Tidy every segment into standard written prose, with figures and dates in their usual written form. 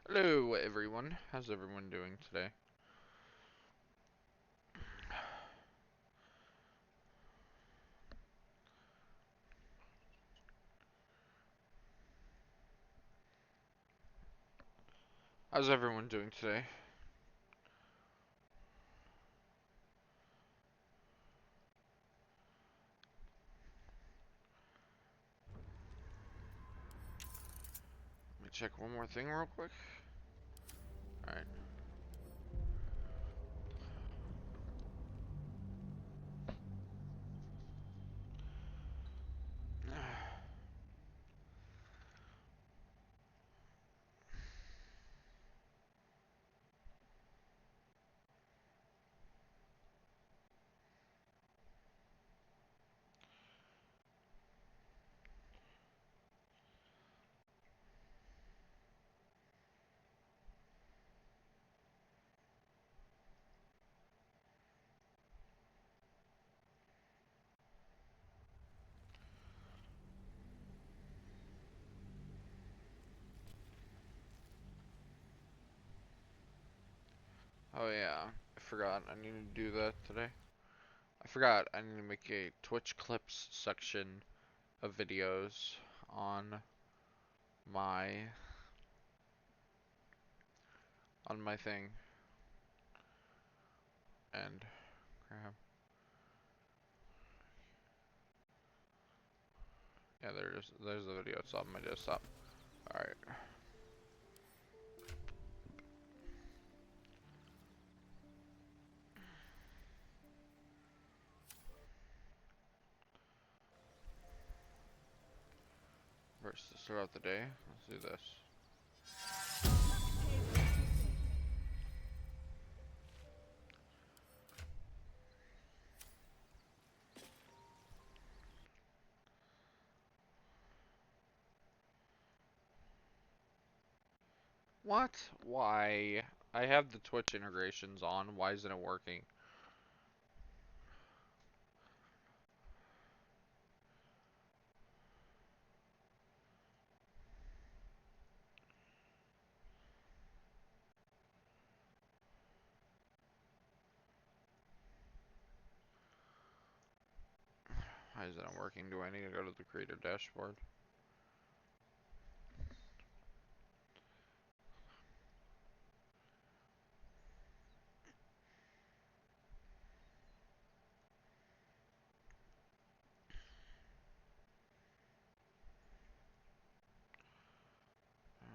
Hello everyone, how's everyone doing today? How's everyone doing today? Let me check one more thing real quick. Alright. Oh yeah, I forgot I need to do that today. I forgot I need to make a Twitch clips section of videos on my my thing. And crap. Yeah, there's the video, it's on my desktop. Alright. First to start out the day, let's do this. What? Why? I have the Twitch integrations on, why isn't it working? Why is that not working? Do I need to go to the creator dashboard? Uh,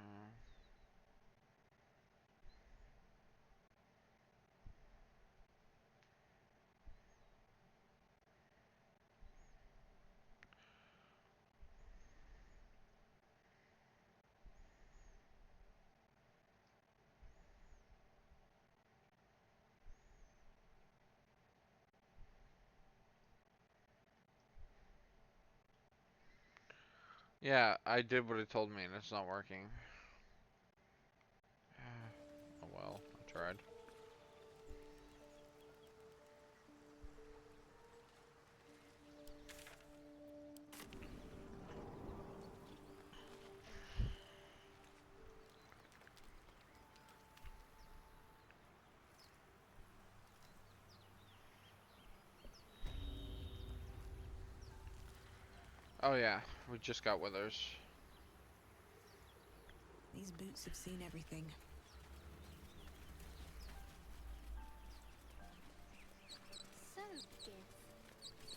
yeah, I did what it told me and it's not working. Oh well, I tried. Oh yeah, we just got withers. These boots have seen everything. So, Gith,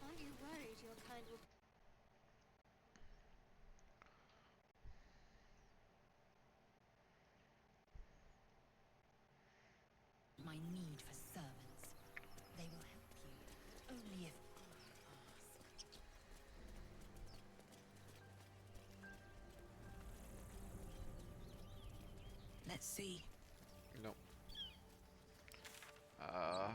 aren't you worried your kind will... My need for servants. They will help you, only if I ask. Let's see. Nope. Uh,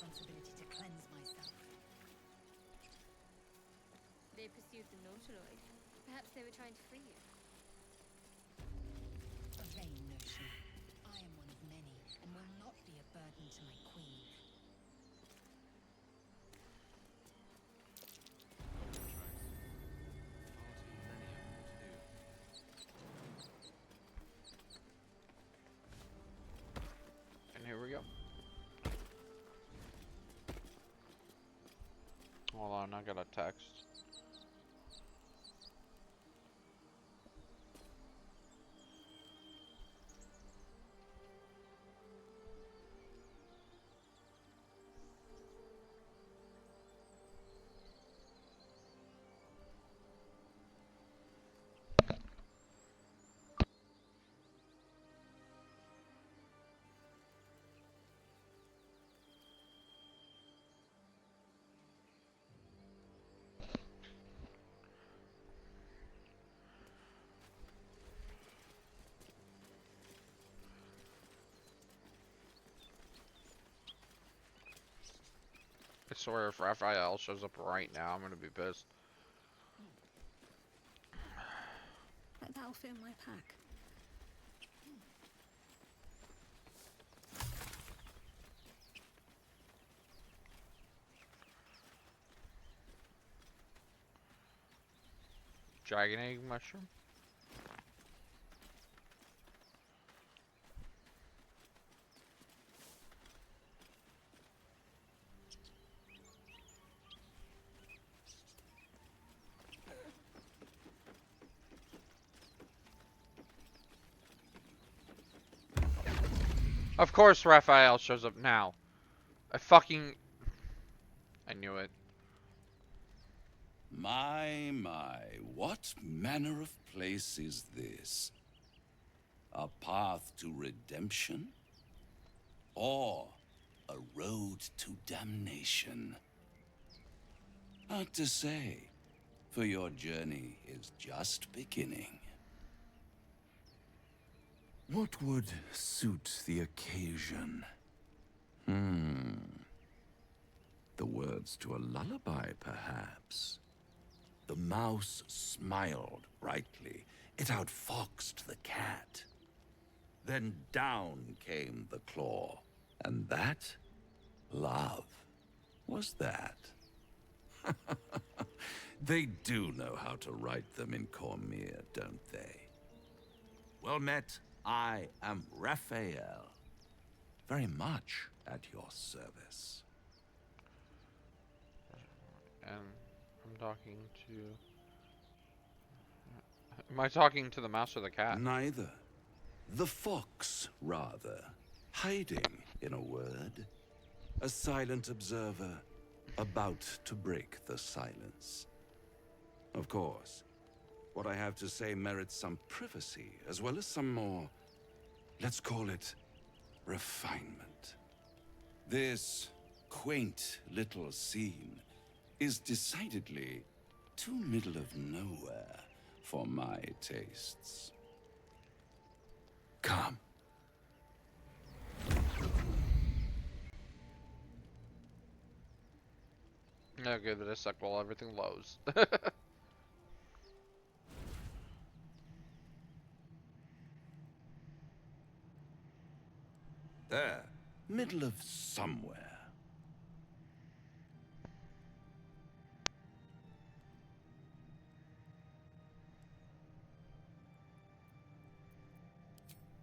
responsibility to cleanse myself. They pursued the Nautiloid. Perhaps they were trying to free you. A vain notion. I am one of many, and will not be a burden to my queen. And here we go. Hold on, I got a text. I swear if Raphael shows up right now, I'm gonna be pissed. That'll fit in my pack. Dragon egg mushroom? Of course Raphael shows up now. I knew it. My, what manner of place is this? A path to redemption? Or a road to damnation? Hard to say, for your journey is just beginning. What would suit the occasion? The words to a lullaby, perhaps. The mouse smiled brightly. It outfoxed the cat. Then down came the claw. And that? Love. Was that? They do know how to write them in Cormier, don't they? Well met, I am Raphael. Very much at your service. And I'm talking to... Am I talking to the mouse or the cat? Neither. The fox, rather. Hiding, in a word. A silent observer, about to break the silence. Of course, what I have to say merits some privacy, as well as some more, let's call it, refinement. This quaint little scene is decidedly too middle of nowhere for my tastes. Come. I'll give it a sec while everything loads. There, middle of somewhere.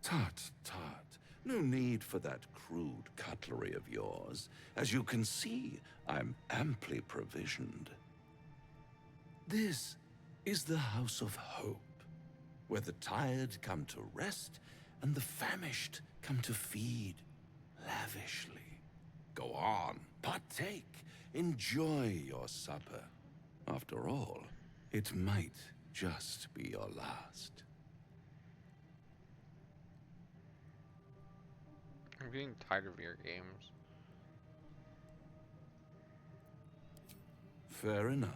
Tut, tut. No need for that crude cutlery of yours. As you can see, I'm amply provisioned. This is the House of Hope, where the tired come to rest and the famished come to feed lavishly. Go on, partake, enjoy your supper. After all, it might just be your last. I'm getting tired of your games. Fair enough.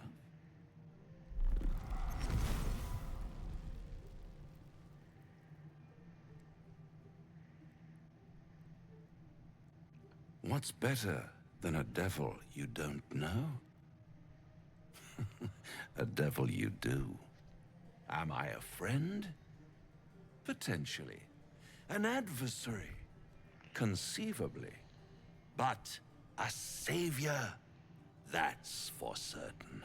What's better Then a devil you don't know? A devil you do. Am I a friend? Potentially. An adversary? Conceivably. But a savior? That's for certain.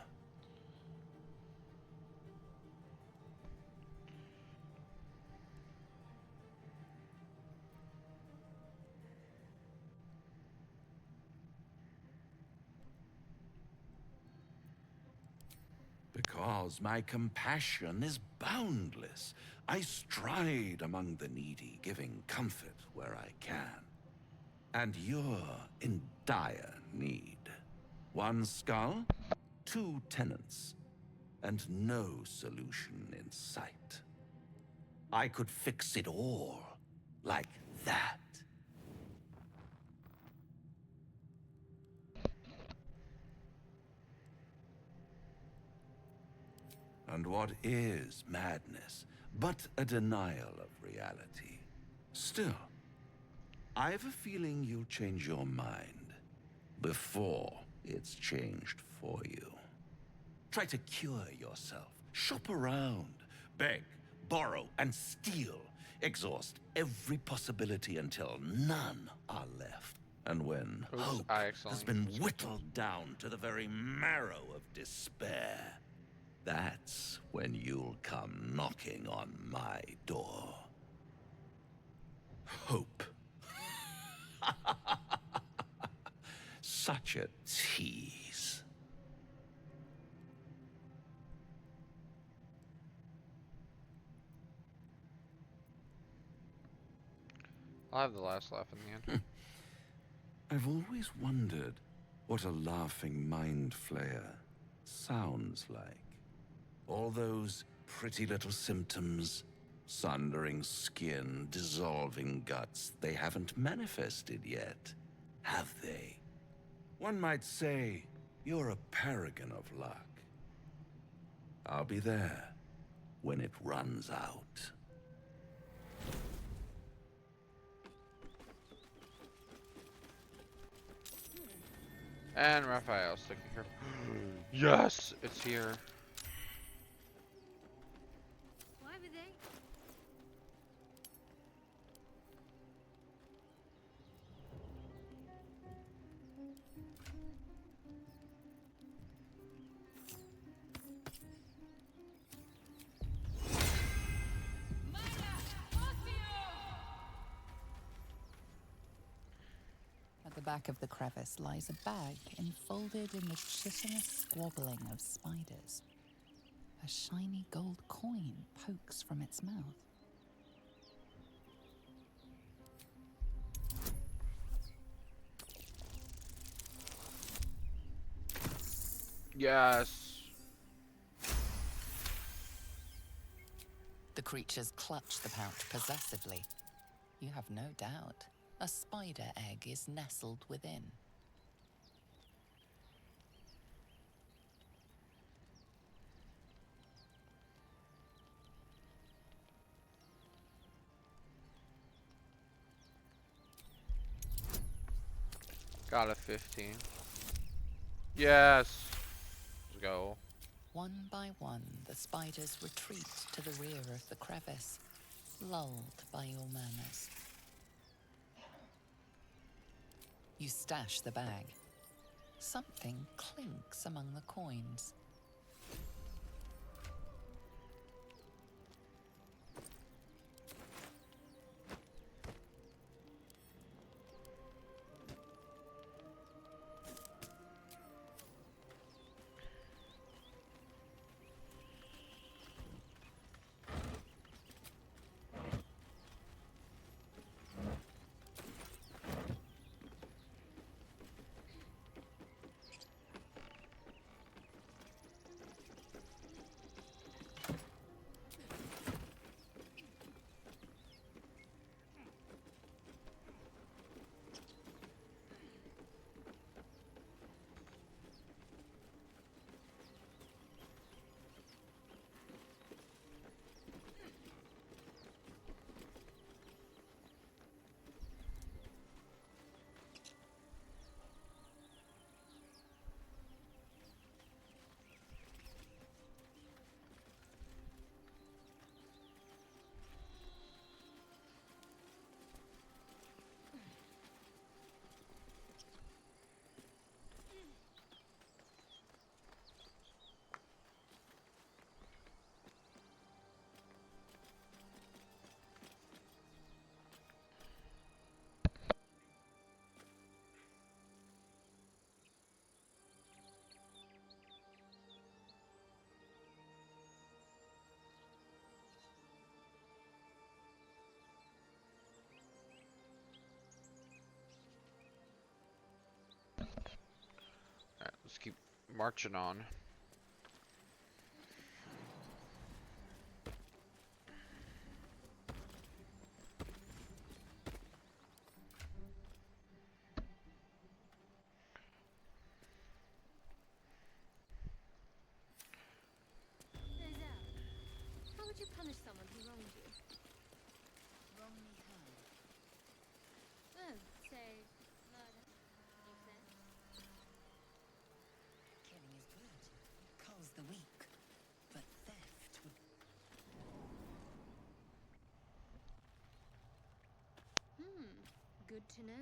Because my compassion is boundless. I stride among the needy, giving comfort where I can. And you're in dire need. One skull, two tenants, and no solution in sight. I could fix it all, like that. And what is madness but a denial of reality? Still, I have a feeling you'll change your mind before it's changed for you. Try to cure yourself. Shop around. Beg, borrow, and steal. Exhaust every possibility until none are left. And when Oops, hope I has accidentally been skipped. whittled down to the very marrow of despair, that's when you'll come knocking on my door. Hope. Such a tease. I'll have the last laugh in the end. I've always wondered what a laughing mind flayer sounds like. All those pretty little symptoms, sundering skin, dissolving guts, they haven't manifested yet, have they? One might say you're a paragon of luck. I'll be there when it runs out. And Raphael's sticking here. Yes, it's here. Why were they? At the back of the crevice lies a bag enfolded in the chitinous squabbling of spiders. A shiny gold coin pokes from its mouth. Yes. The creatures clutch the pouch possessively. You have no doubt. A spider egg is nestled within. Got a 15. Yes. Let's go. One by one, the spiders retreat to the rear of the crevice, lulled by your murmurs. You stash the bag. Something clinks among the coins. Marching on. How would you punish someone who wronged you? Wrongly how? Oh, say, murder, you said? Killing is good. Culls the weak. But theft would... Good to know.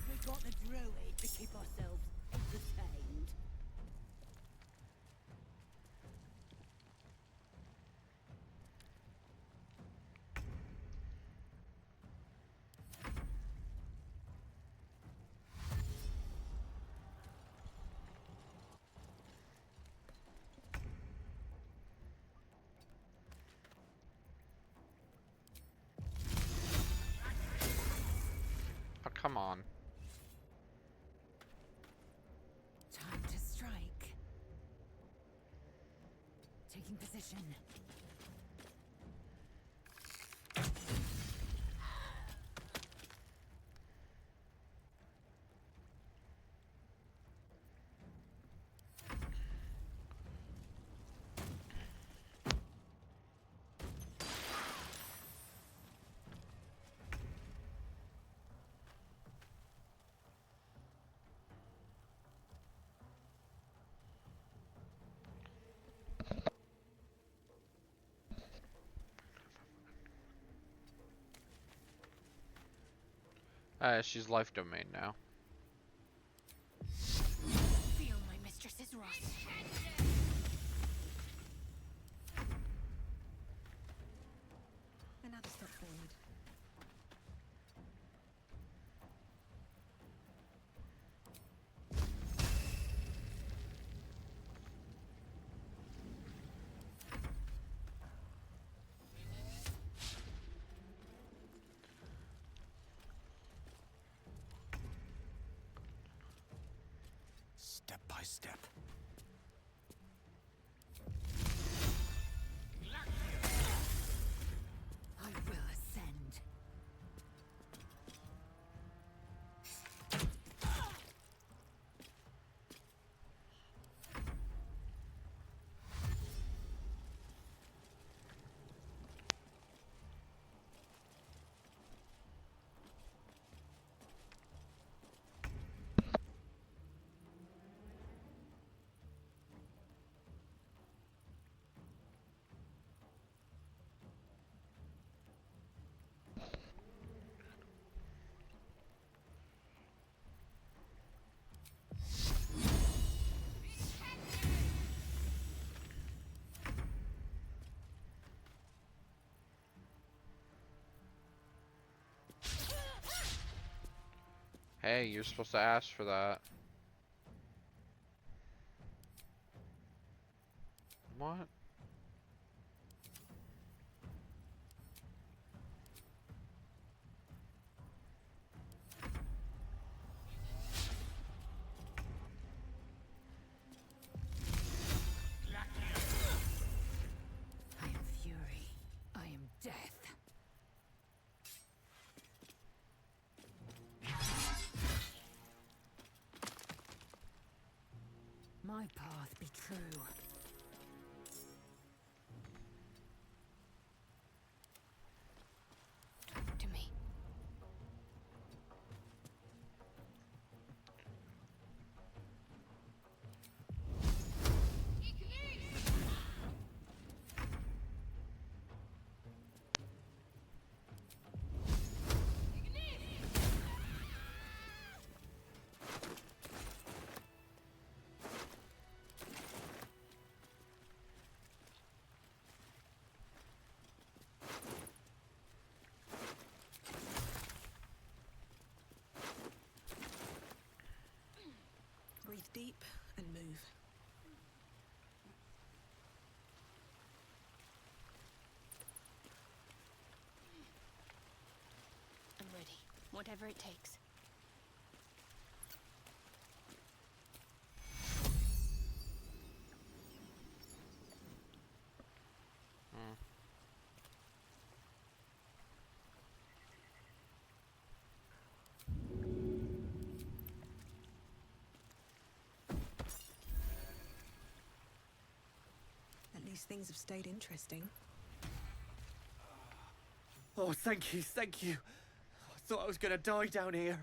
We got the druid to keep ourselves entertained. Oh, come on. Time to strike. Taking position. She's life domain now. Feel my mistress's wrath. Another step forward. Step by step. I will ascend. Hey, you're supposed to ask for that. What? I am fury. I am death. My path be true. Talk to me. deep and move. I'm ready. Whatever it takes. At least things have stayed interesting. Oh, thank you, thank you. I thought I was gonna die down here.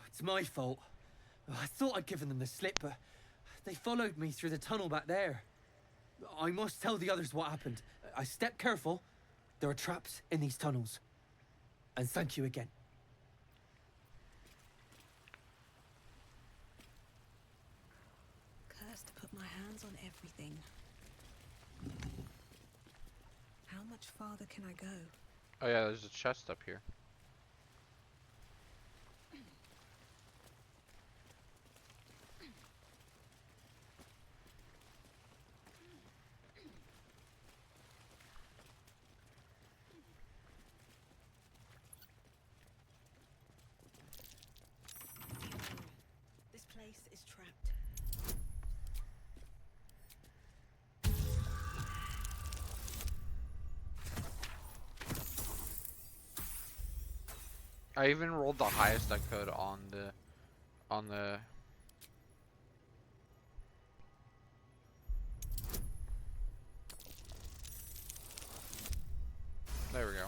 It's my fault. I thought I'd given them the slip, but they followed me through the tunnel back there. I must tell the others what happened. I stepped careful. There are traps in these tunnels. And thank you again. Cursed to put my hands on everything. How much farther can I go? Oh yeah, there's a chest up here. This place is trapped. I even rolled the highest I could on the there we go.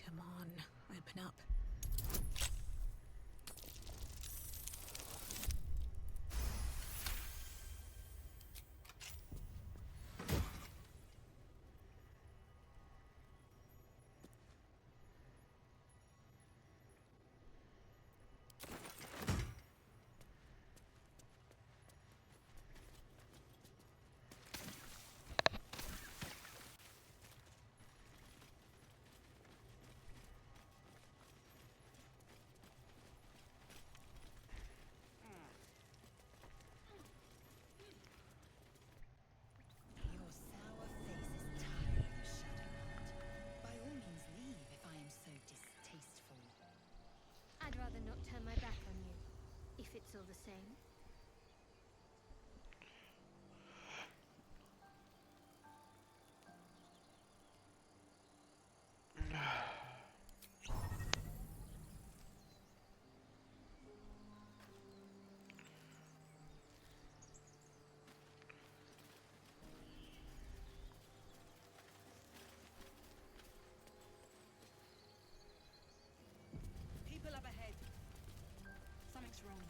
Come on, open up. Your sour face is tiring, Shadowheart. By all means leave if I am so distasteful. I'd rather not turn my back on you, if it's all the same. People up ahead. Something's wrong.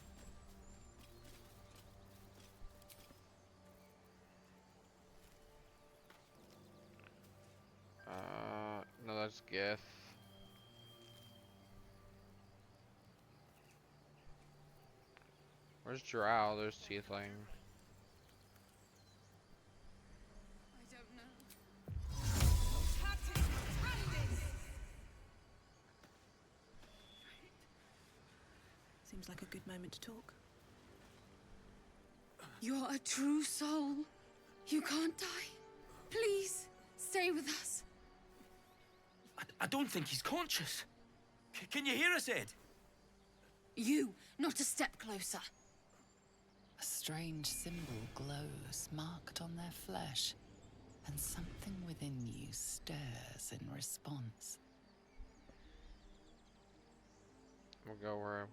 No, that's Gith. Where's Drow? There's Tiefling. I don't know. Captain Brandis! Seems like a good moment to talk. You're a true soul. You can't die. Please, stay with us. I don't think he's conscious. Can you hear us, Ed? You, not a step closer. A strange symbol glows, marked on their flesh, and something within you stirs in response. We'll go where I was.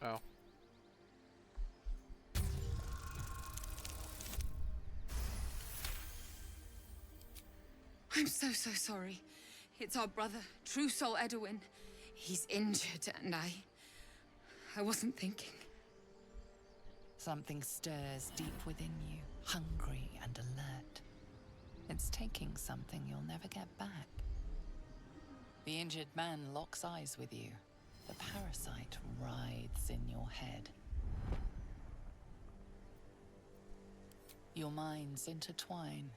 Oh. I'm so sorry. It's our brother, True Soul Edwin. He's injured and I wasn't thinking. Something stirs deep within you, hungry and alert. It's taking something you'll never get back. The injured man locks eyes with you. The parasite writhes in your head. Your minds intertwine.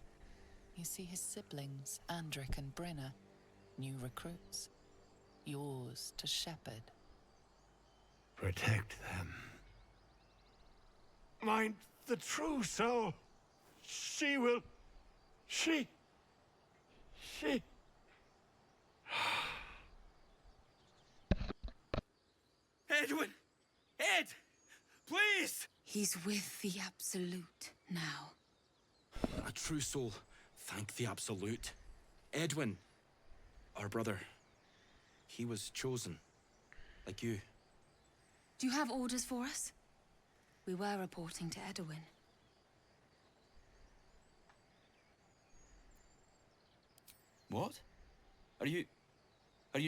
You see his siblings, Andric and Brenna, new recruits. Yours to shepherd. Protect them. Mind the true soul. She will... She... Edwin! Ed! Please! He's with the Absolute now. A true soul. Thank the Absolute. Edwin, our brother, he was chosen. Like you. Do you have orders for us? We were reporting to Edwin. What? Are you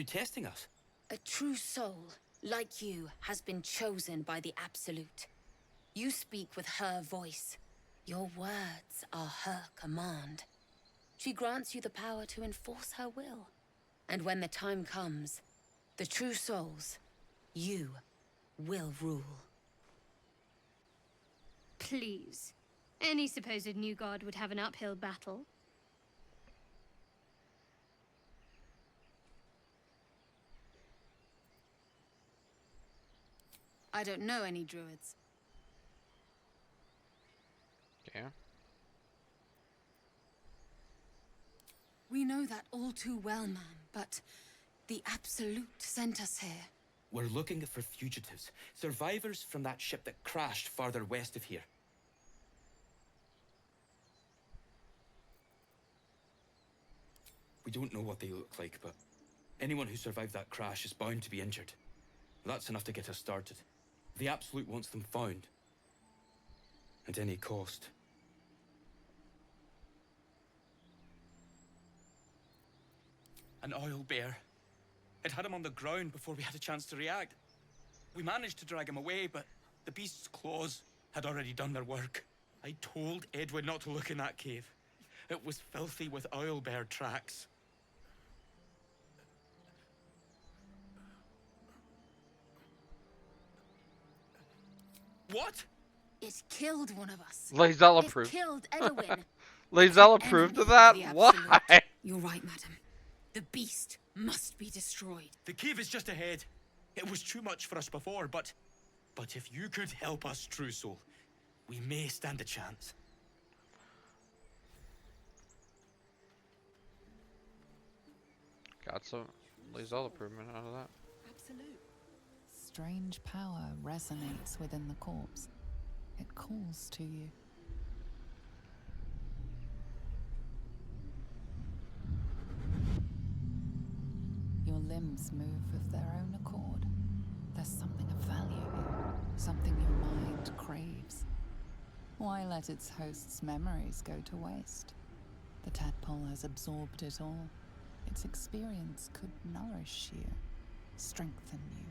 testing us? A true soul, like you, has been chosen by the Absolute. You speak with her voice. Your words are her command. She grants you the power to enforce her will. And when the time comes, the true souls, you, will rule. Please. Any supposed new god would have an uphill battle. I don't know any druids. Okay. We know that all too well, ma'am, but the Absolute sent us here. We're looking for fugitives. Survivors from that ship that crashed farther west of here. We don't know what they look like, but anyone who survived that crash is bound to be injured. That's enough to get us started. The Absolute wants them found. At any cost. An oil bear. It had him on the ground before we had a chance to react. We managed to drag him away, but the beast's claws had already done their work. I told Edwin not to look in that cave. It was filthy with oil bear tracks. What? It killed one of us. Lae'zel It approved. killed Edwin. Lae'zel approved of that? The Why? Absolute. You're right, madam. The beast must be destroyed. The cave is just ahead. It was too much for us before, but if you could help us, True Soul, we may stand a chance. Got some Lae'zel improvement out of that. Absolute. Strange power resonates within the corpse. It calls to you. Your limbs move of their own accord. There's something of value here, something your mind craves. Why let its host's memories go to waste? The tadpole has absorbed it all. Its experience could nourish you, strengthen you.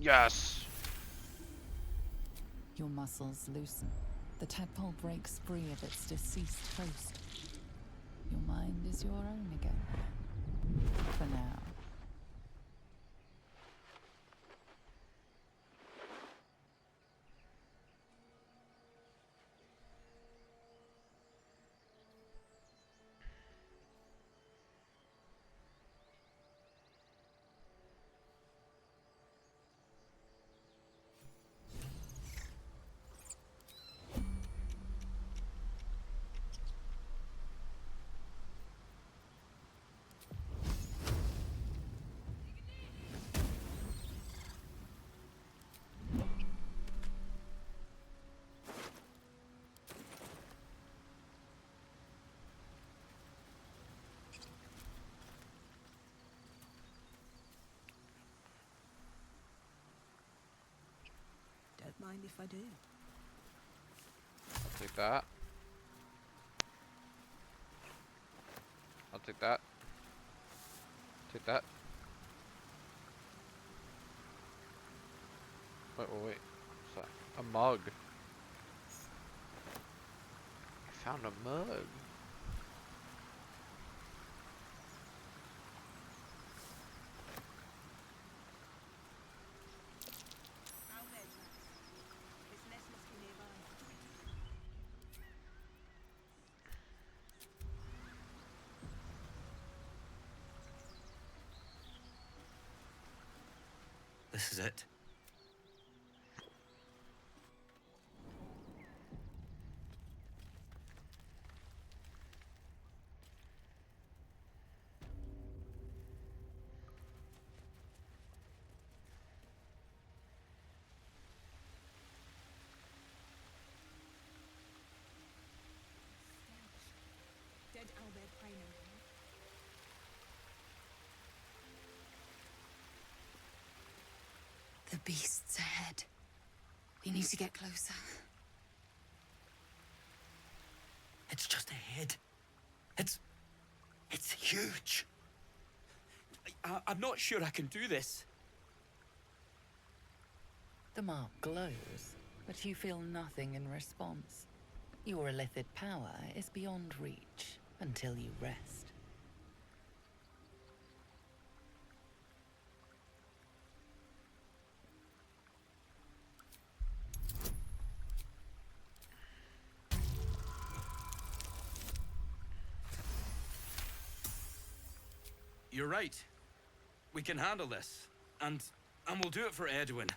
Yes. Your muscles loosen. The tadpole breaks free of its deceased host. Your mind is your own again. For now. Don't mind if I do. I'll take that. I'll take that. Take that. Wait. What's that? A mug. found a mug. This nest must be nearby. This is it. Dead owlbear prey no more. The beast's ahead. We need to get closer. It's just ahead. It's huge. I'm not sure I can do this. The mark glows, but you feel nothing in response. Your illithid power is beyond reach until you rest. You're right. We can handle this. And we'll do it for Edwin.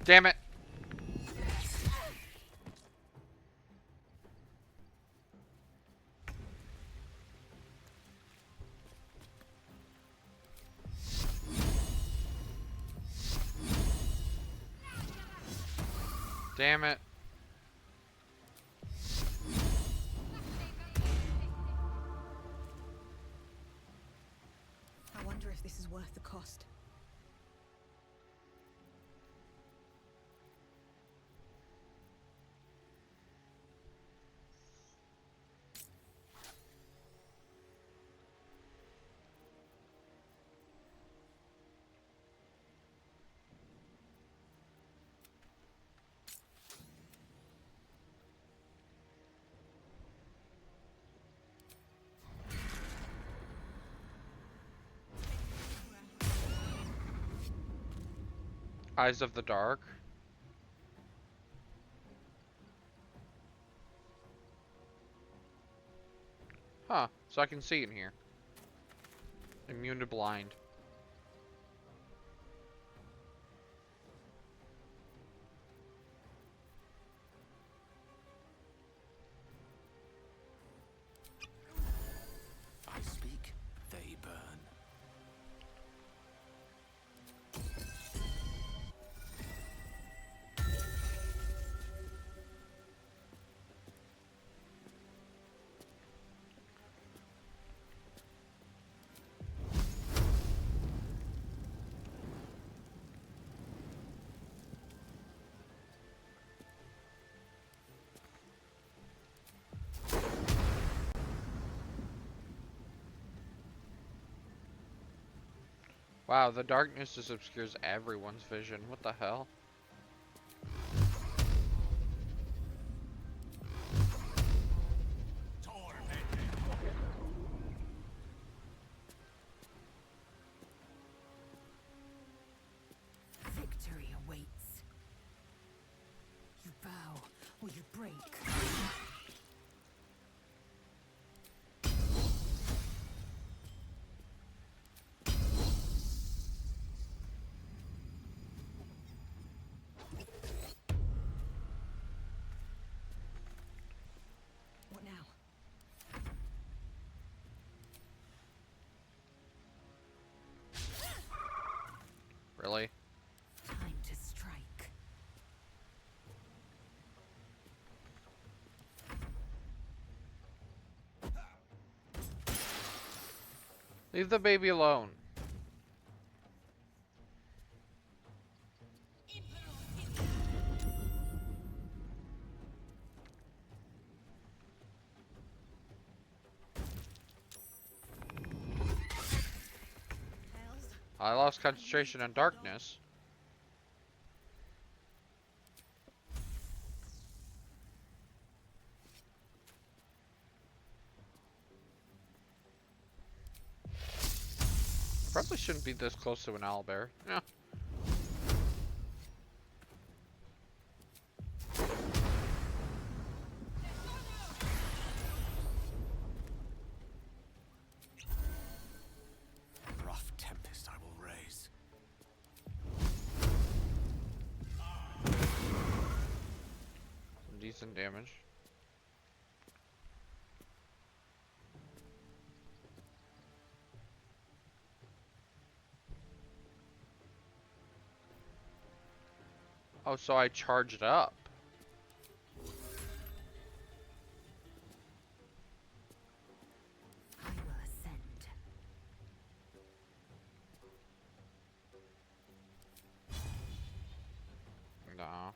Damn it. Damn it. I wonder if this is worth the cost. Eyes of the Dark. Huh, so I can see in here. Immune to blind. I speak, they burn. Wow, the darkness just obscures everyone's vision. What the hell? Victory awaits. You bow or you break. What now? Really? Time to strike. Leave the baby alone. Hells. I lost concentration in darkness. Probably shouldn't be this close to an owlbear. Yeah. Rough tempest I will raise. Some decent damage. Oh, so I charged up. I will ascend. No.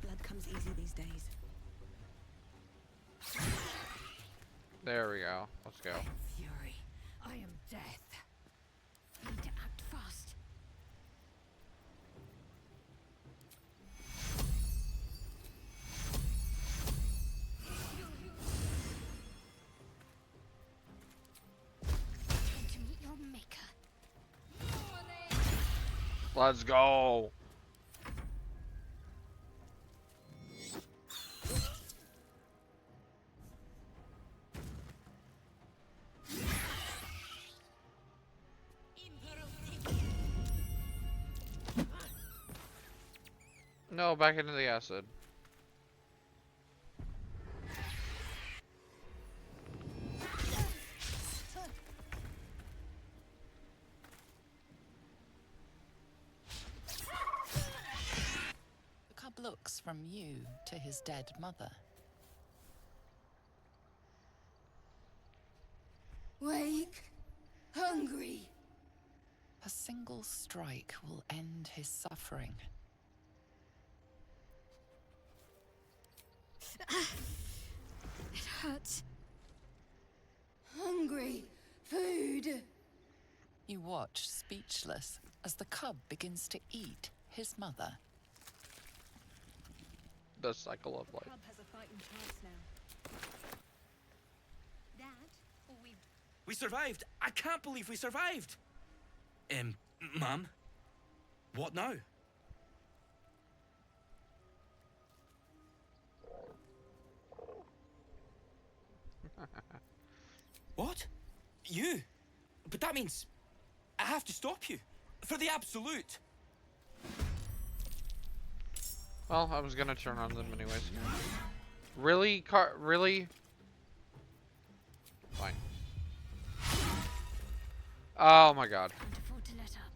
Blood comes easy these days. There we go. Let's go. Fury. I am death. Need to act fast. Time to meet your maker. Let's go. No, back into the acid. The cub looks from you to his dead mother. Wake. Hungry. A single strike will end his suffering. It hurts. Hungry. Food. You watch, speechless, as the cub begins to eat his mother. The cycle of life. Cub has a fighting chance now. Dad, or we We survived! I can't believe we survived! Mum? What now? What? You? But that means I have to stop you. For the absolute. Well, I was gonna turn on them anyways. Really? Really? Fine. Oh my god. can't afford to let up.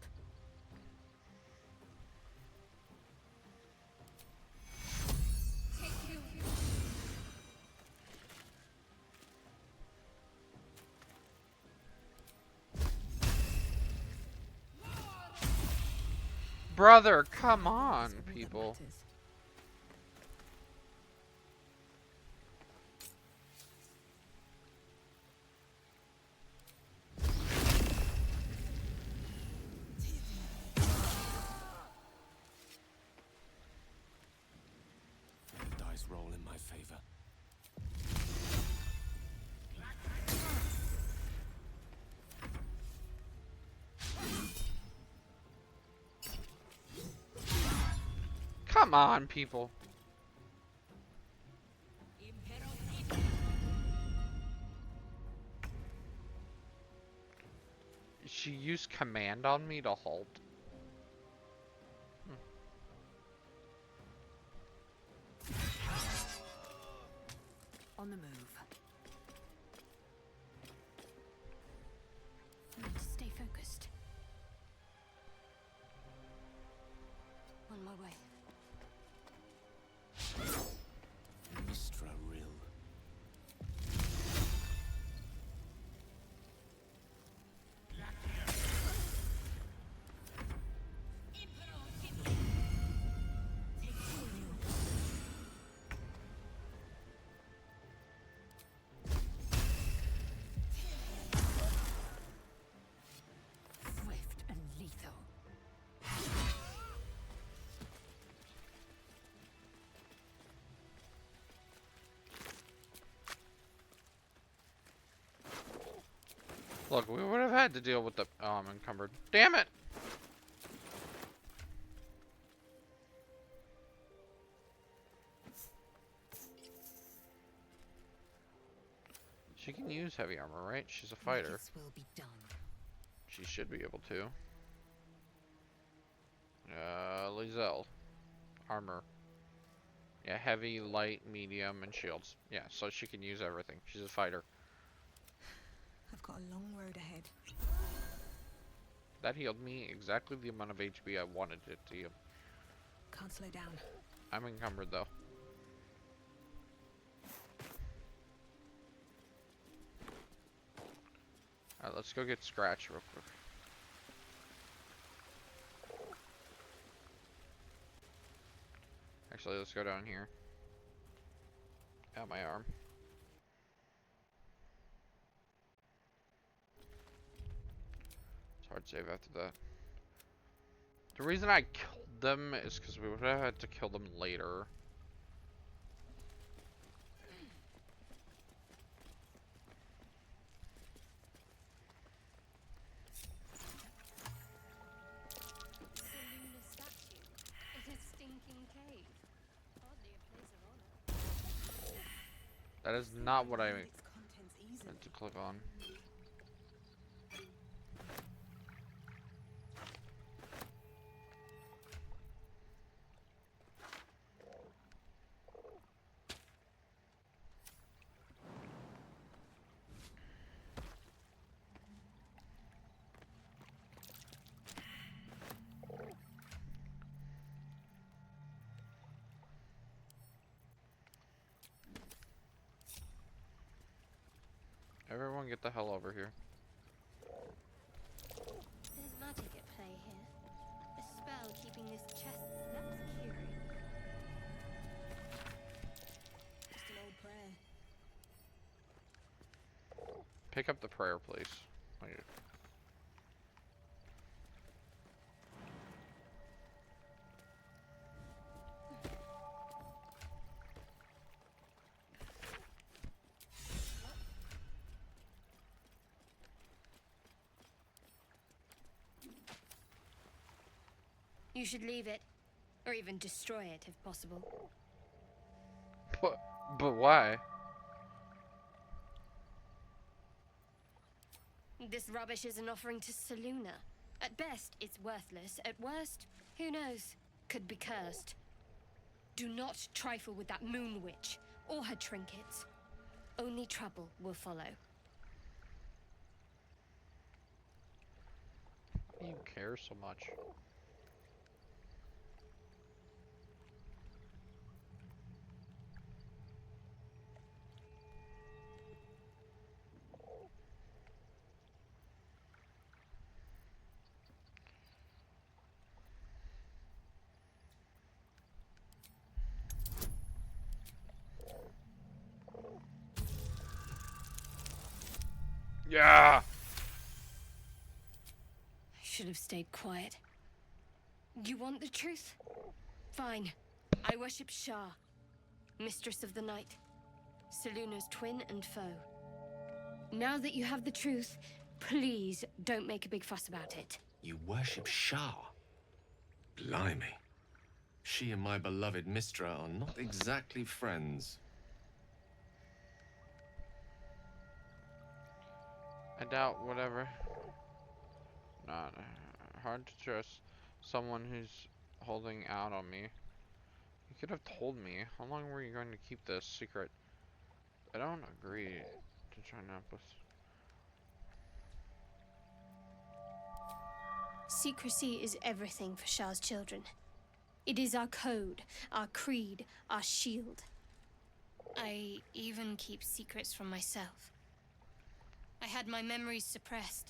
Brother, come on, people. The dice roll in my favor. Come on, people. She used command on me to halt. On the move. Need to stay focused. On my way. Mistra Rill. Look, we would have had to deal with the... Oh, I'm encumbered. Damn it! She can use heavy armor, right? She's a fighter. This will be done. She should be able to. Lizelle. Armor. Yeah, heavy, light, medium, and shields. Yeah, so she can use everything. She's a fighter. I've got a long road ahead. That healed me exactly the amount of HP I wanted it to heal. Can't slow down. I'm encumbered though. Alright, let's go get Scratch real quick. Actually, let's go down here. At my arm. It's hard to save after that. The reason I killed them is because we would have had to kill them later. Selena statue in a stinking cave. Hardly a place of honor. That is not what I Its contents easily. meant to click on. Everyone get the hell over here. There's magic at play here. A spell keeping this chest. That's curious. Just an old prayer. Pick up the prayer, please. Thank you. You should leave it, or even destroy it if possible. But why? This rubbish is an offering to Seluna. At best, it's worthless. At worst, who knows? Could be cursed. Do not trifle with that moon witch or her trinkets. Only trouble will follow. Why do you care so much? Yeah! I should have stayed quiet. You want the truth? Fine. I worship Shah, Mistress of the Night, Seluna's twin and foe. Now that you have the truth, please don't make a big fuss about it. You worship Shah? Blimey. She and my beloved Mistra are not exactly friends. I doubt whatever. Not hard to trust someone who's holding out on me. You could have told me. How long were you going to keep this secret? I don't agree to try and help us. Secrecy is everything for Shah's children. It is our code, our creed, our shield. I even keep secrets from myself. I had my memories suppressed,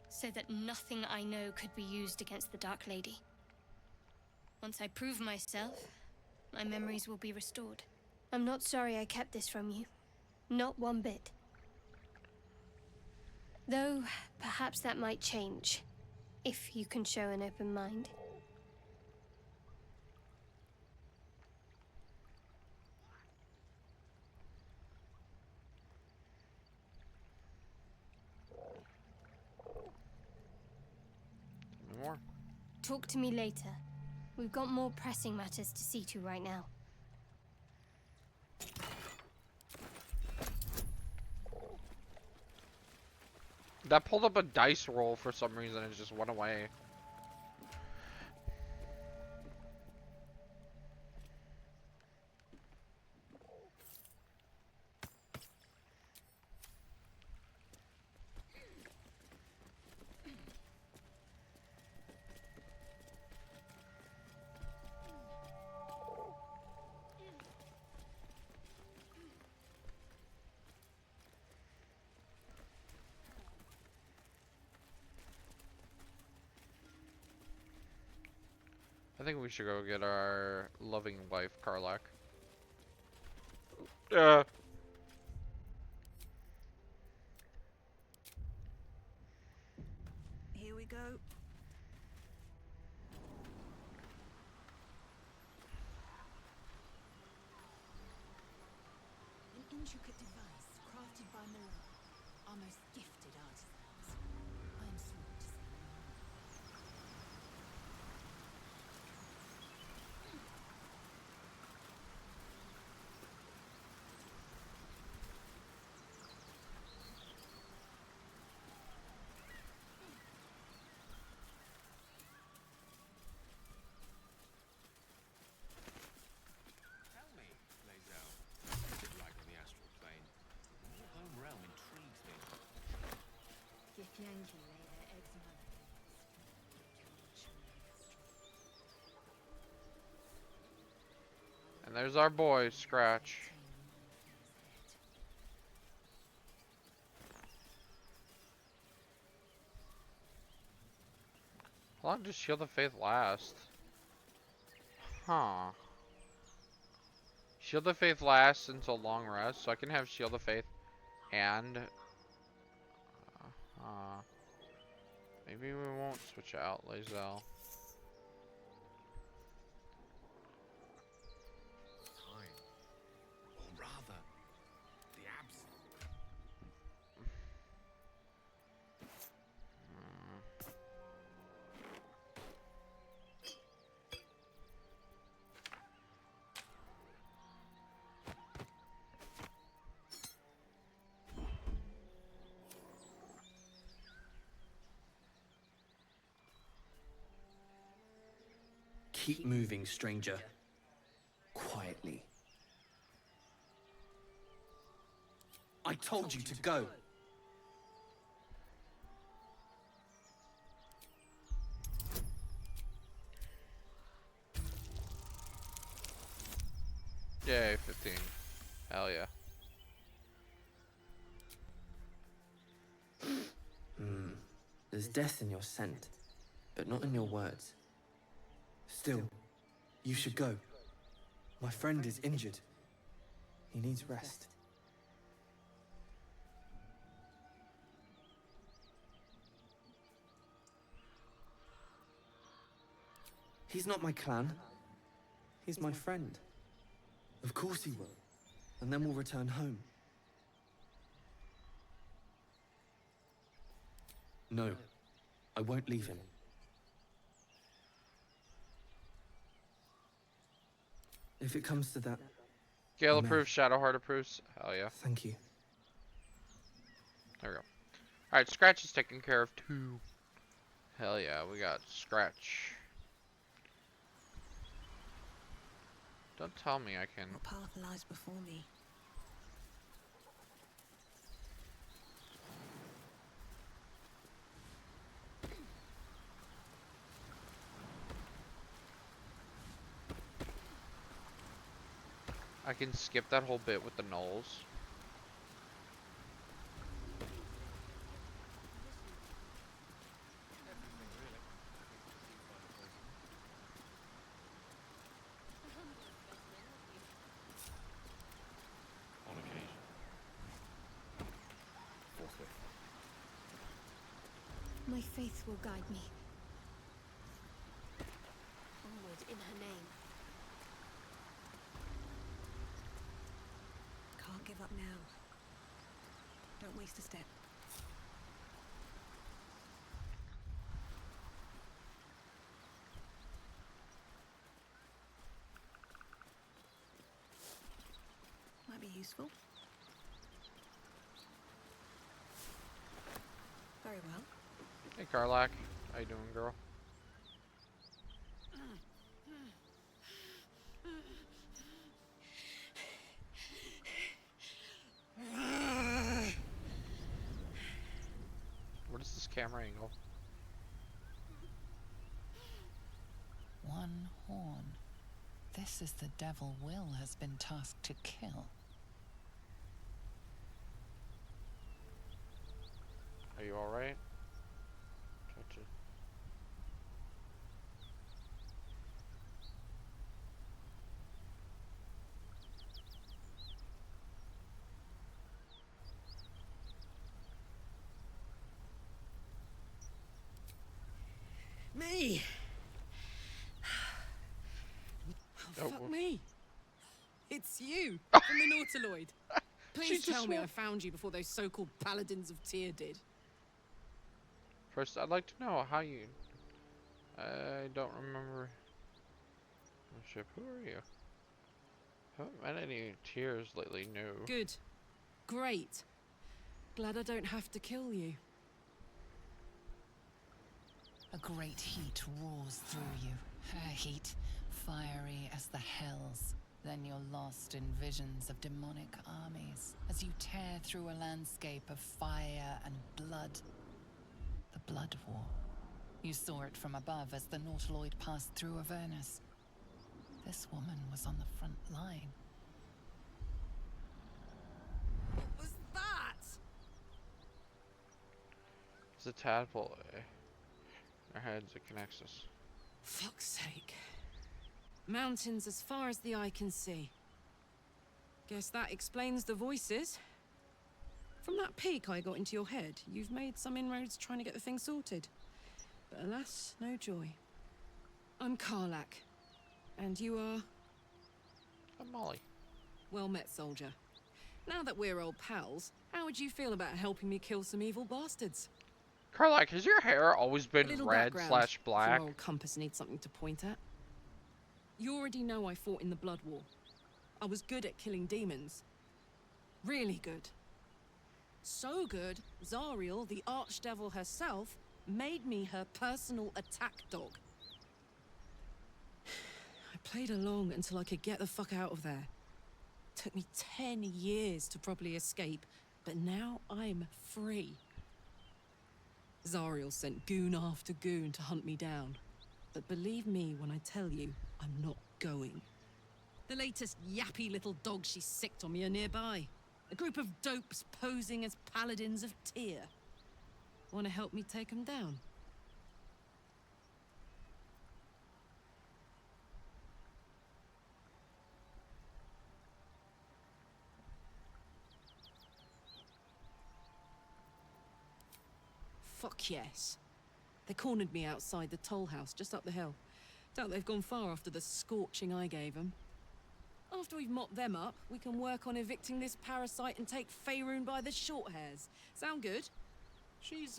so that nothing I know could be used against the Dark Lady. Once I prove myself, my memories will be restored. I'm not sorry I kept this from you. Not one bit. Though, perhaps that might change, if you can show an open mind. Talk to me later. We've got more pressing matters to see to right now. That pulled up a dice roll for some reason. It just went away. I think we should go get our loving wife, Karlak. Here we go. An intricate device crafted by Malone, our most gifted artisans. I am sworn to say no. Tell me, Lae'zel, what's it like on the astral plane? Your home realm intrigues me. Githyanki lay their eggs among the And there's our boy, Scratch. How long does Shield of Faith last? Huh. Shield of Faith lasts until long rest, so I can have Shield of Faith and... maybe we won't switch out Lae'zel. Time. Or rather, the absence. Keep moving, stranger. Quietly. I told you to go. Yay, 15. Hell yeah. There's death in your scent, but not in your words. Still, you should go. My friend is injured. He needs rest. He's not my clan. He's my friend. Of course he will. And then we'll return home. No, I won't leave him. If it comes to that... Gale I may. approves, Shadowheart approves. Hell yeah. Thank you. There we go. Alright, Scratch is taken care of too. Hell yeah, we got Scratch. Don't tell me I can... What path lies before me? I can skip that whole bit with the gnolls. On occasion. Forthwith. My faith will guide me. Onward in her name. Can't give up now. Don't waste a step. useful? Very well. Hey, Karlak. How you doing, girl? What is this camera angle? One horn. This is the devil Will has been tasked to kill. Are you alright? Touch it. Me! Oh, fuck me! It's you, from the Nautiloid. Please tell me I found you before those so-called paladins of Tyr did. First, I'd like to know how you... I don't remember... Oh, shit, who are you? Haven't met any tears lately, no. Good. Great. Glad I don't have to kill you. A great heat roars through you. A heat fiery as the hells. Then you're lost in visions of demonic armies as you tear through a landscape of fire and blood. The Blood War. You saw it from above as the Nautiloid passed through Avernus. This woman was on the front line. What was that? It's a tadpole. Our heads, it connects us. Fuck's sake. Mountains as far as the eye can see. Guess that explains the voices. From that peek I got into your head, you've made some inroads trying to get the thing sorted. But alas, no joy. I'm Karlak. And you are? I'm Molly. Well met, soldier. Now that we're old pals, how would you feel about helping me kill some evil bastards? Karlak, has your hair always been red / black? Your old compass needs something to point at. You already know I fought in the Blood War. I was good at killing demons. Really good. So good, Zariel, the archdevil herself, made me her personal attack dog. I played along until I could get the fuck out of there. Took me 10 years to properly escape, but now I'm free. Zariel sent goon after goon to hunt me down. But believe me when I tell you, I'm not going. The latest yappy little dogs she sicked on me are nearby. A group of dopes posing as paladins of Tyr. Want to help me take them down? Fuck yes. They cornered me outside the toll house just up the hill. Doubt they've gone far after the scorching I gave them. After we've mopped them up, we can work on evicting this parasite and take Faerun by the short hairs. Sound good? She's,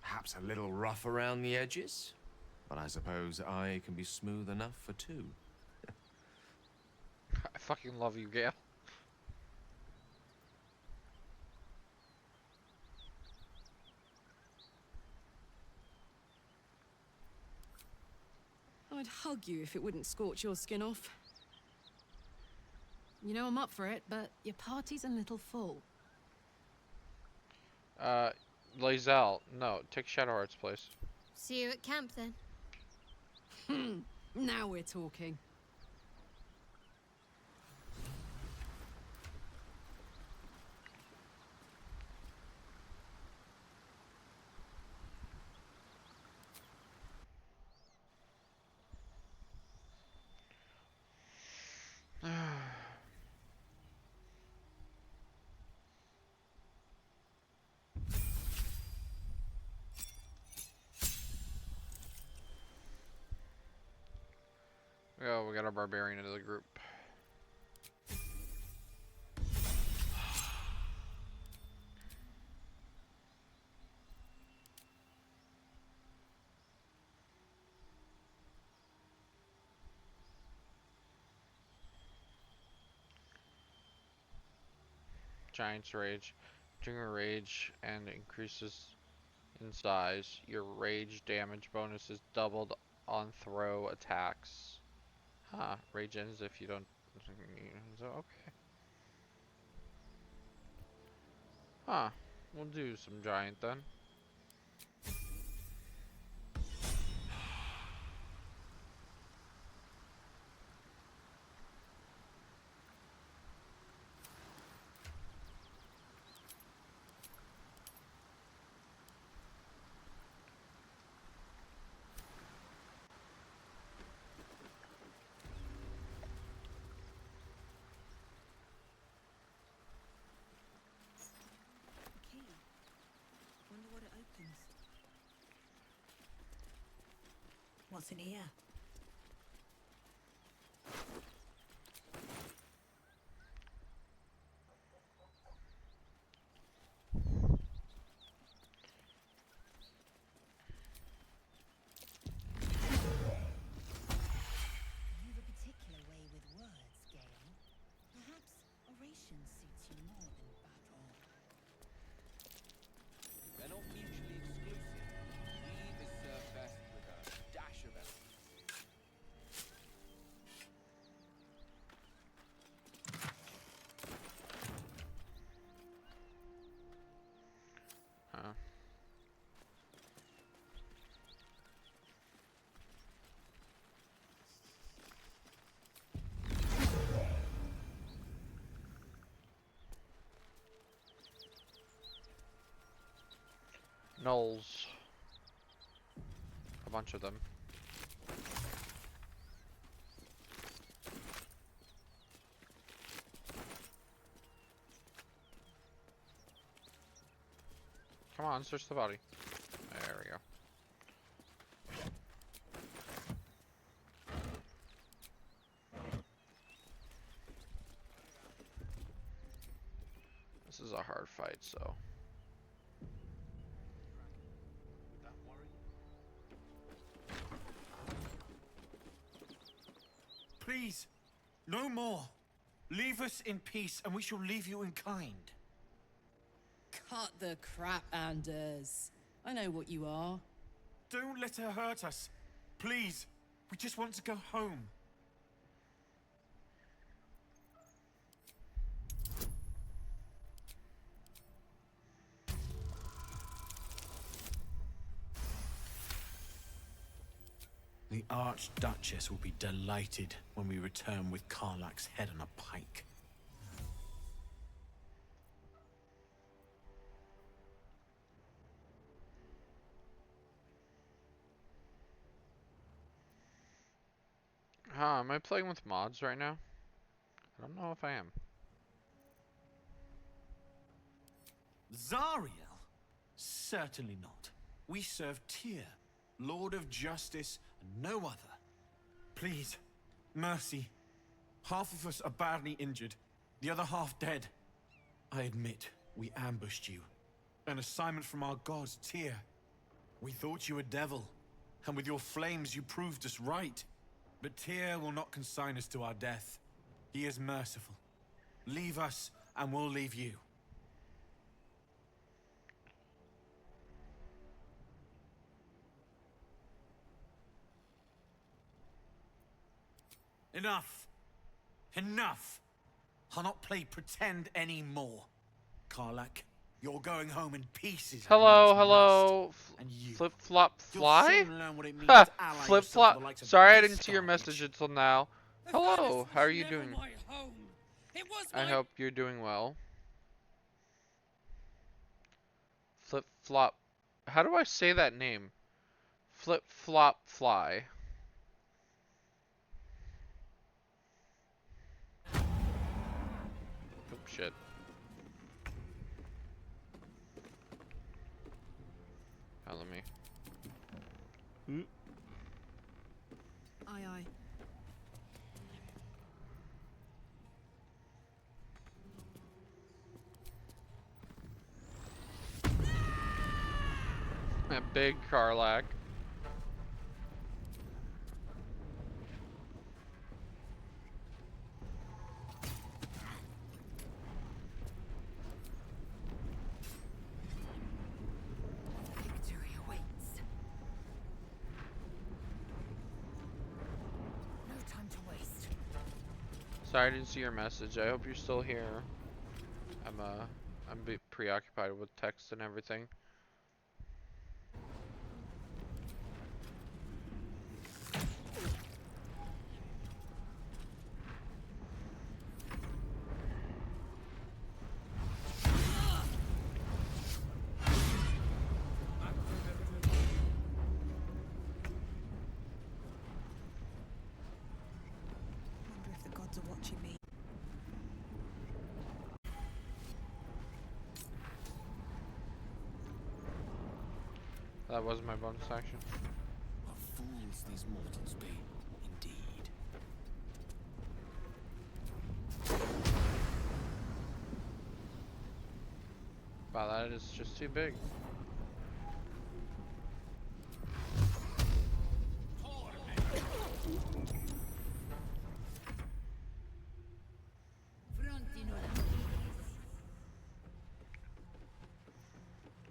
perhaps a little rough around the edges, but I suppose I can be smooth enough for two. I fucking love you, Gale. I'd hug you if it wouldn't scorch your skin off. You know I'm up for it, but your party's a little full. Lae'zel, no, take Shadowheart's place. See you at camp then. Now we're talking. Oh, we got a barbarian into the group. Giant's Rage. During a rage and increases in size, your rage damage bonus is doubled on throw attacks. Huh. Rage ends if you don't. So, okay. Huh. We'll do some giant then. Key. Wonder what it opens. What's in here? You've a particular way with words, Gale. Perhaps oration suits you more than battle. They're not mutually exclusive. Weave is served best with a dash of essence. Huh. Gnolls. A bunch of them. Come on, search the body. There we go. This is a hard fight, so. Please, no more. Leave us in peace, and we shall leave you in kind. Cut the crap, Anders. I know what you are. Don't let her hurt us. Please, we just want to go home. The Archduchess will be delighted when we return with Karlach's head on a pike. Huh, am I playing with mods right now? I don't know if I am. Zariel? Certainly not. We serve Tyr, Lord of Justice, and no other. Please, mercy. Half of us are badly injured, the other half dead. I admit, we ambushed you. An assignment from our god, Tyr. We thought you a devil, and with your flames you proved us right. But Tyr will not consign us to our death. He is merciful. Leave us, and we'll leave you. Enough! Enough! I'll not play pretend anymore. Karlach, you're going home in pieces. Hello, hello. And you, Flip flop you'll fly? soon learn what it means Ha! to ally Flip yourself to flop. the likes of Sorry I this didn't see your garbage. message until now. Hello, how are you Never doing? my home. It was I my... hope you're doing well. Flip flop. How do I say that name? Flip flop fly. Oh shit. Follow me. Aye, aye. A big Karlach. Sorry I didn't see your message. I hope you're still here. I'm preoccupied with text and everything. Wonder if the gods are watching me. That was my bonus action. What fools these mortals be, indeed. Wow, that is just too big.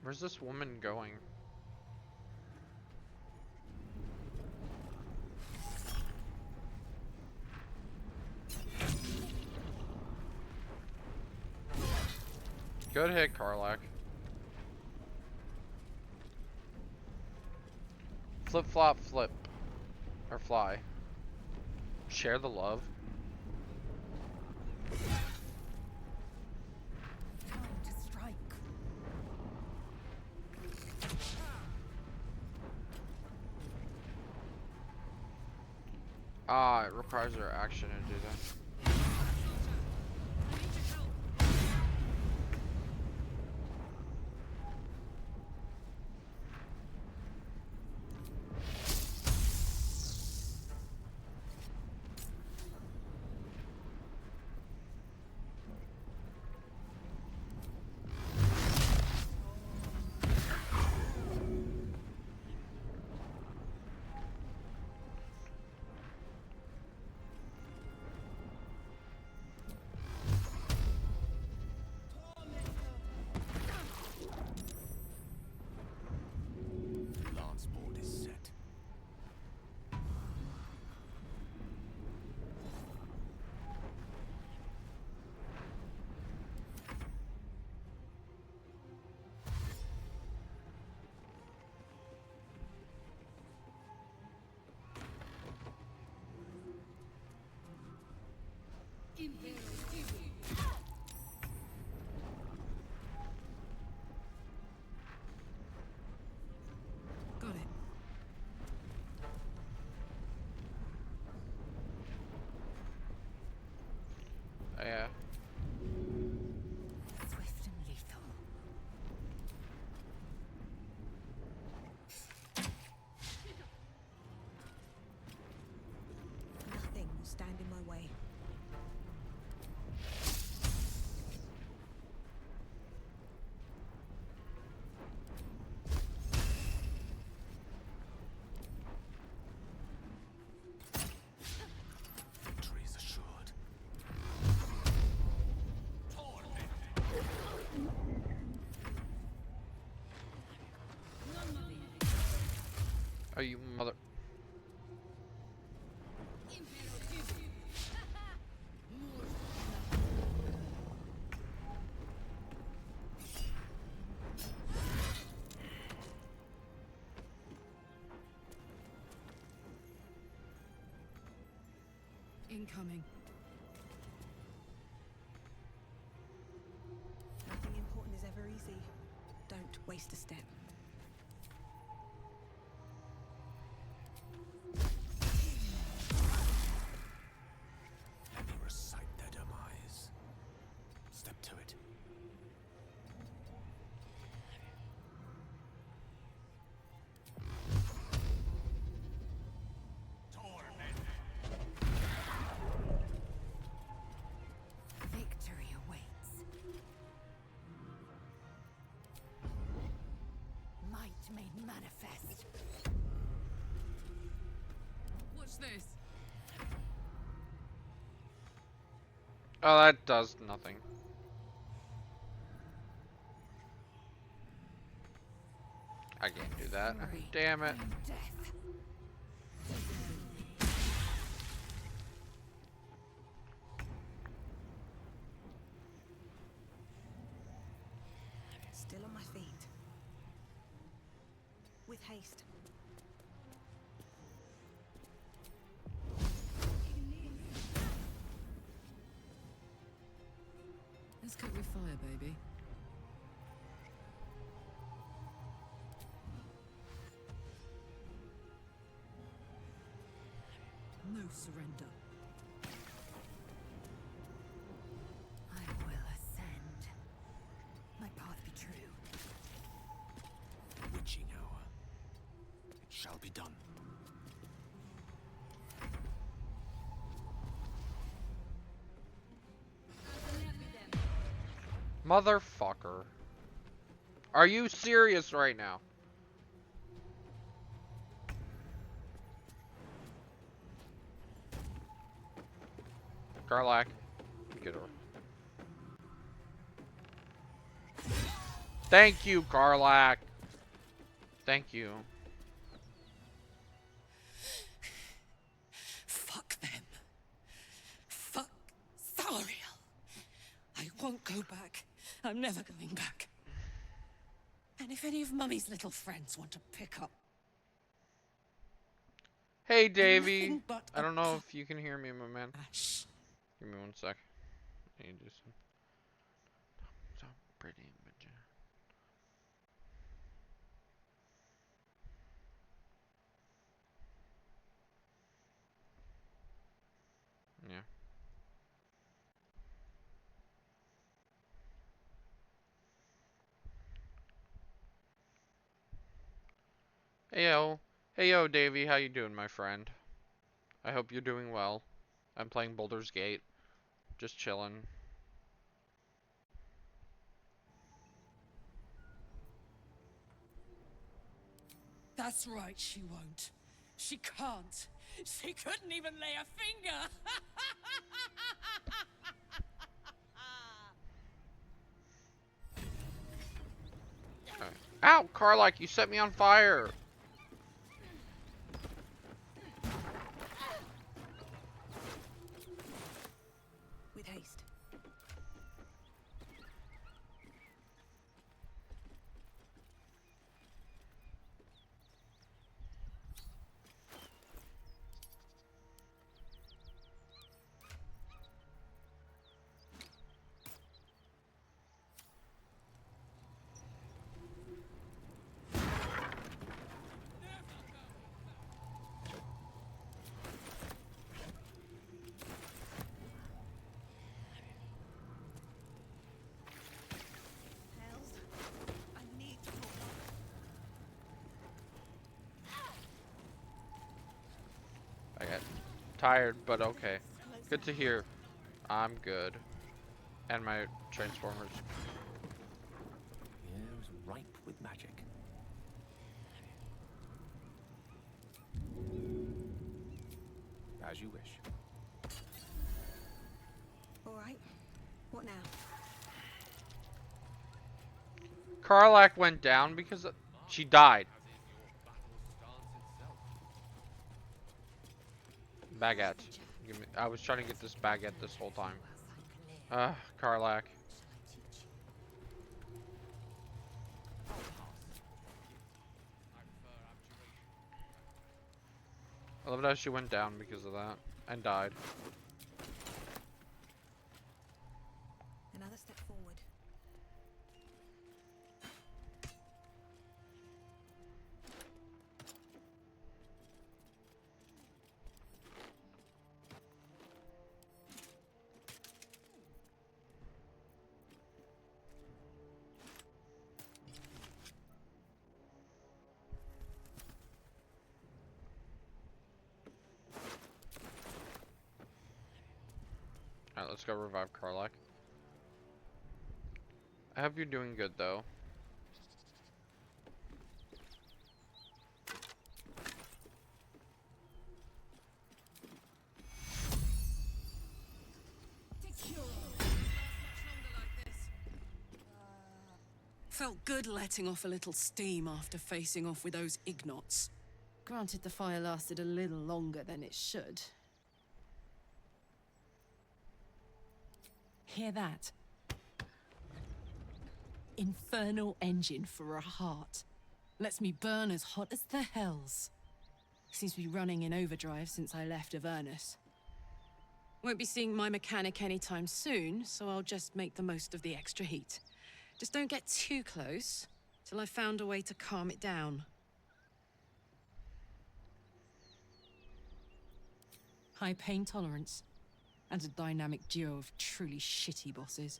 Where's this woman going? Good hit, Karlak. Flip flop flip. Or fly. Share the love. Time to strike. Ah, it requires our action to do that. Lance board is set. Got it. Yeah. Swift and lethal. Nothing will stand in my way. Victory is assured. Oh, you mother. Incoming. Nothing important is ever easy. Don't waste a step. Let me recite their demise. Step to it. Victory awaits. Might made manifest. Watch this. Oh, that does nothing. I can't do that. Damn it. Death. haste. Let's cope with fire, baby. No surrender. I will ascend. My path be true. Witching hour. It shall be done. Motherfucker. Are you serious right now? Garlac, get her. Thank you, Garlac. Thank you. Fuck them. Fuck Thariel. I won't go back. I'm never going back. And if any of Mummy's little friends want to pick up... Hey, Davy. Nothing but I don't a know if you can hear me, my man. Shh. Give me one sec. I need to do some. So pretty, but yeah. Hey yo, Davy. How you doing, my friend? I hope you're doing well. I'm playing Baldur's Gate. Just chilling. That's right, she won't. She can't. She couldn't even lay a finger. Ow, Carlac, you set me on fire. With haste. Hells. I need to hold on. I got tired, but okay. Good to hear. I'm good. And my Transformers. The air is ripe with magic. As you wish. All right. What now? Carlac went down because she died. Baguette. Give me, I was trying to get this baguette this whole time. Carlac. I love it how she went down because of that. And died. Another step forward. Alright, let's go revive Carlac. I hope you're doing good, though. Felt good letting off a little steam after facing off with those ignots. Granted, the fire lasted a little longer than it should. Hear that? Infernal engine for a heart. Lets me burn as hot as the hells. Seems to be running in overdrive since I left Avernus. Won't be seeing my mechanic anytime soon, so I'll just make the most of the extra heat. Just don't get too close till I've found a way to calm it down. High pain tolerance, and a dynamic duo of truly shitty bosses.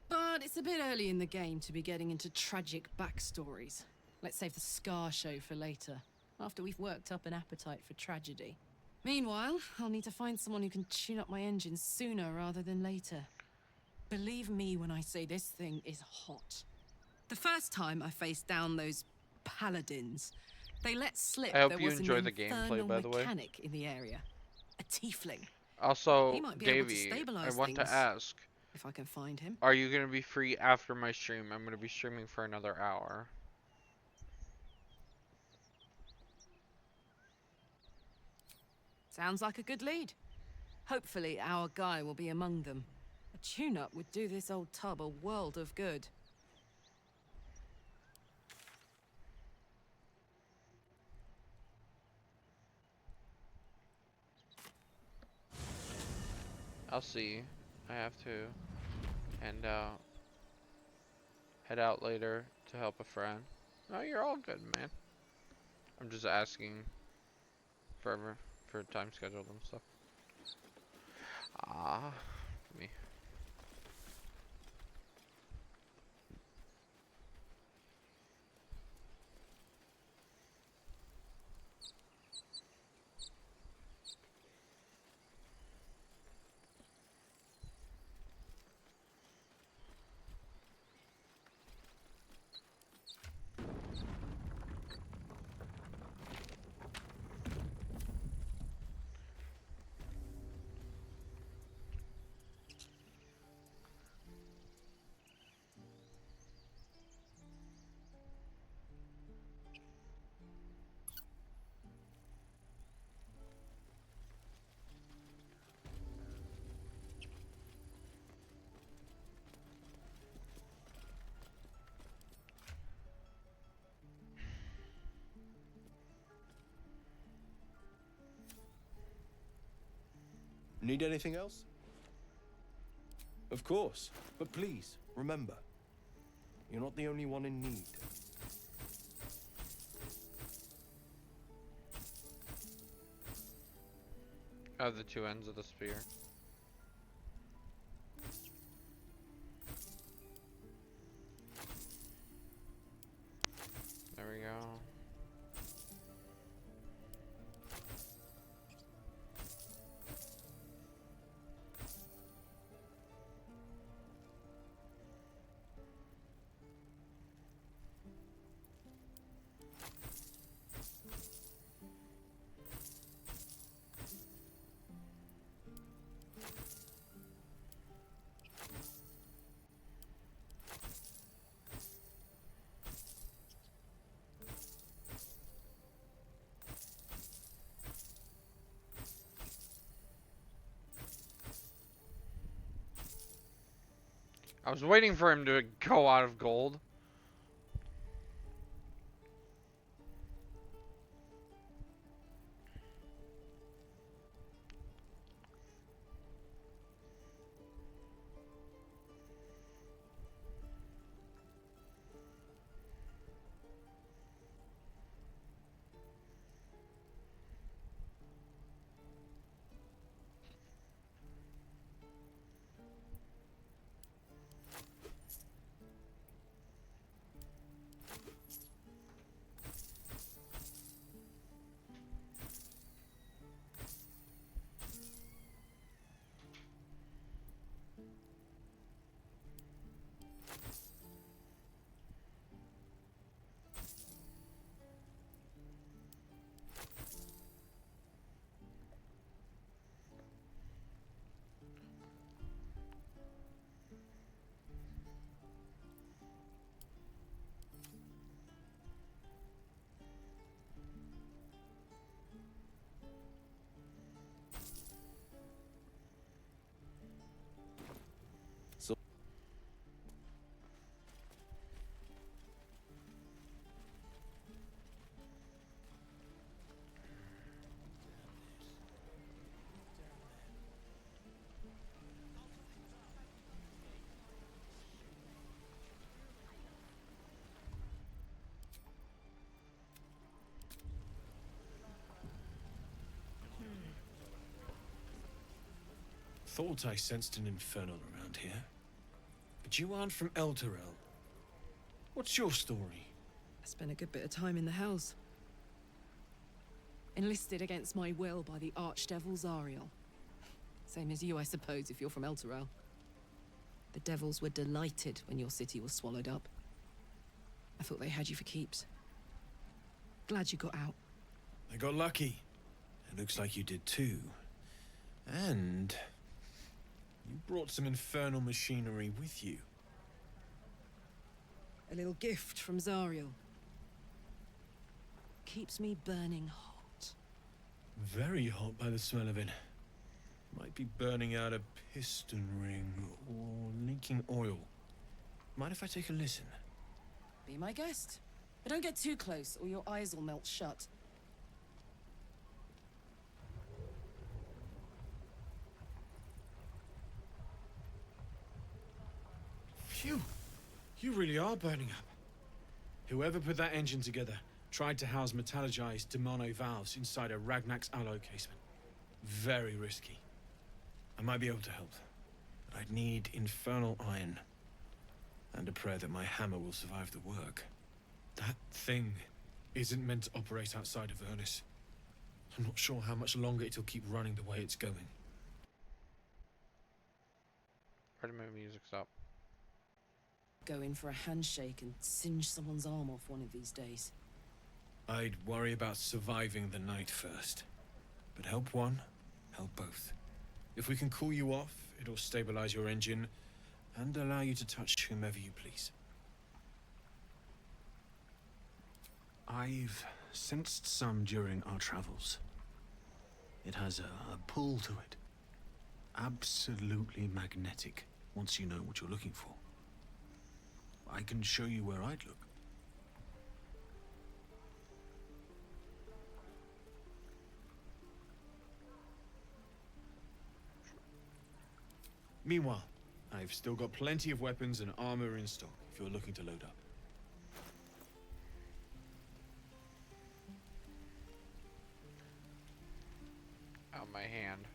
But it's a bit early in the game to be getting into tragic backstories. Let's save the Scar show for later, after we've worked up an appetite for tragedy. Meanwhile, I'll need to find someone who can tune up my engine sooner rather than later. Believe me when I say this thing is hot. The first time I faced down those paladins, they let slip I hope there you was an enjoy the gameplay, infernal by the way. mechanic in the area. A tiefling. Also, He might be able to Davey, I stabilize want to things, ask, if I can find him. are you going to be free after my stream? I'm going to be streaming for another hour. Sounds like a good lead. Hopefully our guy will be among them. A tune-up would do this old tub a world of good. I'll see. I have to head out later to help a friend. No, you're all good, man. I'm just asking for time schedule and stuff. Ah, me. Need anything else? Of course, but please, remember, you're not the only one in need. I have the two ends of the spear. There we go. I was waiting for him to go out of gold. Thought I sensed an infernal around here. But you aren't from Elturel. What's your story? I spent a good bit of time in the Hells. Enlisted against my will by the Archdevil Zariel. Same as you, I suppose, if you're from Elturel. The devils were delighted when your city was swallowed up. I thought they had you for keeps. Glad you got out. I got lucky. It looks like you did too. And you brought some infernal machinery with you. A little gift from Zariel. Keeps me burning hot. Very hot by the smell of it. Might be burning out a piston ring or leaking oil. Mind if I take a listen? Be my guest. But don't get too close or your eyes will melt shut. Phew! You really are burning up. Whoever put that engine together tried to house metallurgized demono valves inside a Ragnak's alloy casement. Very risky. I might be able to help, but I'd need infernal iron. And a prayer that my hammer will survive the work. That thing isn't meant to operate outside of Ernest. I'm not sure how much longer it'll keep running the way it's going. Pardon my music's up. Go in for a handshake and singe someone's arm off one of these days. I'd worry about surviving the night first. But help one, help both. If we can cool you off, it'll stabilize your engine and allow you to touch whomever you please. I've sensed some during our travels. It has a pull to it. Absolutely magnetic, once you know what you're looking for. I can show you where I'd look. Meanwhile, I've still got plenty of weapons and armor in stock if you're looking to load up. Out my hand.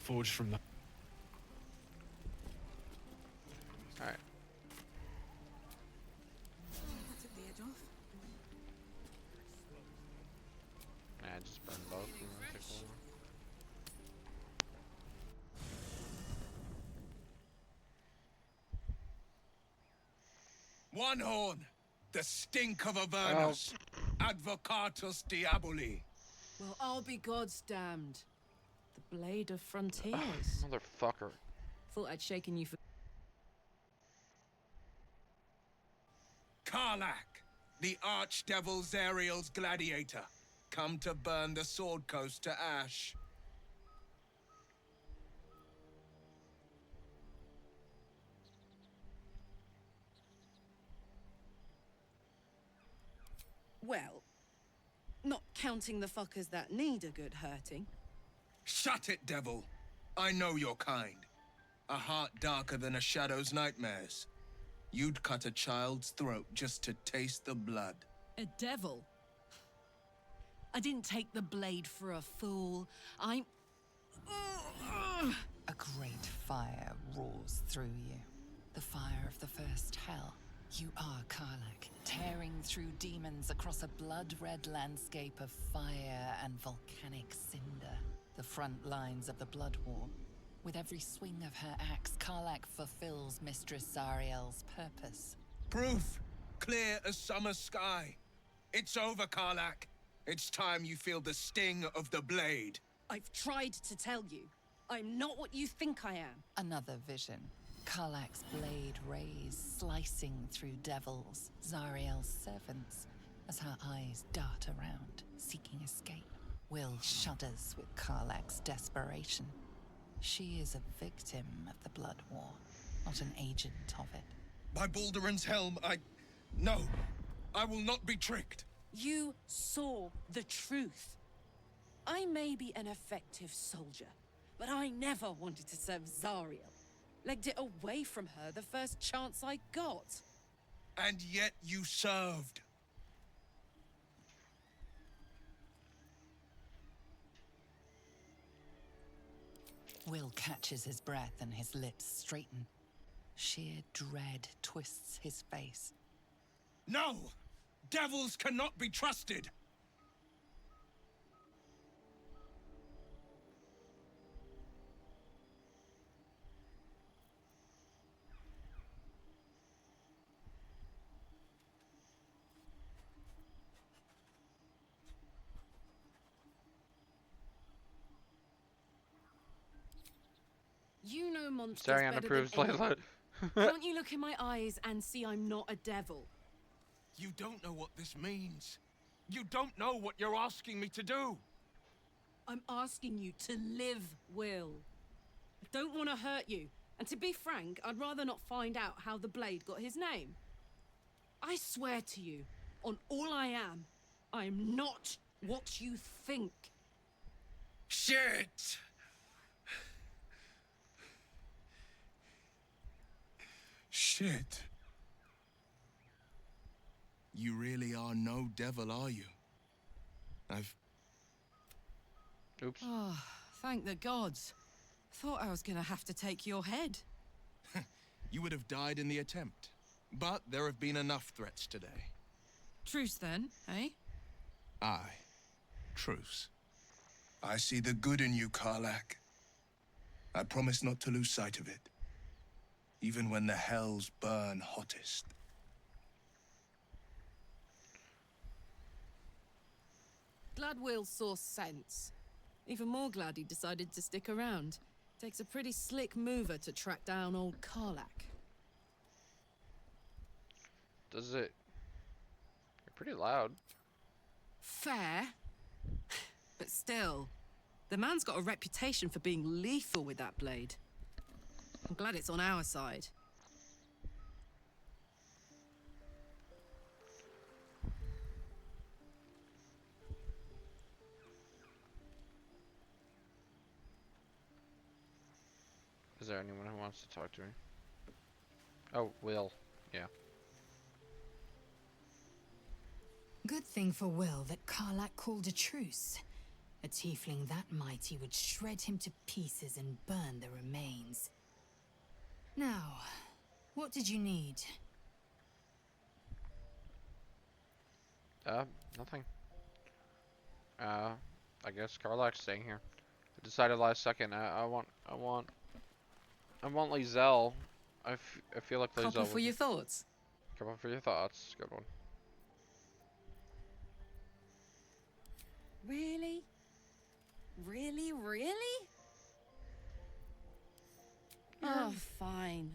Forged from the... Alright. Took the edge off. I just burned both and then took one. One horn, the stink of Avernus, Advocatus Diaboli. Well, I'll be God's damned. The blade of frontiers. Motherfucker. Thought I'd shaken you for... Karlak, the archdevil Zariel's gladiator, come to burn the Sword Coast to ash. Well, not counting the fuckers that need a good hurting. Shut it, devil. I know your kind. A heart darker than a shadow's nightmares. You'd cut a child's throat just to taste the blood. A devil? I didn't take the blade for a fool. I'm... A great fire roars through you. The fire of the first hell. You are Karlak, tearing through demons across a blood-red landscape of fire and volcanic cinder. The front lines of the Blood War. With every swing of her axe, Karlak fulfills Mistress Zariel's purpose. Proof, clear as summer sky. It's over, Karlak. It's time you feel the sting of the blade. I've tried to tell you. I'm not what you think I am. Another vision. Karlak's blade rays slicing through devils, Zariel's servants, as her eyes dart around, seeking escape. Will shudders with Karlak's desperation. She is a victim of the Blood War, not an agent of it. By Balduran's helm, No, I will not be tricked. You saw the truth. I may be an effective soldier, but I never wanted to serve Zariel. Legged it away from her the first chance I got. And yet you served. Will catches his breath and his lips straighten. Sheer dread twists his face. No! Devils cannot be trusted! You know monsters Staring better approves, than anyone. Layla. Can't you look in my eyes and see I'm not a devil? You don't know what this means. You don't know what you're asking me to do. I'm asking you to live, Will. I don't want to hurt you. And to be frank, I'd rather not find out how the Blade got his name. I swear to you, on all I am not what you think. Shit! Shit. You really are no devil, are you? Oops. Oh, thank the gods. Thought I was gonna have to take your head. You would have died in the attempt. But there have been enough threats today. Truce then, eh? Aye. Truce. I see the good in you, Karlach. I promise not to lose sight of it. Even when the hells burn hottest. Glad Will saw sense. Even more glad he decided to stick around. Takes a pretty slick mover to track down old Karlach. Does it? You're pretty loud. Fair. But still, the man's got a reputation for being lethal with that blade. I'm glad it's on our side. Is there anyone who wants to talk to me? Oh, Will. Yeah. Good thing for Will that Karlach called a truce. A tiefling that mighty would shred him to pieces and burn the remains. Now, what did you need? Nothing. I guess Karlach's staying here. I decided last second. I want Lizelle. I feel like Lizelle. Couple for your thoughts. Couple for your thoughts. Good one. Really? Really, really? Oh, fine.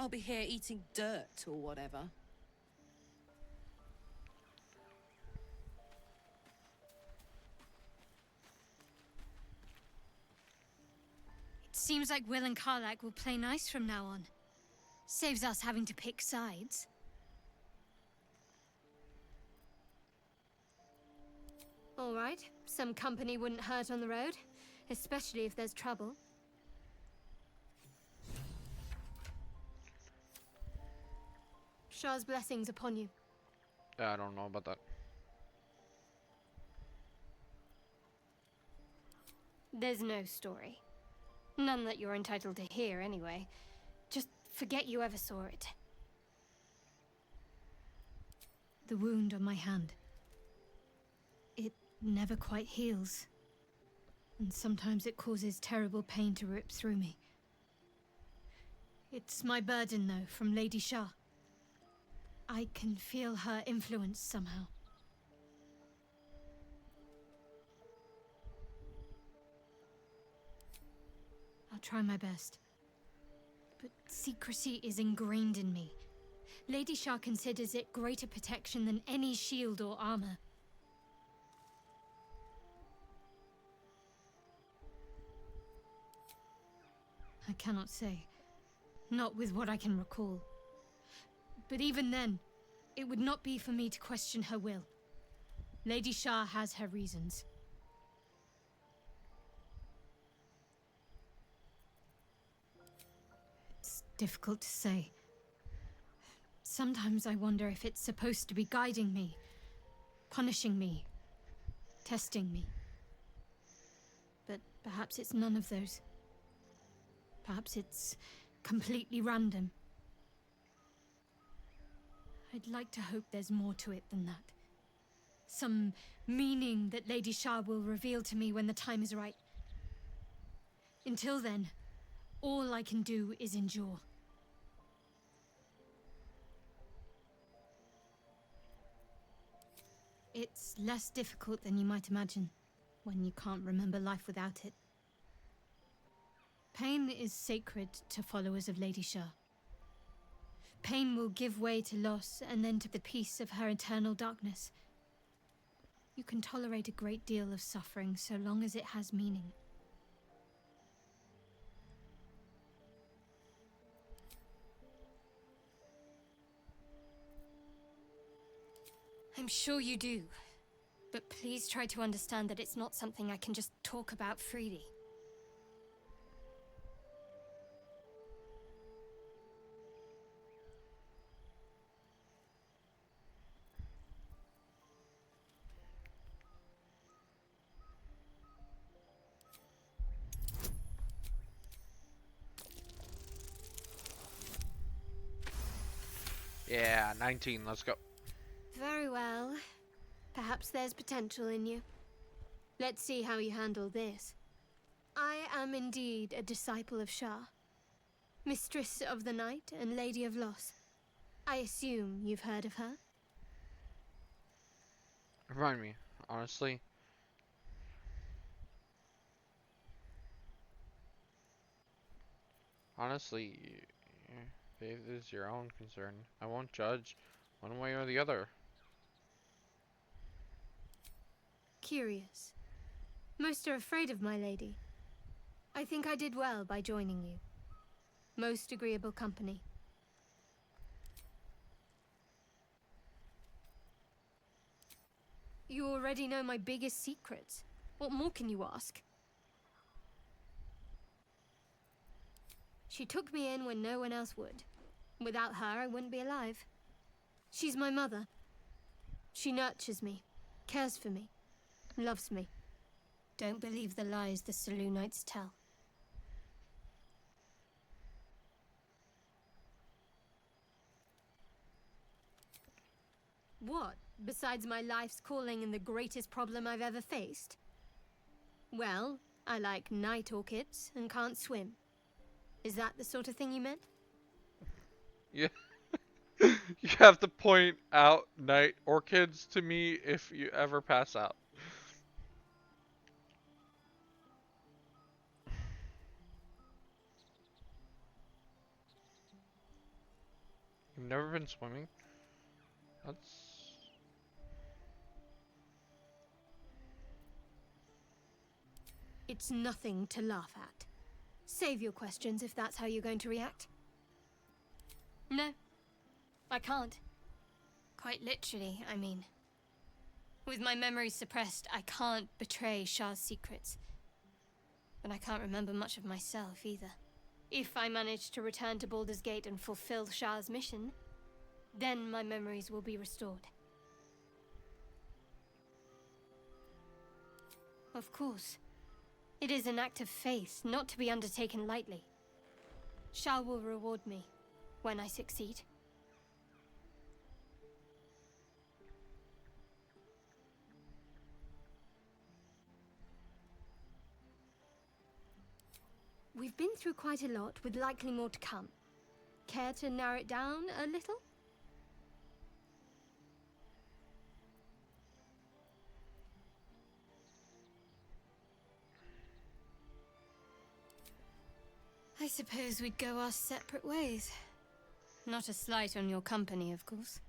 I'll be here eating dirt or whatever. It seems like Will and Karlach will play nice from now on. Saves us having to pick sides. All right, some company wouldn't hurt on the road, especially if there's trouble. Shah's blessings upon you. I don't know about that. There's no story. None that you're entitled to hear, anyway. Just forget you ever saw it. The wound on my hand. It never quite heals. And sometimes it causes terrible pain to rip through me. It's my burden, though, from Lady Shah. I can feel her influence somehow. I'll try my best. But secrecy is ingrained in me. Lady Shah considers it greater protection than any shield or armor. cannot say. Not with what I can recall. But even then, it would not be for me to question her will. Lady Shah has her reasons. It's difficult to say. Sometimes I wonder if it's supposed to be guiding me, punishing me, testing me. But perhaps it's none of those. Perhaps it's completely random. I'd like to hope there's more to it than that. Some meaning that Lady Shah will reveal to me when the time is right. Until then, all I can do is endure. It's less difficult than you might imagine, when you can't remember life without it. Pain is sacred to followers of Lady Shah. Pain will give way to loss and then to the peace of her eternal darkness. You can tolerate a great deal of suffering so long as it has meaning. I'm sure you do, but please try to understand that it's not something I can just talk about freely. Yeah, 19, let's go. Very well. Perhaps there's potential in you. Let's see how you handle this. I am indeed a disciple of Shah, Mistress of the Night and Lady of Loss. I assume you've heard of her? Remind me, honestly. Honestly, faith is your own concern. I won't judge one way or the other. Curious. Most are afraid of my lady. I think I did well by joining you. Most agreeable company. You already know my biggest secrets. What more can you ask? She took me in when no one else would. Without her, I wouldn't be alive. She's my mother. She nurtures me, cares for me, loves me. Don't believe the lies the Selûnites tell. What, besides my life's calling and the greatest problem I've ever faced? Well, I like night orchids and can't swim. Is that the sort of thing you meant? Yeah. You have to point out night orchids to me if you ever pass out. You've never been swimming? That's... It's nothing to laugh at. Save your questions if that's how you're going to react. No, I can't. Quite literally, I mean. With my memories suppressed, I can't betray Shah's secrets. But I can't remember much of myself either. If I manage to return to Baldur's Gate and fulfill Shah's mission, then my memories will be restored. Of course. It is an act of faith, not to be undertaken lightly. Shah will reward me when I succeed. We've been through quite a lot, with likely more to come. Care to narrow it down a little? I suppose we'd go our separate ways. Not a slight on your company, of course.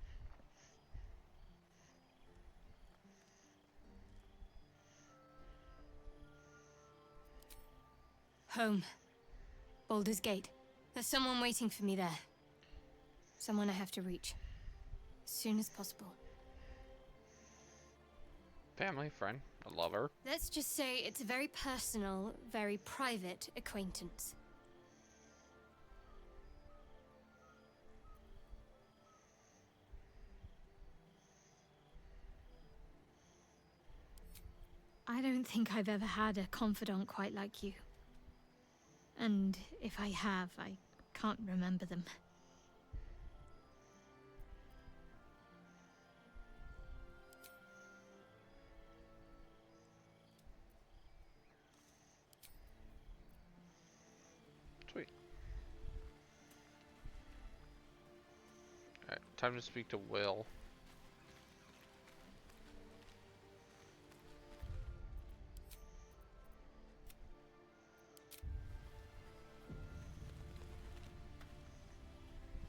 Home. Baldur's Gate. There's someone waiting for me there. Someone I have to reach. As soon as possible. Family, friend, a lover. Let's just say it's a very personal, very private acquaintance. I don't think I've ever had a confidant quite like you. And if I have, I can't remember them. Sweet. Alright, time to speak to Will.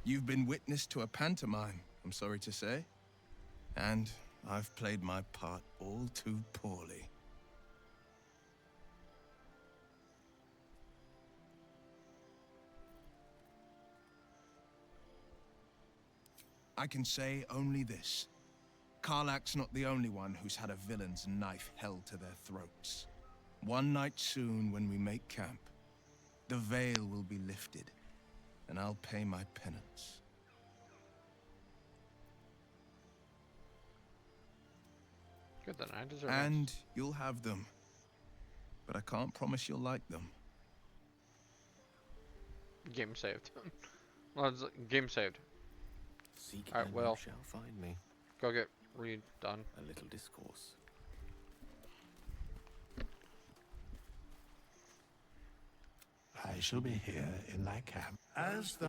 You've been witness to a pantomime, I'm sorry to say. And I've played my part all too poorly. I can say only this. Karlach's not the only one who's had a villain's knife held to their throats. One night soon, when we make camp, the veil will be lifted, and I'll pay my penance. Good, then I deserve And you'll have them. But I can't promise you'll like them. Game saved. Well, it's game saved. Seek Alright, and Will. you shall find me. Go get redone. A little discourse. I shall be here in thy camp as the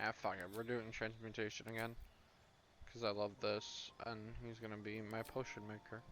Ah, fuck it. We're doing transmutation again. Because I love this. And he's gonna be my potion maker.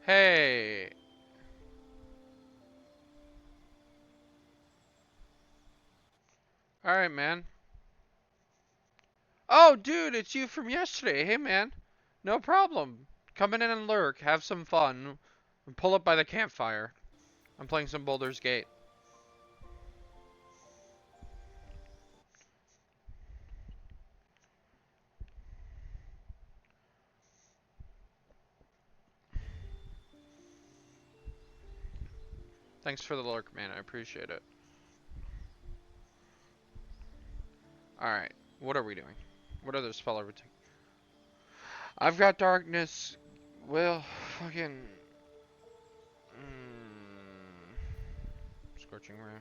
Hey. Alright, man. Oh, dude, it's you from yesterday. Hey, man. No problem. Come in and lurk. Have some fun. And pull up by the campfire. I'm playing some Baldur's Gate. Thanks for the lurk, man. I appreciate it. Alright. What are we doing? What other spell are we taking? I've got darkness. Well, fucking... Scorching Ray.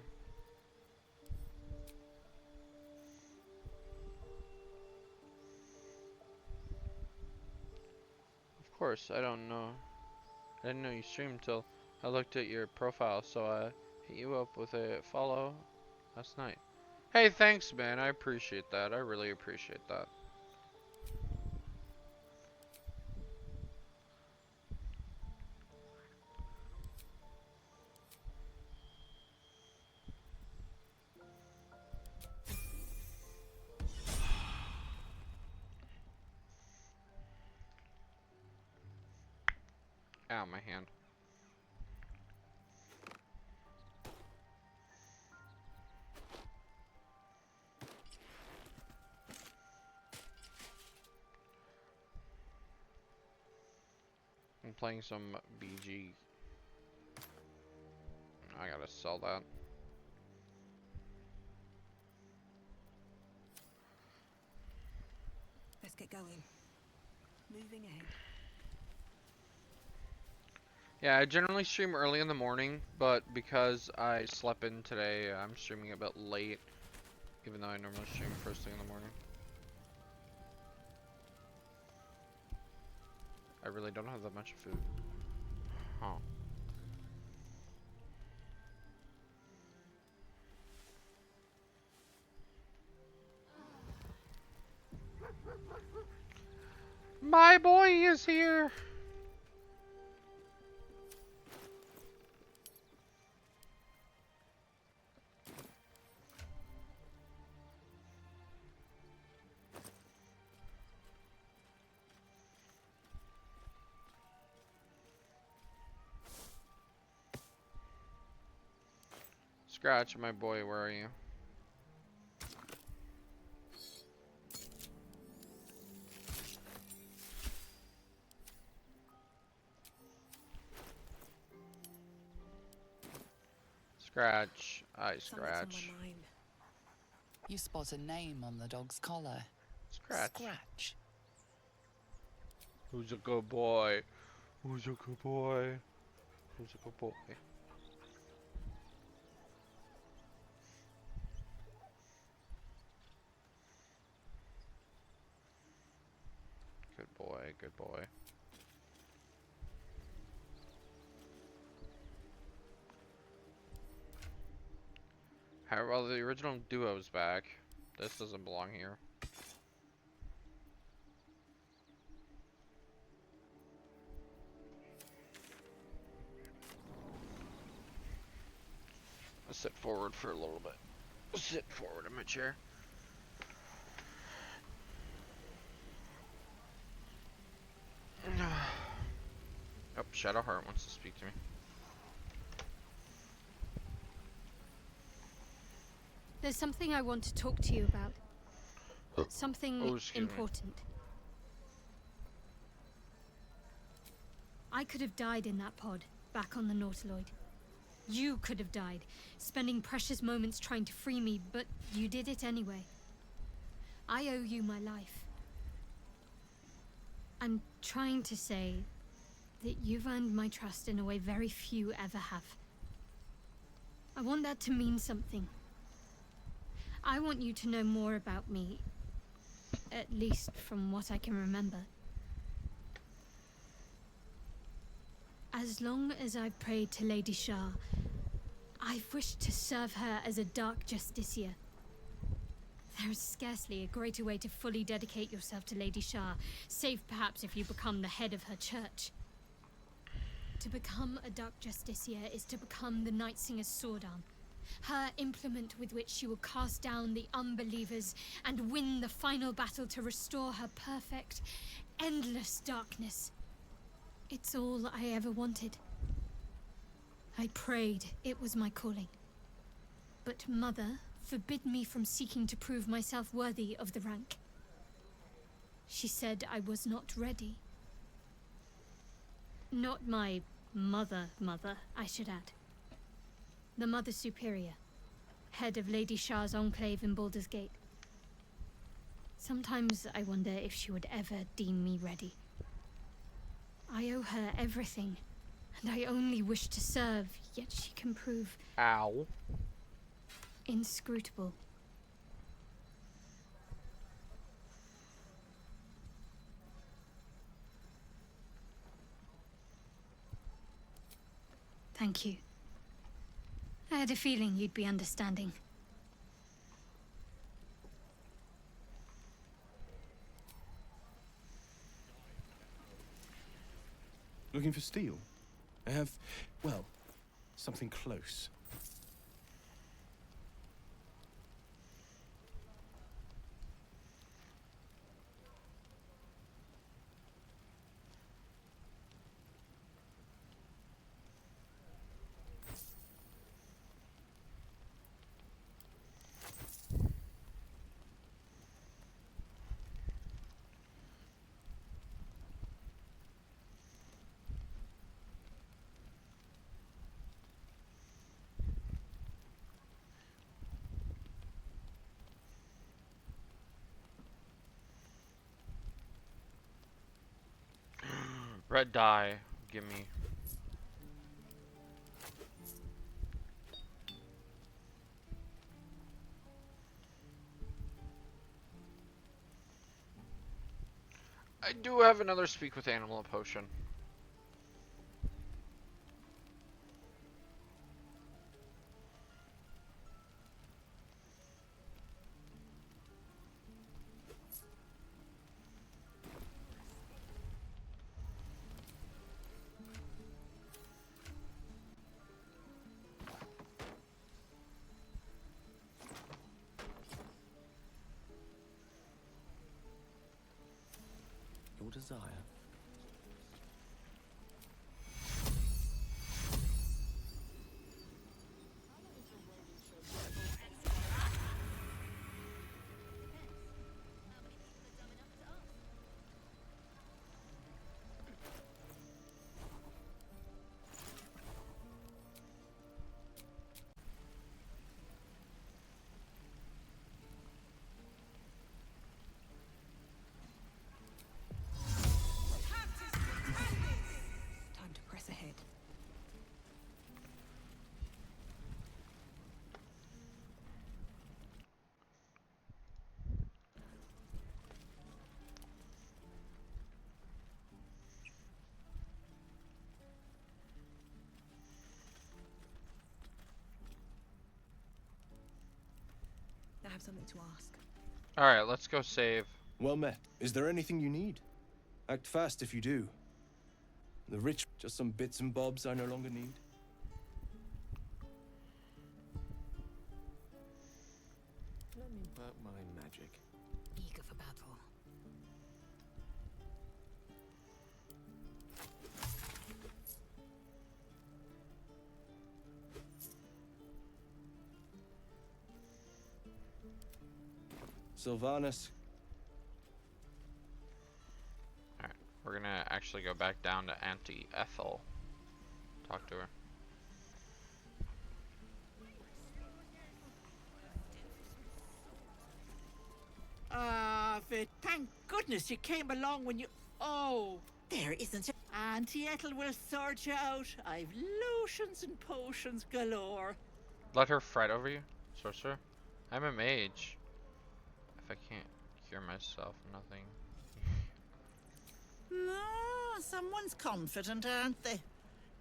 Of course, I don't know. I didn't know you streamed till I looked at your profile, so I hit you up with a follow last night. Hey, thanks, man. I appreciate that. I really appreciate that. Ow, my hand. I'm playing some BG. I gotta sell that. Let's get going. Moving ahead. Yeah, I generally stream early in the morning, but because I slept in today, I'm streaming a bit late, even though I normally stream first thing in the morning. I really don't have that much food. Huh. My boy is here! Scratch, my boy, where are you? Scratch, I scratch. You spot a name on the dog's collar. Scratch. Scratch. Who's a good boy? Who's a good boy? Who's a good boy? Good boy, good boy. Well, the original duo's back. This doesn't belong here. I'll sit forward for a little bit. Sit forward in my chair. Oh, Shadowheart wants to speak to me. There's something I want to talk to you about. Something important. I could have died in that pod, back on the Nautiloid. You could have died, spending precious moments trying to free me, but you did it anyway. I owe you my life. I'm trying to say that you've earned my trust in a way very few ever have. I want that to mean something. I want you to know more about me, at least from what I can remember. As long as I've prayed to Lady Shah, I've wished to serve her as a dark justiciar. There is scarcely a greater way to fully dedicate yourself to Lady Shah, save perhaps if you become the head of her church. To become a Dark Justiciar is to become the Night Singer's sword arm. Her implement with which she will cast down the unbelievers and win the final battle to restore her perfect, endless darkness. It's all I ever wanted. I prayed it was my calling. But Mother forbid me from seeking to prove myself worthy of the rank. She said I was not ready. Not my mother, I should add. The Mother Superior, head of Lady Shah's enclave in Baldur's Gate. Sometimes I wonder if she would ever deem me ready. I owe her everything, and I only wish to serve, yet she can prove... Ow. Inscrutable. Thank you. I had a feeling you'd be understanding. Looking for steel? I have, well, something close. Red dye. Gimme. I do have another speak with animal potion. Your desire. Time to press ahead. I have something to ask. Alright, let's go save. Well met. Is there anything you need? Act fast if you do. The rich, just some bits and bobs I no longer need. Let me work my magic. Eager for battle. Sylvanas. Alright, we're gonna actually go back down to Auntie Ethel. Talk to her. Thank goodness you came along when you... Oh, there isn't it. Auntie Ethel will sort you out. I've lotions and potions galore. Let her fret over you, sorcerer. I'm a mage. If I can't cure myself, nothing. No, someone's confident, aren't they?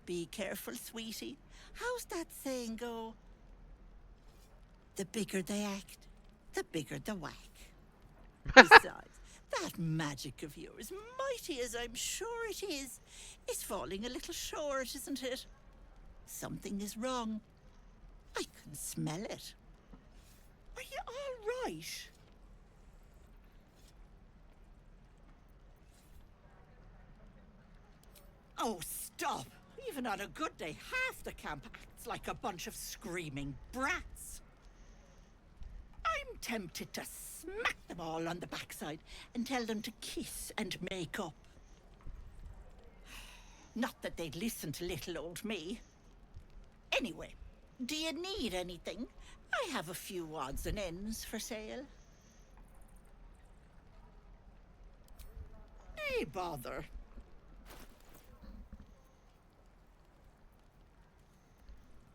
Be careful, sweetie. How's that saying go? The bigger they act, the bigger the whack. Besides, That magic of yours, mighty as I'm sure it is falling a little short, isn't it? Something is wrong. I can smell it. Are you all right? Oh, stop! Even on a good day, half the camp acts like a bunch of screaming brats. I'm tempted to smack them all on the backside and tell them to kiss and make up. Not that they'd listen to little old me. Anyway, do you need anything? I have a few odds and ends for sale. Nay, bother.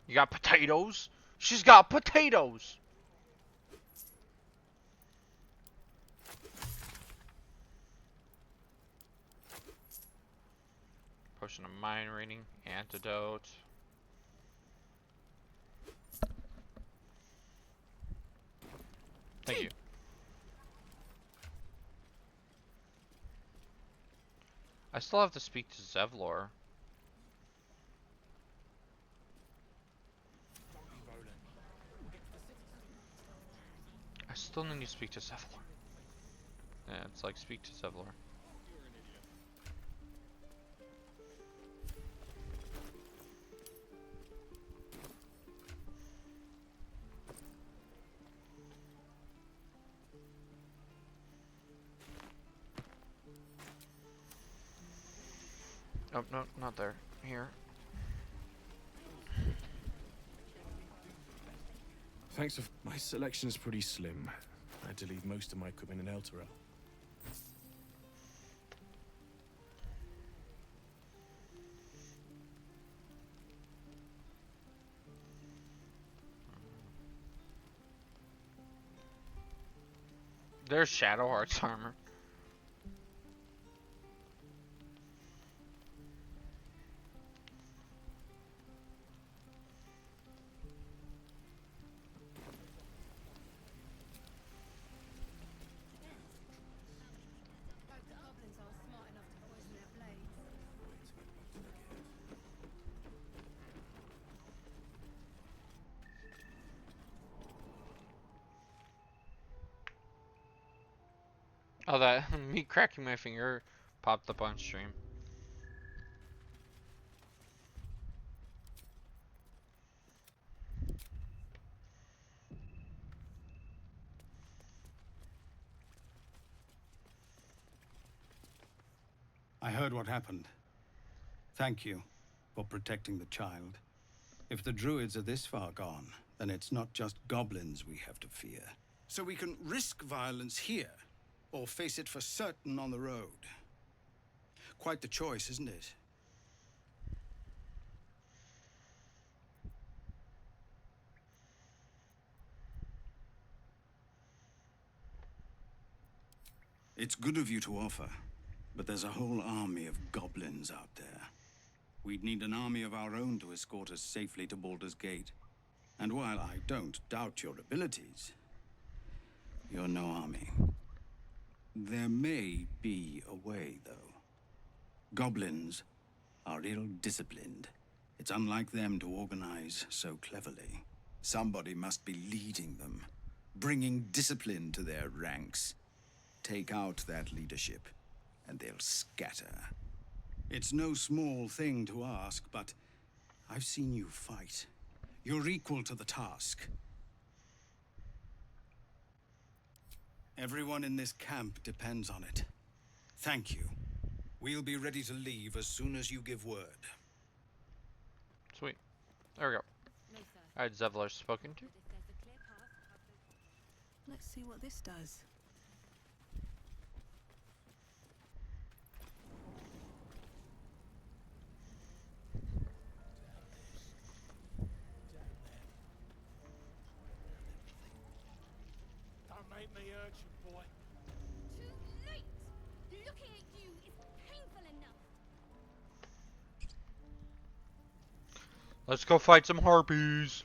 You got potatoes? She's got potatoes! Potion of mind reading, antidote. Thank you. I still have to speak to Zevlor. I still need to speak to Zevlor. Yeah, it's like speak to Zevlor. Oh, no, not there. Here. Thanks for... My selection is pretty slim. I had to leave most of my equipment in Elturel. There's Shadowheart's armor. Oh, that me cracking my finger popped up on stream. I heard what happened. Thank you for protecting the child. If the druids are this far gone, then it's not just goblins we have to fear. So we can risk violence here, or face it for certain on the road. Quite the choice, isn't it? It's good of you to offer, but there's a whole army of goblins out there. We'd need an army of our own to escort us safely to Baldur's Gate. And while I don't doubt your abilities, you're no army. There may be a way, though. Goblins are ill-disciplined. It's unlike them to organize so cleverly. Somebody must be leading them, bringing discipline to their ranks. Take out that leadership, and they'll scatter. It's no small thing to ask, but I've seen you fight. You're equal to the task. Everyone in this camp depends on it. Thank you. We'll be ready to leave as soon as you give word. Sweet. There we go. Alright, Zevlor's spoken to. Let's see what this does. Don't make me urge you, boy. Too late! Looking at you is painful enough. Let's go fight some harpies.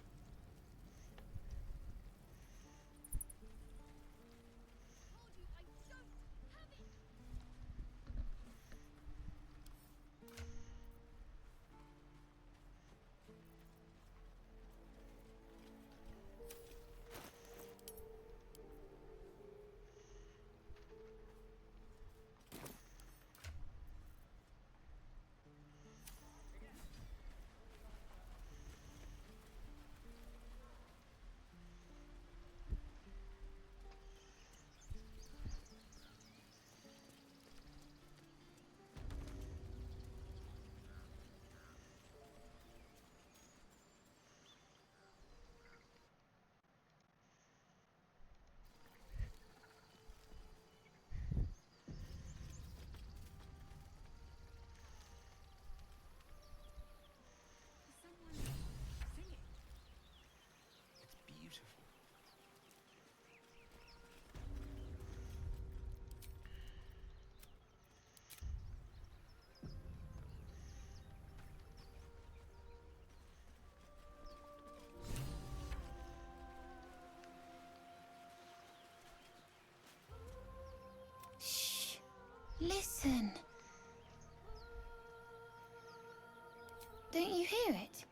Don't you hear it?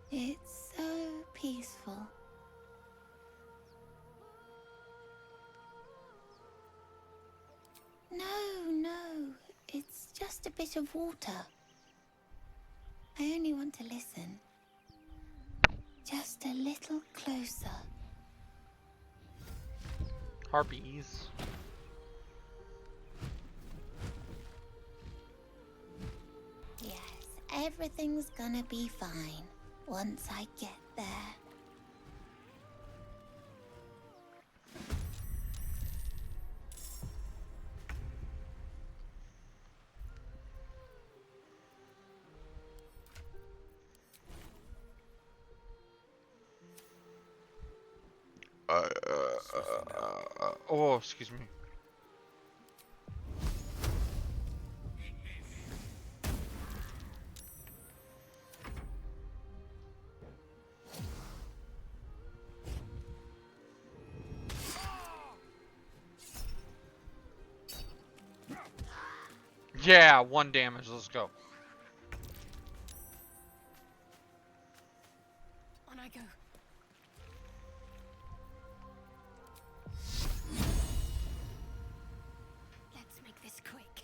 It's so peaceful. No, no, it's just a bit of water. I only want to listen. Just a little closer. Harpies. Yes, everything's gonna be fine once I get there. Oh, excuse me. Yeah, 1 damage. Let's go. On I go. Let's make this quick.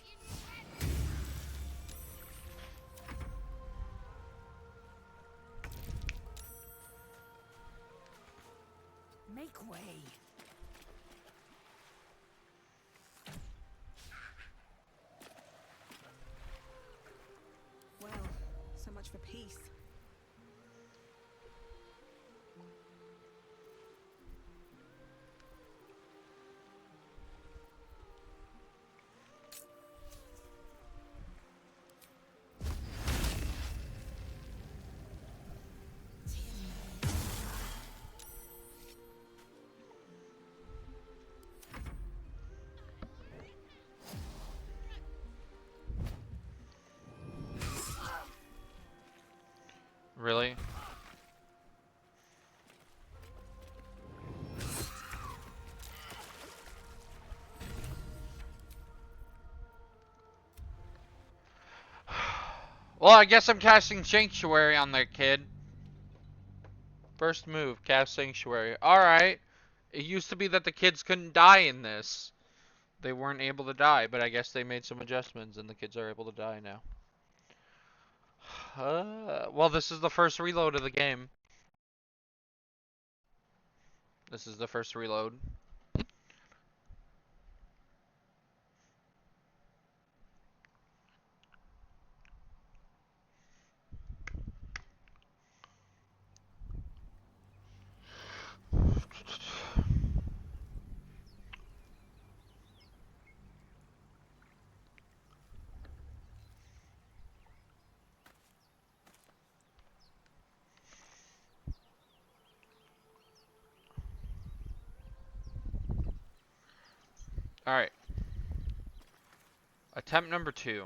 Make way. Well, so much for peace. Really? Well, I guess I'm casting Sanctuary on that kid. First move, cast Sanctuary. Alright. It used to be that the kids couldn't die in this. They weren't able to die, but I guess they made some adjustments and the kids are able to die now. Well, this is the first reload of the game. This is the first reload. Alright. Attempt number 2.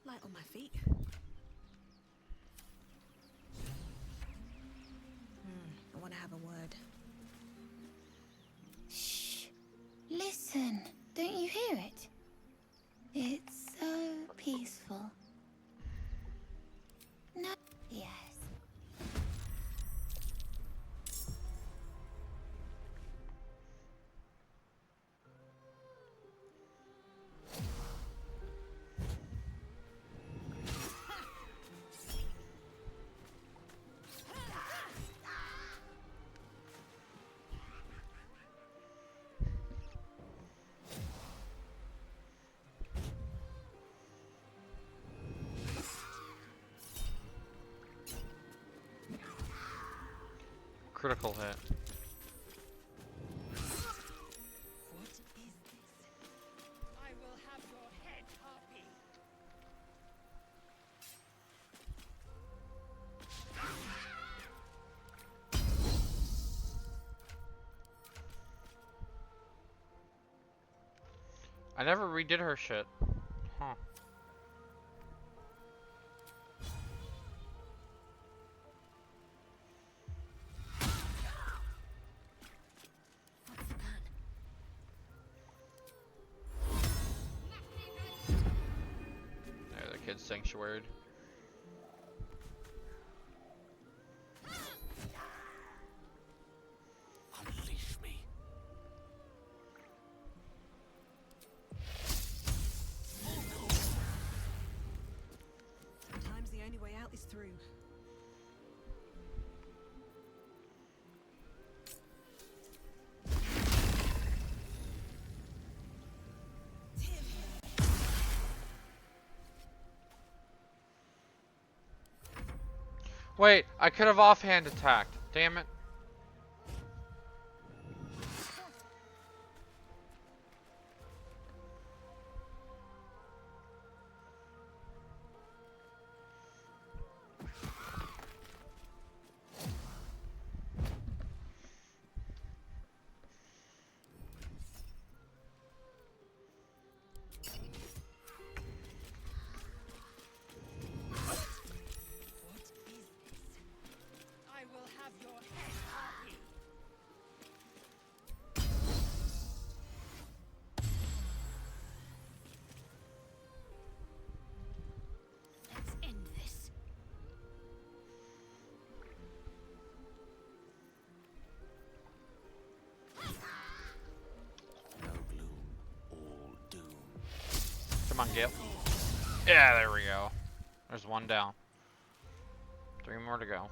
Light on my feet. I want to have a word. Shh. Listen. Don't you hear it? It's so peaceful. No. Yes. Critical hit. What is this? I will have your head, Harpy. I never redid her shit. Huh. There, the kid's sanctuaried. only way out is through. Wait, I could have offhand attacked. Damn it. I will have your head, Harpy. Let's end this. No gloom, all doom. Come on, Gale. Yeah, there we go. There's one down. 3 more to go.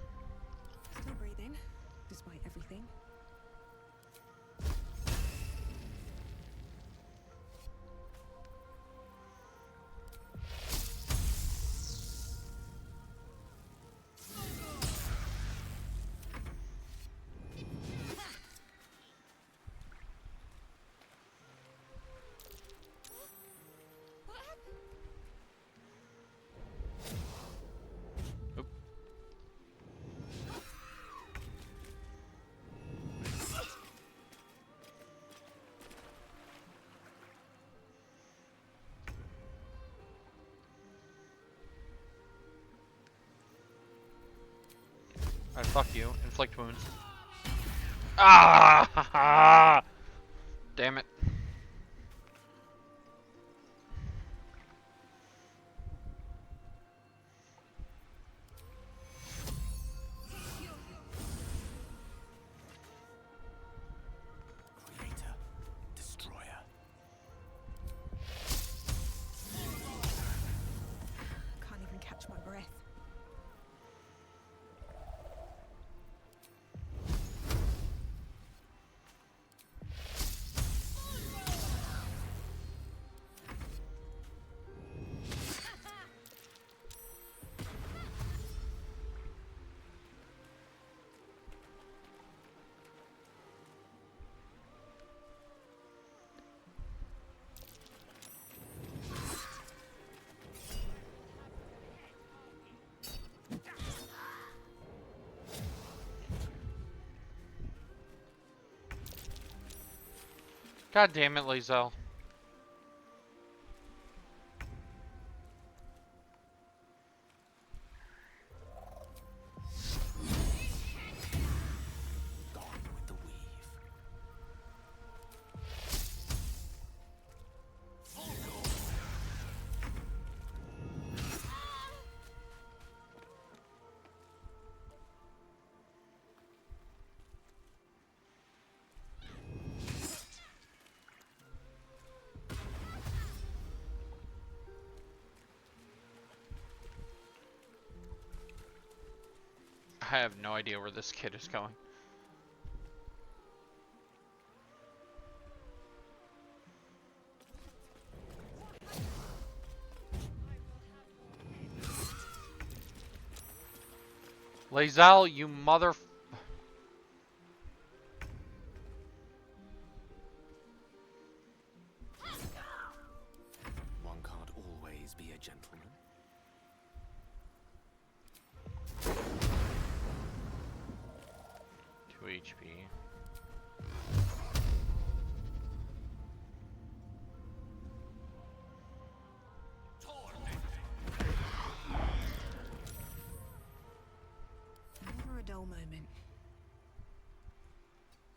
Still breathing, despite everything. Alright, fuck you. Inflict wounds. Ah! Damn it. Creator, destroyer. Can't even catch my breath. God damn it, Lae'zel. Gone with the weave. I have no idea where this kid is going. Lae'zel, you mother... One can't always be a gentleman. 2 HP. Never a dull moment.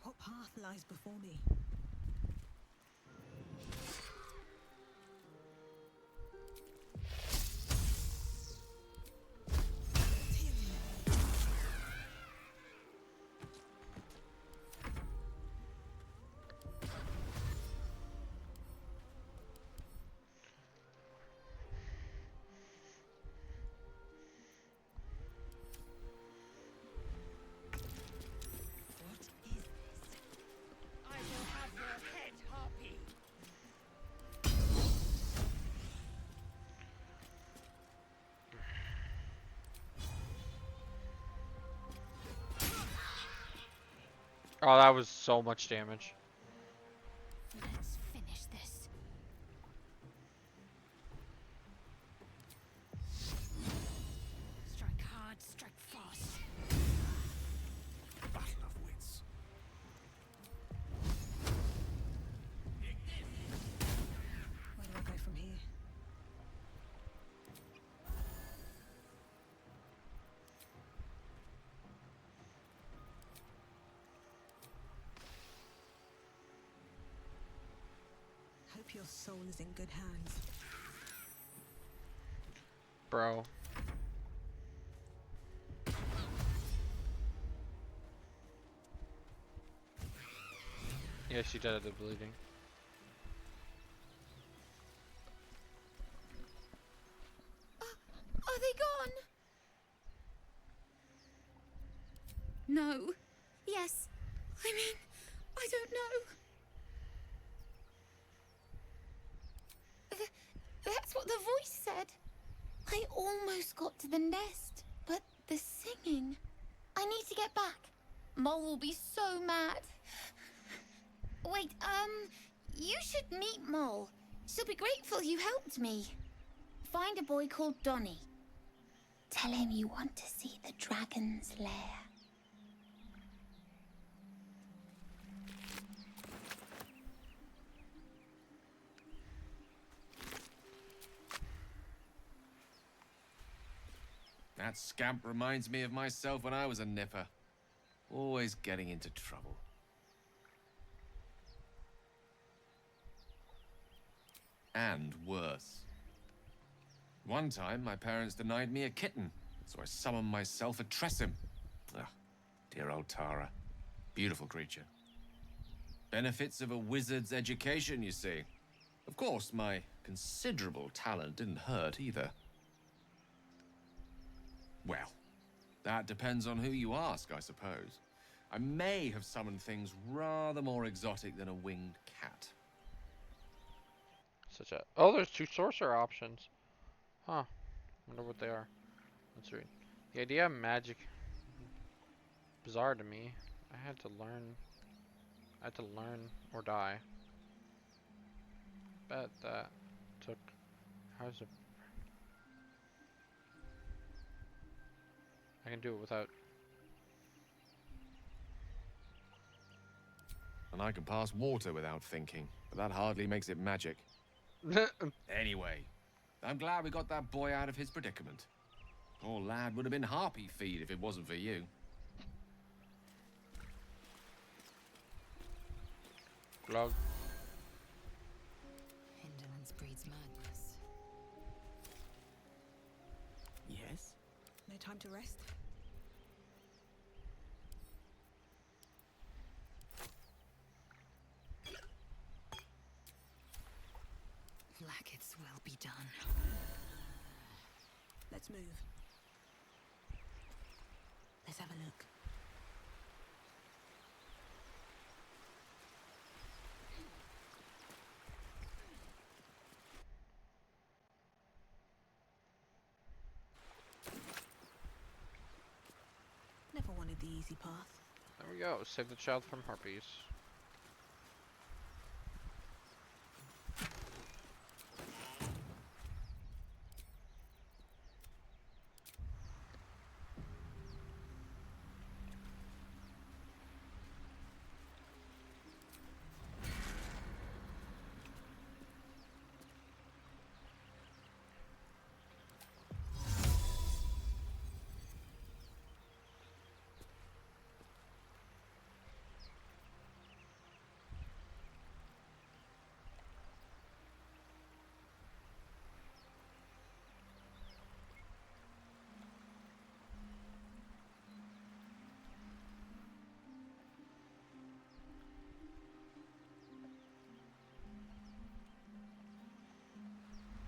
What path lies before me? Oh, that was so much damage. Let's finish this. Strike hard, strike fast. Battle of wits. Where do I go from here? Hope your soul is in good hands. Bro. Yeah, she died of the bleeding. Are they gone? No. Yes. I mean, I don't know. That's what the voice said. I almost got to the nest, but the singing. I need to get back. Mole will be so mad. Wait, you should meet Mole. She'll be grateful you helped me. Find a boy called Donny. Tell him you want to see the dragon's lair. That scamp reminds me of myself when I was a nipper. Always getting into trouble. And worse. One time, my parents denied me a kitten, so I summoned myself a Tressim. Ah, dear old Tara. Beautiful creature. Benefits of a wizard's education, you see. Of course, my considerable talent didn't hurt either. Well, that depends on who you ask, I suppose. I may have summoned things rather more exotic than a winged cat. Such a... Oh, there's 2 sorcerer options. Huh. Wonder what they are. Let's read. The idea of magic... bizarre to me. I had to learn or die. Bet that took... How's it... I can do it without... And I can pass water without thinking, but that hardly makes it magic. Anyway, I'm glad we got that boy out of his predicament. Poor lad would have been harpy feed if it wasn't for you. Glug. Indolence breeds madness. Yes? No time to rest? Lackets will be done. Let's move. Let's have a look. Never wanted the easy path. There we go. Save the child from harpies.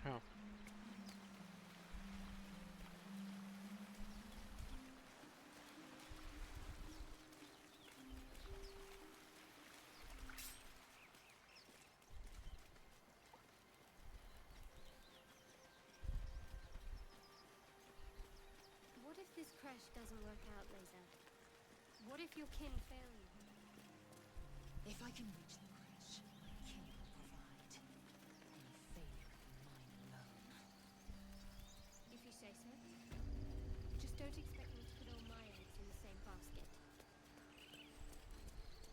Oh. What if this crash doesn't work out, Laser? What if your kin fail you? If I can reach the bridge, King will provide. Any failure will be mine alone. If you say so. Just don't expect me to put all my eggs in the same basket.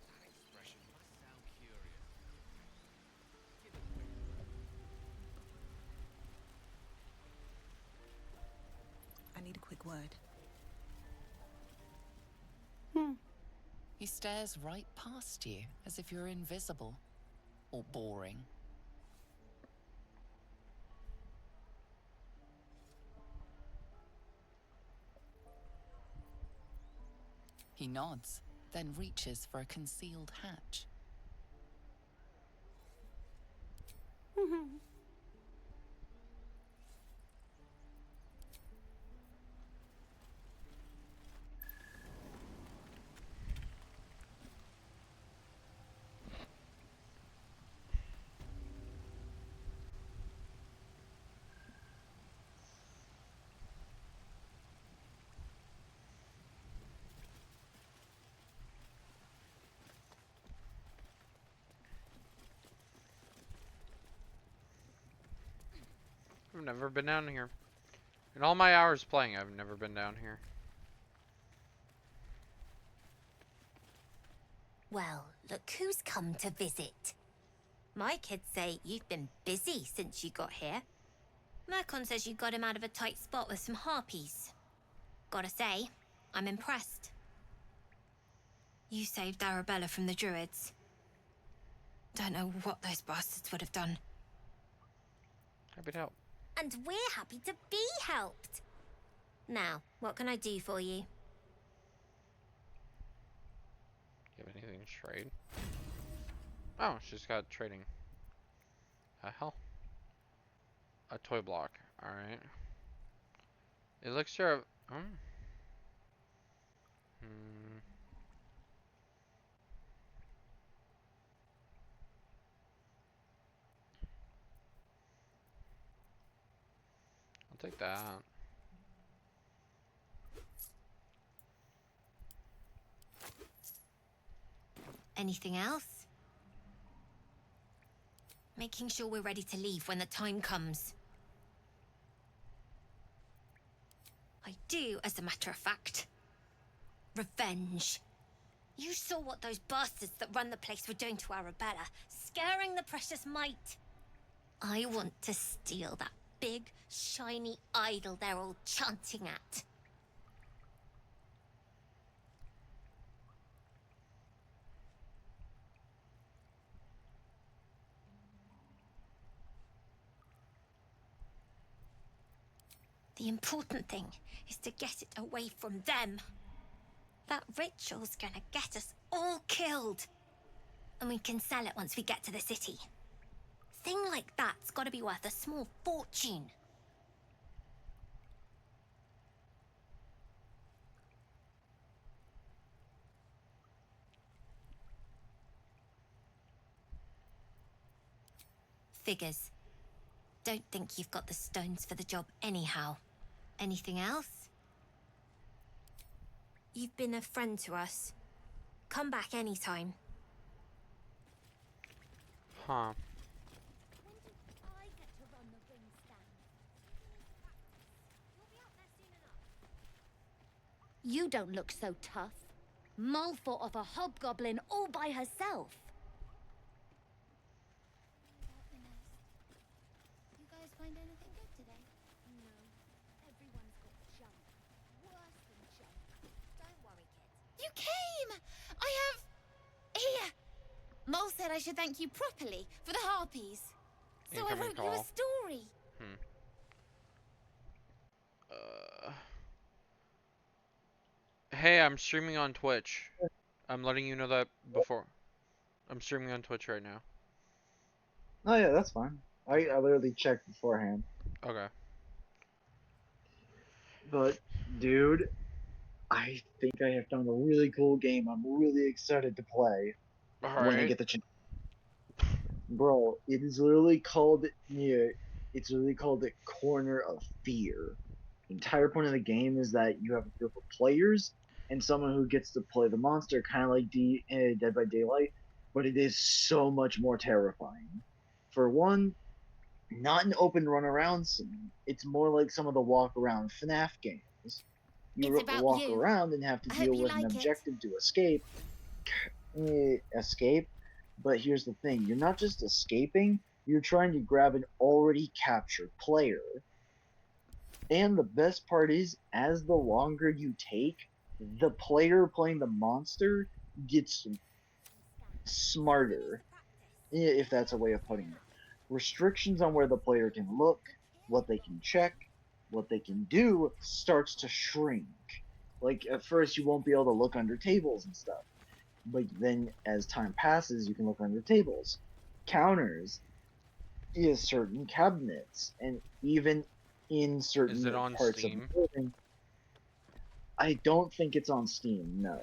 That expression must sound curious. I need a quick word. He stares right past you, as if you're invisible. Or boring. He nods, then reaches for a concealed hatch. I've never been down here. In all my hours playing, I've never been down here. Well, look who's come to visit. My kids say you've been busy since you got here. Mercon says you got him out of a tight spot with some harpies. Gotta say, I'm impressed. You saved Arabella from the druids. Don't know what those bastards would have done. Happy to help. And we're happy to be helped. Now, what can I do for you? You have anything to trade? Oh, she's got trading. Hell? A toy block. Alright. Elixir of... I'll take that. Anything else? Making sure we're ready to leave when the time comes. I do, as a matter of fact. Revenge. You saw what those bastards that run the place were doing to Arabella, scaring the precious mite. I want to steal that big, shiny idol they're all chanting at. The important thing is to get it away from them. That ritual's gonna get us all killed. And we can sell it once we get to the city. Thing like that's gotta be worth a small fortune. Figures. Don't think you've got the stones for the job anyhow. Anything else? You've been a friend to us. Come back anytime. Huh. You don't look so tough. Mull fought off a hobgoblin all by herself. You guys find anything good today? No. Everyone's got junk. Worse than junk. Don't worry, kids. You came! I have... Here! Mull said I should thank you properly for the harpies. So I Incoming wrote you a call. story. Hey, I'm streaming on Twitch. I'm letting you know that before. I'm streaming on Twitch right now. Oh yeah, that's fine. I literally checked beforehand. Okay. But dude, I think I have found a really cool game. I'm really excited to play when I Alright. get the chance. Bro, it is literally called it's literally called the Corner of Fear. The entire point of the game is that you have a group of players and someone who gets to play the monster, kind of like Dead by Daylight. but it is so much more terrifying. For one, not an open run around scene. It's more like some of the walk around FNAF games. You It's about walk you. around and have to I hope deal you with an like it. objective to escape. But here's the thing: you're not just escaping; you're trying to grab an already captured player. And the best part is, as the longer you take, the player playing the monster gets smarter, if that's a way of putting it. Restrictions on where the player can look, what they can check, what they can do starts to shrink. Like at first you won't be able to look under tables and stuff. But then as time passes you can look under tables, counters, certain cabinets, and even in Is it certain on parts of the Steam? building. I don't think it's on Steam, no.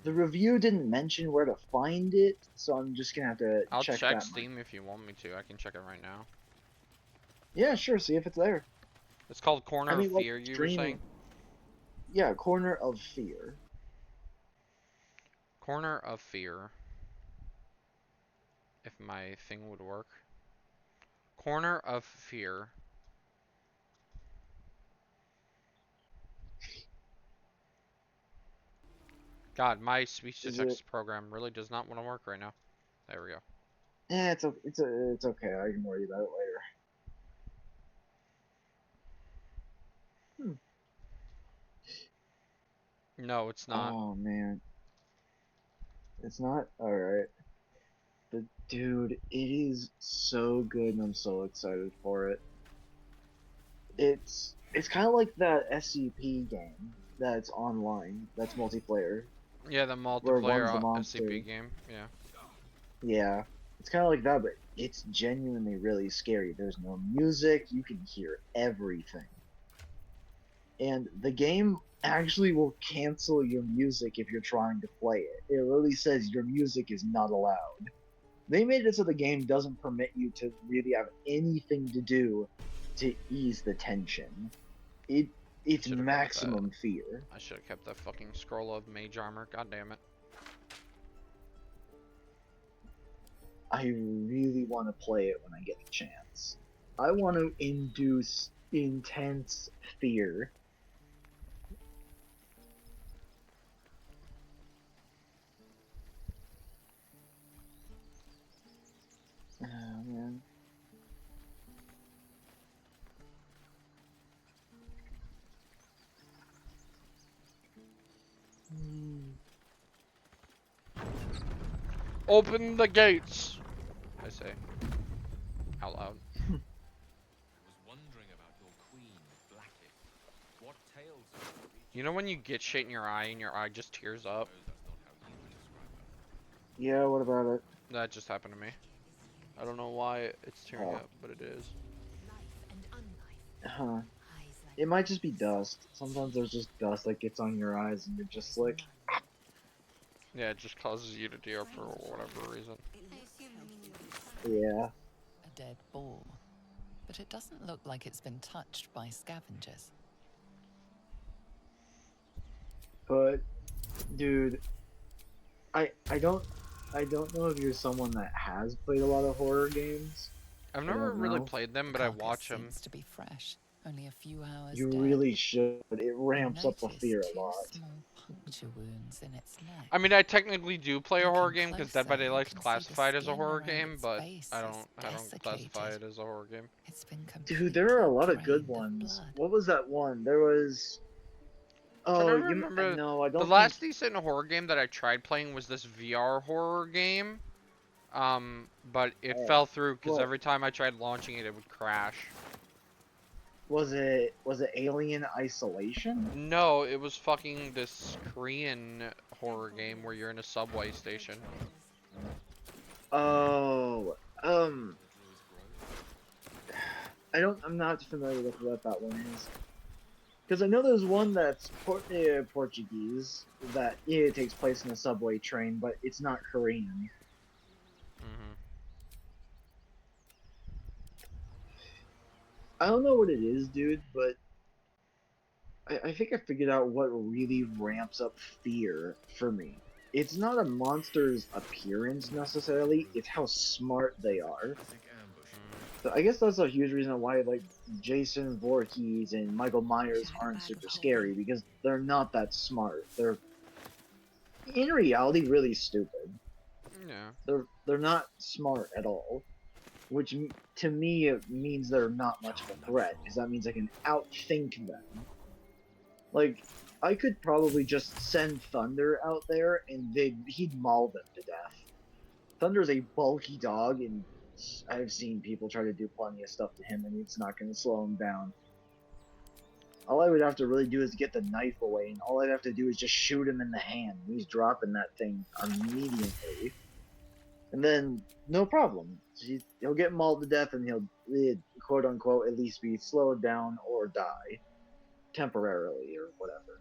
The review didn't mention where to find it, so I'm just gonna have to I'll check check that. Steam if you want me to. I can check it right now. Yeah, sure. See if it's there. It's called Corner I mean, of like Fear, you were streaming. saying? Yeah, Corner of Fear. Corner of Fear. If my thing would work. Corner of Fear. God, my speech to Is it? text program really does not want to work right now. There we go. Yeah, it's okay. I can worry about it later. No, it's not. Oh man, it's not all right. But dude, it is so good, and I'm so excited for it. It's kind of like that SCP game that's online, that's multiplayer, Yeah, the where one's the multiplayer monster. SCP game. Yeah. Yeah, it's kind of like that, but it's genuinely really scary. There's no music, you can hear everything. And the game actually will cancel your music if you're trying to play it. It literally says your music is not allowed. They made it so the game doesn't permit you to really have anything to do to ease the tension. It's Should have went with that. maximum fear. I should have kept that fucking scroll of mage armor. God damn it. I really want to play it when I get the chance. I want to induce intense fear. Oh man. Open the gates! I say. Out loud. You know when you get shit in your eye and your eye just tears up? Yeah, what about it? That just happened to me. I don't know why it's tearing up, but it is. Huh. It might just be dust. Sometimes there's just dust that gets on your eyes and you're just like... Yeah, it just causes you to tear up for whatever reason. Yeah. A dead ball. But it doesn't look like it's been touched by scavengers. But, dude, I don't know if you're someone that has played a lot of horror games. I've I never don't really know. played them, but I watch them. Seems to be fresh. Only a few hours You dead. really should. It ramps up the Notice fear a two lot. small puncture wounds in its neck. I mean, I technically do play a horror game because Dead by closer, you Daylight's can see the classified as a skin horror around game, its but base I is don't classify it desiccated. as a horror game. It's been Dude, there are a lot of good drained of ones. blood. What was that one? There was... Trying Oh, to you... remember No, I the don't last think... decent horror game that I tried playing was this VR horror game. But it fell through because What? every time I tried launching it, it would crash. Was it Alien Isolation? No, it was fucking this Korean horror game where you're in a subway station. Oh, I'm not familiar with what that one is. Because I know there's one that's Portuguese that it takes place in a subway train, but it's not Korean. I don't know what it is, dude, but I think I figured out what really ramps up fear for me. it's not a monster's appearance necessarily, it's how smart they are. So I guess that's a huge reason why like Jason Voorhees and Michael Myers aren't super scary, because they're not that smart. They're in reality really stupid. Yeah. They're not smart at all, which to me it means they're not much of a threat, because that means I can outthink them. Like, I could probably just send Thunder out there and he'd maul them to death. Thunder's a bulky dog, and I've seen people try to do plenty of stuff to him, and it's not going to slow him down. All I would have to really do is get the knife away, and all I'd have to do is just shoot him in the hand. He's dropping that thing immediately. And then, no problem. He'll get mauled to death, and he'll, quote unquote, at least be slowed down or die. Temporarily, or whatever.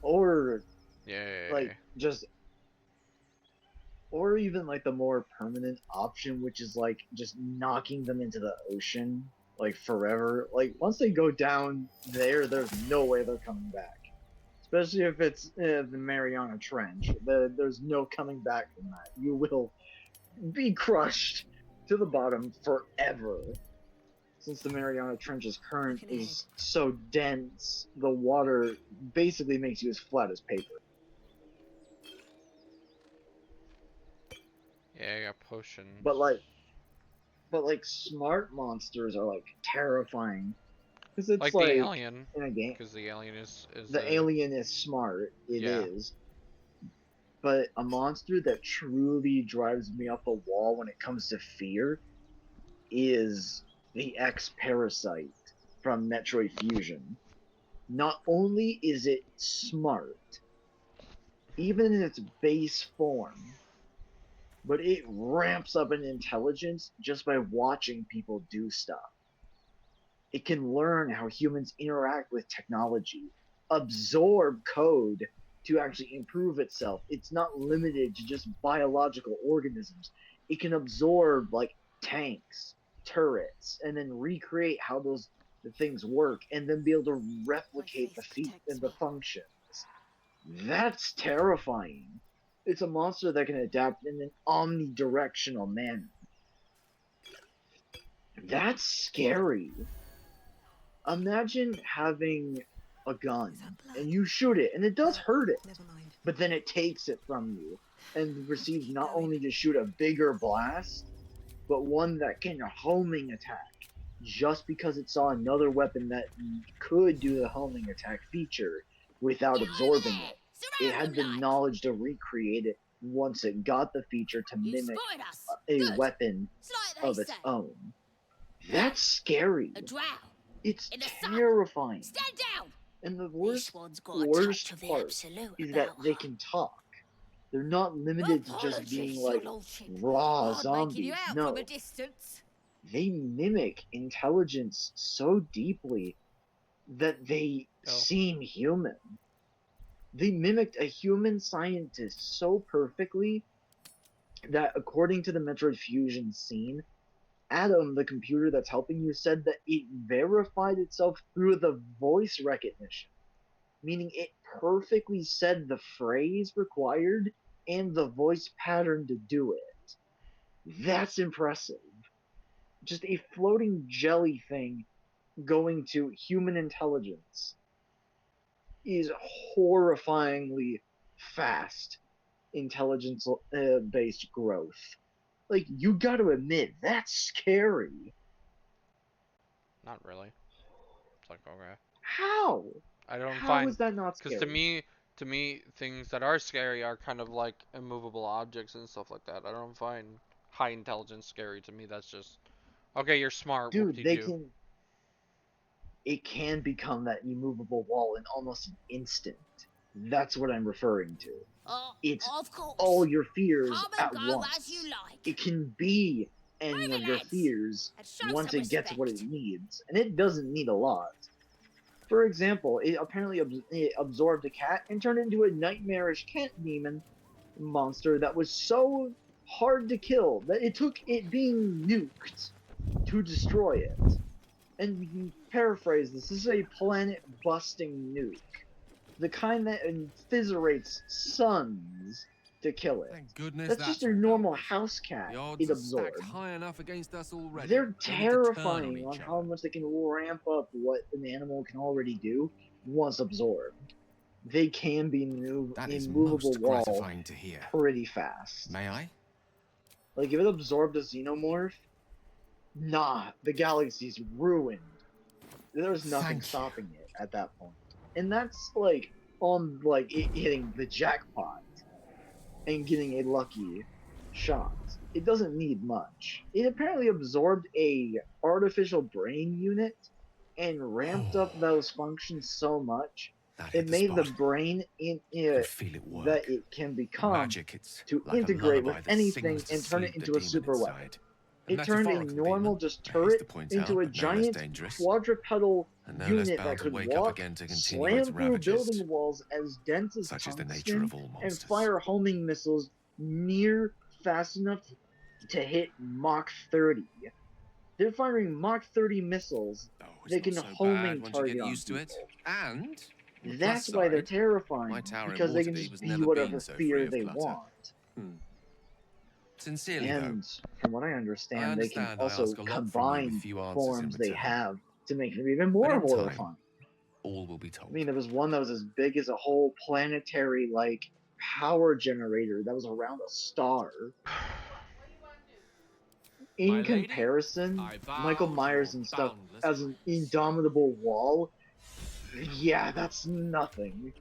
Or, like, just, or even, like, the more permanent option, which is, like, just knocking them into the ocean, like, forever. Like, once they go down there, there's no way they're coming back. Especially if it's the Mariana Trench. There's no coming back from that. You will be crushed to the bottom forever. Since the Mariana Trench's current is so dense, the water basically makes you as flat as paper. Yeah, I got potions. But like smart monsters are like terrifying, because it's like like the alien in a game. Because the alien is The alien is smart. It is. But a monster that truly drives me up a wall when it comes to fear is the X-Parasite from Metroid Fusion. Not only is it smart, even in its base form, but it ramps up in intelligence just by watching people do stuff. It can learn how humans interact with technology, absorb code to actually improve itself. It's not limited to just biological organisms. It can absorb like tanks, turrets, and then recreate how those the things work, and then be able to replicate the feat and the functions. That's terrifying. It's a monster that can adapt in an omnidirectional manner. That's scary. Imagine having a gun and you shoot it and it does hurt it, but then it takes it from you and receives not only to shoot a bigger blast, but one that can homing attack just because it saw another weapon that could do the homing attack feature without absorbing it. It had the knowledge to recreate it once it got the feature to mimic a weapon of its own. That's scary. It's terrifying. Stand down! And the worst part is that they can talk. They're not limited to just being like raw zombies. No. They mimic intelligence so deeply that they seem human. They mimicked a human scientist so perfectly that, according to the Metroid Fusion scene, Adam, the computer that's helping you, said that it verified itself through the voice recognition, meaning it perfectly said the phrase required and the voice pattern to do it. That's impressive. Just a floating jelly thing going to human intelligence is horrifyingly fast intelligence based growth. Like, you gotta admit, that's scary. Not really. It's like, okay. How? I don't How find... is that not scary? Because to me, things that are scary are kind of like immovable objects and stuff like that. I don't find high intelligence scary. To me, that's just... Okay, you're smart. Dude, it can become that immovable wall in almost an instant. That's what I'm referring to. It's all your fears at once. It can be any of your fears once it gets what it needs, and it doesn't need a lot. For example, it apparently absorbed a cat and turned into a nightmarish cat demon monster that was so hard to kill that it took it being nuked to destroy it. and paraphrase this is a planet-busting nuke. The kind that inviscerates suns to kill it. Thank goodness That's that's just your all normal dealt with. house cat The odds it are stacked absorbed. high enough against us already. They're We need to turn on terrifying on each how other. much they can ramp up what an animal can already do once absorbed. They can be That is immovable most wall gratifying to hear. pretty fast. May I? Like, if it absorbed a xenomorph, nah, the galaxy's ruined. There's nothing stopping it at that point. And that's, like, on, like, it hitting the jackpot and getting a lucky shot. It doesn't need much. It apparently absorbed a artificial brain unit and ramped up those functions so much it made the brain that it can become Magic, it's to like a integrate with lullaby that anything sings to and turn it sleep the into a demon super weapon. inside. A It turned a metaphorical normal demon, just I haste turret to point into out, a but no less giant dangerous, quadrupedal and no less unit bound that to could wake up walk, again to continue its slam through ravages. building walls as dense as Such is the nature tungsten, of all and monsters. fire homing missiles near fast enough to hit Mach 30. They're firing Mach 30 missiles It's that not can so homing bad once you target get on used to people. it. And on the That's plus why they're side, terrifying, my tower in because they can Waterdeep just has be never whatever been so fear free of they clutter. want. Sincerely, And from what I understand, they can understand I also ask a lot from you with combine few answers in forms they return. have to make them even But more in time, horrifying. all will be I told. mean, there was one that was as big as a whole planetary, like, power generator that was around a star. In My lady, comparison, I bow Michael to Myers your and stuff boundless as an indomitable wall, yeah, that's nothing.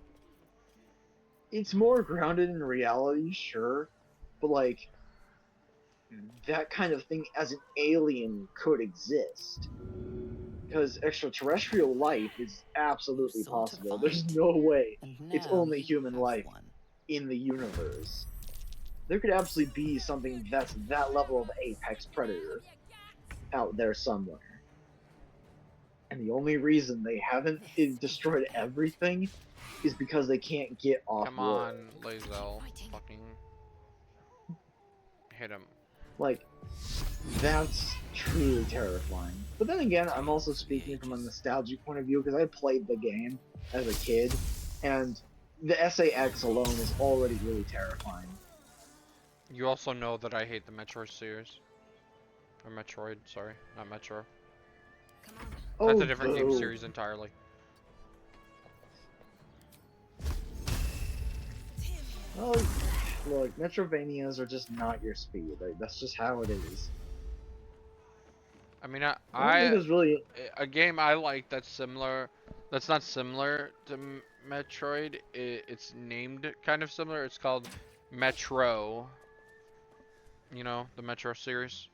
It's more grounded in reality, sure, but like, that kind of thing as an alien could exist. Because extraterrestrial life is absolutely possible. There's no way it's now only you human have life one. in the universe. There could absolutely be something that's that level of apex predator out there somewhere. And the only reason they haven't destroyed everything is because they can't get off Come world. on, Lae'zel. Fucking hit him. Like, that's truly terrifying. But then again, I'm also speaking from a nostalgic point of view because I played the game as a kid, and the SAX alone is already really terrifying. You also know that I hate the Metro series. Or Metroid, sorry. Not Metro. That's a different game boo. series entirely. Well, look, Metrovanias are just not your speed. Like, that's just how it is. I mean, I don't think there's really a game I like that's similar, that's not similar to Metroid. It's named kind of similar. It's called Metro. You know, the Metro series.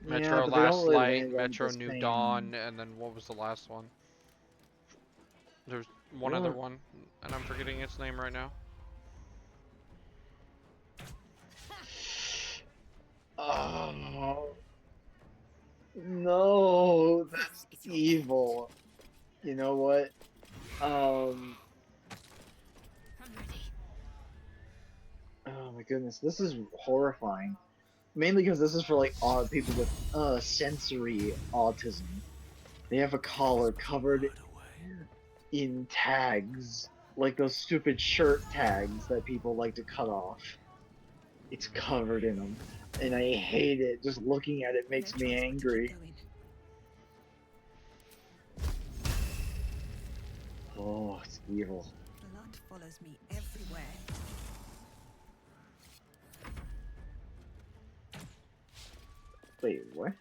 Metro but they don't Last really Light, land on Metro the New same. Dawn, and then what was the last one? There's one They other don't- one, and I'm forgetting its name right now. Oh no, that's evil. You know what? Oh my goodness, this is horrifying. Mainly because this is for like people with sensory autism. They have a collar covered in tags, like those stupid shirt tags that people like to cut off. It's covered in them, and I hate it. Just looking at it makes me angry. Oh, it's evil. Blood follows me everywhere. Wait, what?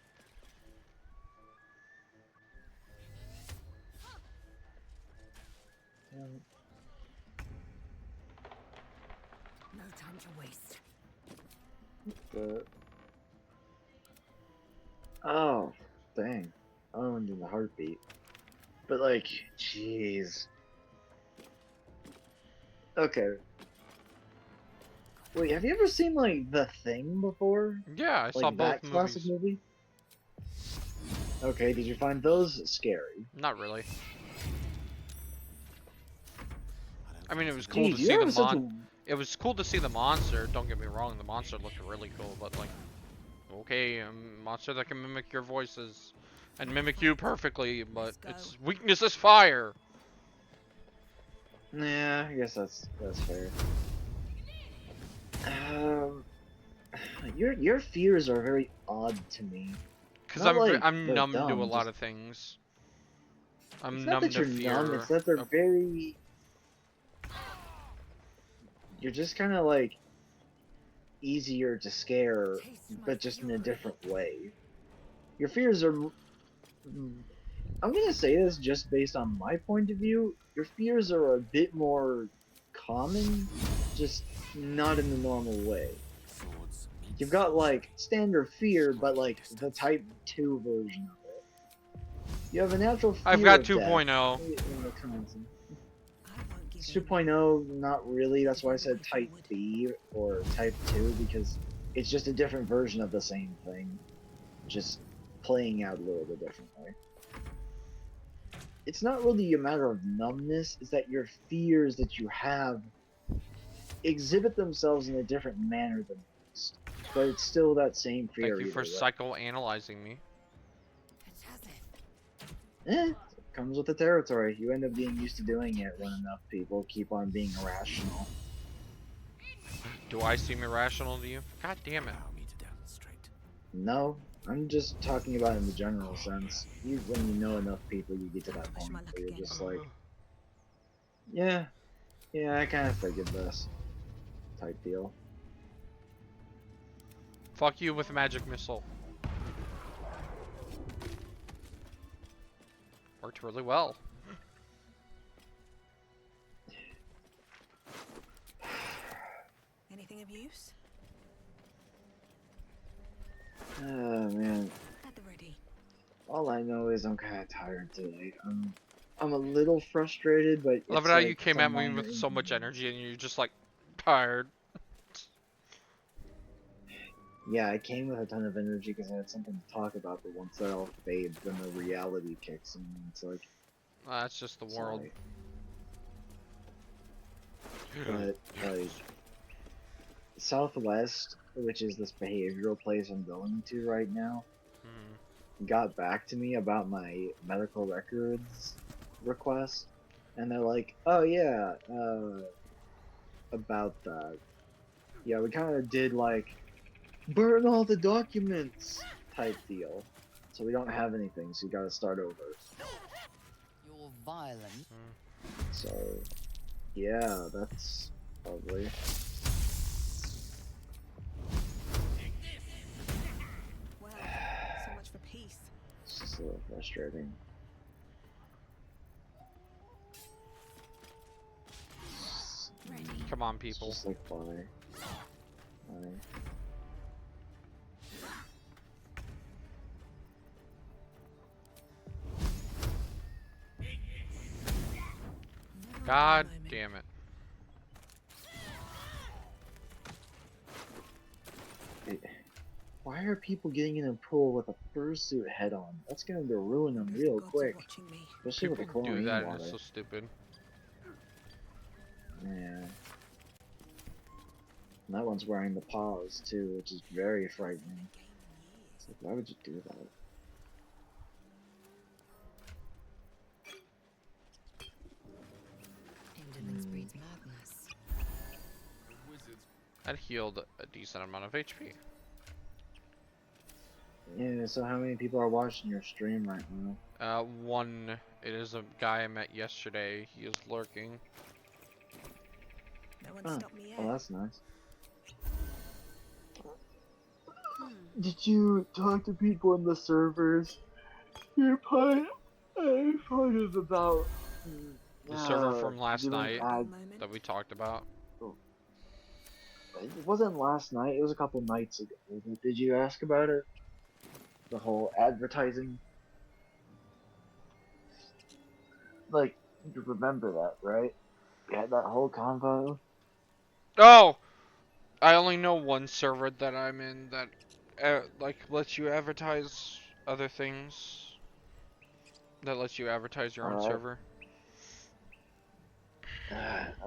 No time to waste. Oh, dang. Owned in the heartbeat. But like, jeez. Okay. Wait, have you ever seen like The Thing before? Yeah, I like saw both that classic movies. movie? Okay, did you find those scary? Not really. I mean, it was cool Geez, to you see ever the such a- It was cool to see the monster. Don't get me wrong, the monster looked really cool, but like, okay, monster that can mimic your voices. and mimic you perfectly, but its weakness is fire. Yeah, I guess that's fair. Um, your fears are very odd to me. Cause Not like I'm they're numb to a dumb, lot just of things. it's I'm not numb that to you're numb, fear. it's that they're very. You're just kind of like easier to scare, but just in a different way. Your fears are. I'm gonna say this just based on my point of view. Your fears are a bit more common, just not in the normal way. You've got like standard fear, but like the type 2 version of it. You have a natural I've fear got of death. 2.0. It's 2.0, not really. That's why I said type B or type 2, because it's just a different version of the same thing, just playing out a little bit differently. It's not really a matter of numbness, it's that your fears that you have exhibit themselves in a different manner than most. But it's still that same fear Thank you either for way. psychoanalyzing me. It comes with the territory. You end up getting used to doing it when enough people keep on being irrational. Do I seem irrational to you? God damn it. No, I'm just talking about in the general sense. When you know enough people, you get to that point where you're just like, yeah, I kind of figured this type deal. Fuck you with a magic missile. Worked really well. Anything of use? Oh man. At the ready. All I know is I'm kind of tired today. I'm a little frustrated, but I love it's it how like you came some at me minor with so much inconvenience. energy and you're just like tired. Yeah, I came with a ton of energy because I had something to talk about, but once that all fades, then the reality kicks in. It's like, That's just the world. sorry. But like Southwest, which is this behavioral place I'm going to right now, got back to me about my medical records request, and they're like, "Oh yeah, about that. Yeah, we kind of did like burn all the documents type deal, so we don't have anything. So you got to start over." You're violent. So, yeah, that's lovely. Well, so much for peace. It's just a little frustrating. Come on, It's people. just like, why? Why? God damn it. Why are people getting in a pool with a fursuit head on? That's going to ruin them real quick. Especially with the People do chlorine that and water. it's so stupid. Yeah. And that one's wearing the paws too, which is very frightening. It's like, why would you do that? Indolence breeds madness. That healed a decent amount of HP. Yeah, so how many people are watching your stream right now? One. It is a guy I met yesterday. He is lurking. No one Oh, stopped me yet. well, that's nice. Did you talk to people in the servers? Your part is about The server from last doing night ad. that we talked about. It wasn't last night. It was a couple nights ago. Did you ask about it? The whole advertising. Like, you remember that, right? We had that whole convo. Oh! I only know one server that I'm in that, like, lets you advertise other things. That lets you advertise your own server.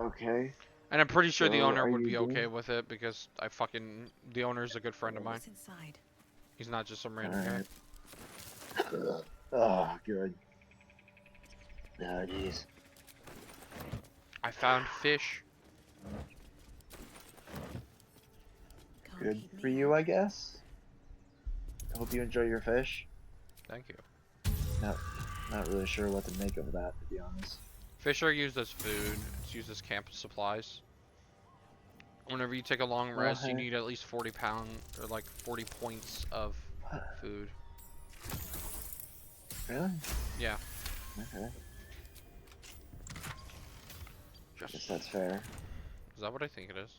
Okay. And I'm pretty sure the So, owner are would you be okay doing? with it because the owner's a good friend of mine. What's inside? He's not just some random guy. Oh, good. Oh, jeez. I found fish. Good for you, I guess. I hope you enjoy your fish. Thank you. Not really sure what to make of that, to be honest. Fish are used as food. It's used as camp supplies. Whenever you take a long rest, you Okay. need at least 40 pound or like 40 points of food. Really? Yeah. Okay. Just, Guess that's fair. is that what I think it is?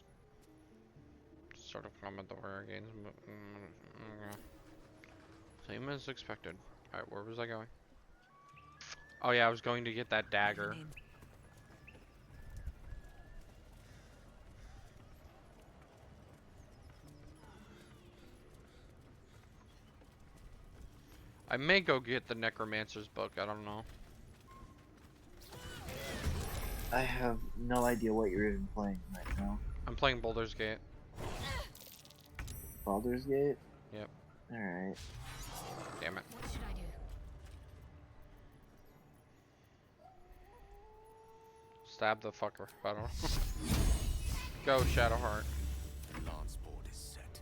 Sort of comment over again. Same as expected. Alright, where was I going? Oh yeah, I was going to get that dagger. I may go get the Necromancer's book, I don't know. I have no idea what you're even playing right now. I'm playing Baldur's Gate. Baldur's Gate? Yep. Alright. Damn it. What should I do? Stab the fucker. I don't know. Go, Shadowheart. Lance board is set.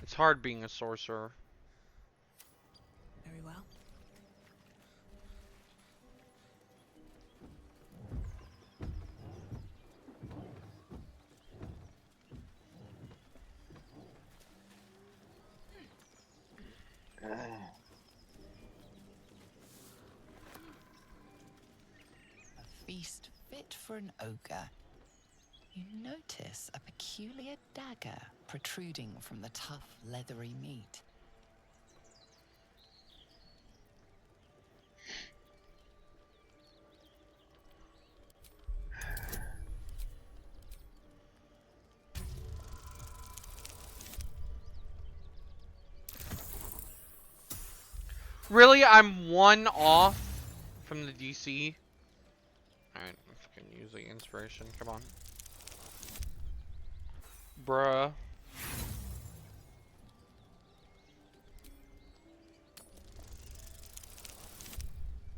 It's hard being a sorcerer. Very well. A feast fit for an ogre. You notice a peculiar dagger protruding from the tough, leathery meat. Really? I'm one off from the DC? Alright, I'm fucking using inspiration. Come on. Bruh.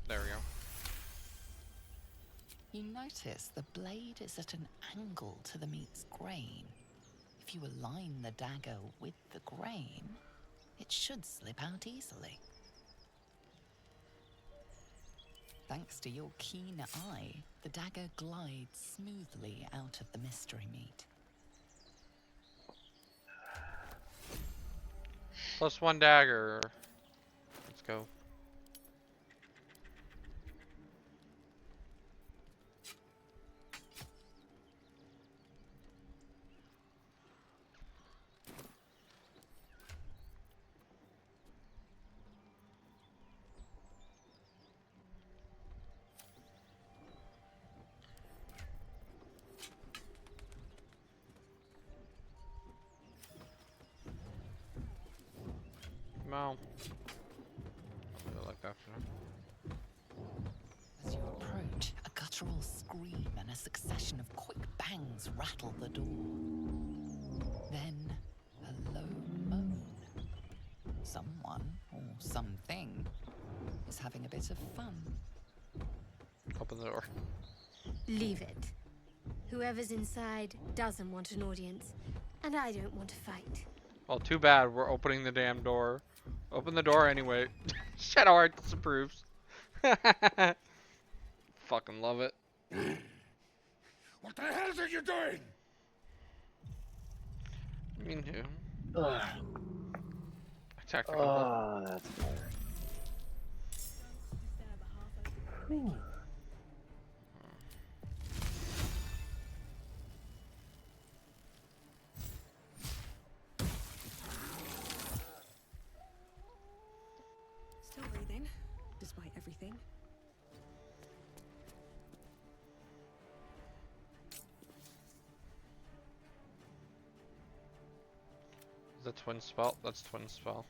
There we go. You notice the blade is at an angle to the meat's grain. If you align the dagger with the grain, it should slip out easily. Thanks to your keen eye, the dagger glides smoothly out of the mystery meat. +1 dagger. Let's go. No. I really like that for now. As you approach, a guttural scream and a succession of quick bangs rattle the door. Then, a low moan. Someone, or something, is having a bit of fun. Open the door. Leave it. Whoever's inside doesn't want an audience, and I don't want to fight. Well, too bad. We're opening the damn door. Open the door anyway. Shadowheart disapproves. Fucking love it. What the hell are you doing? Me too. Ugh. Tactical. Oh, that's better. Whew. Still breathing, despite everything. Is that twin spell? That's twin spell.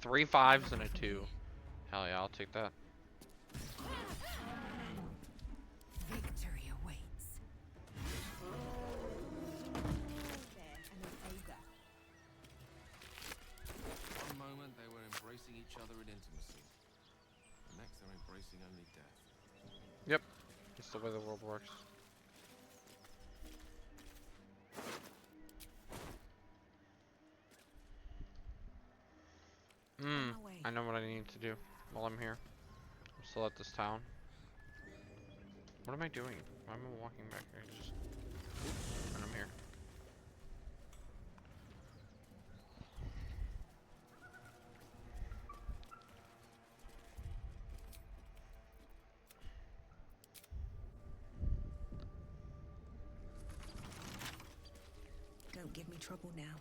3 5s and a 2. Hell yeah, I'll take that. Victory awaits. One moment they were embracing each other in intimacy. The next they're embracing only death. Yep. That's the way the world works. I know what I need to do while I'm here. I'm still at this town. What am I doing? Why am I walking back here? Just... And I'm here. Don't give me trouble now.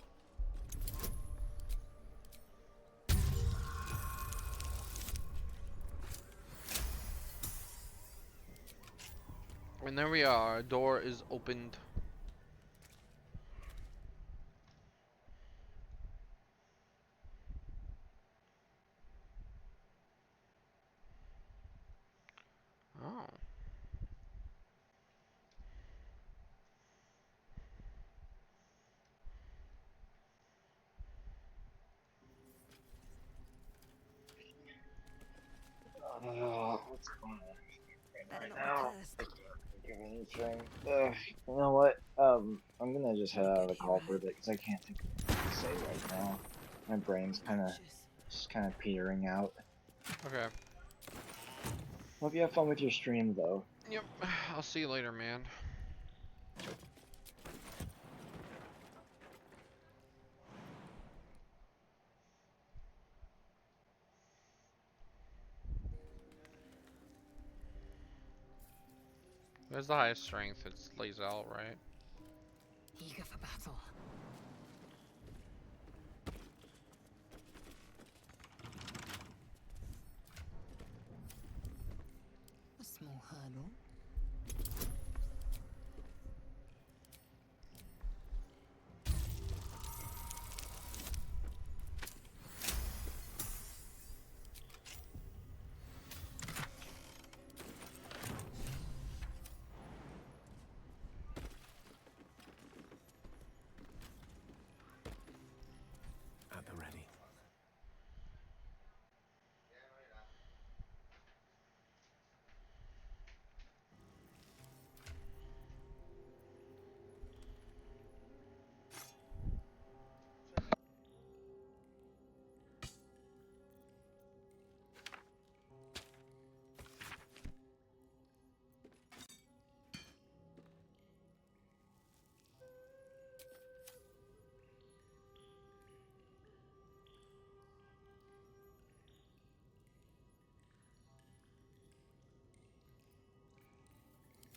And there we are. Door is opened. Oh. What's going on Better right not now? be cursed. I can't think of anything. You know what? I'm gonna just head out of the call for a bit because I can't think of anything to say right now. My brain's just kind of petering out. Okay. Hope you have fun with your stream, though. Yep. I'll see you later, man. Where's the highest strength? It's lays out, right? Eager for battle. A small hurdle. At the ready.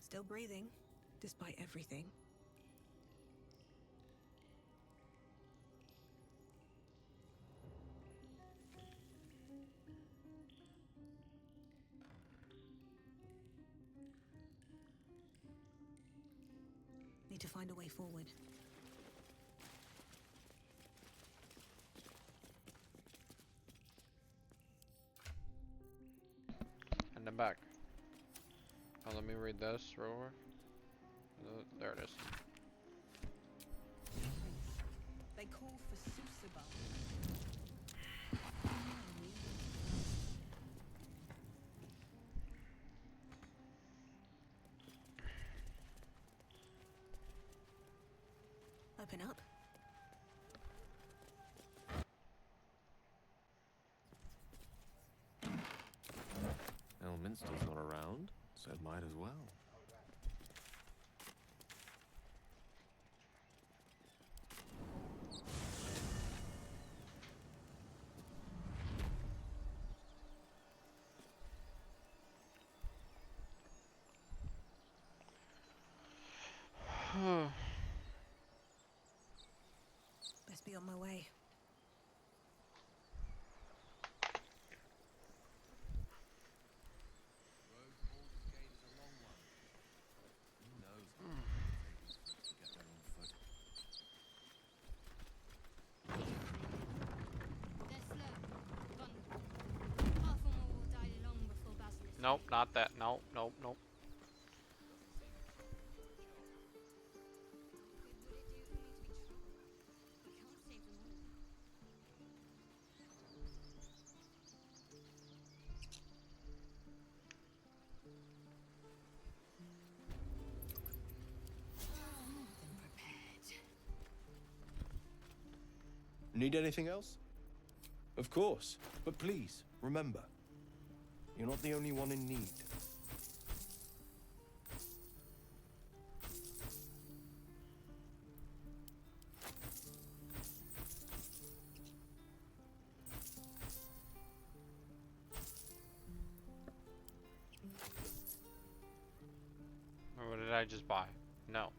Still breathing, despite everything. Need to find a way forward. And I'm back. Oh, let me read this real quick. There it is. They call for Susaba. Open up. Elminster's not around, so it might as well. Best be on my way. Road to Baldur's Gate is a long one. Who knows how long it takes to get there on foot. They're slow. Nope, not that. Nope, nope, nope. Need anything else? Of course, but please, remember, you're not the only one in need. Or what did I just buy? No.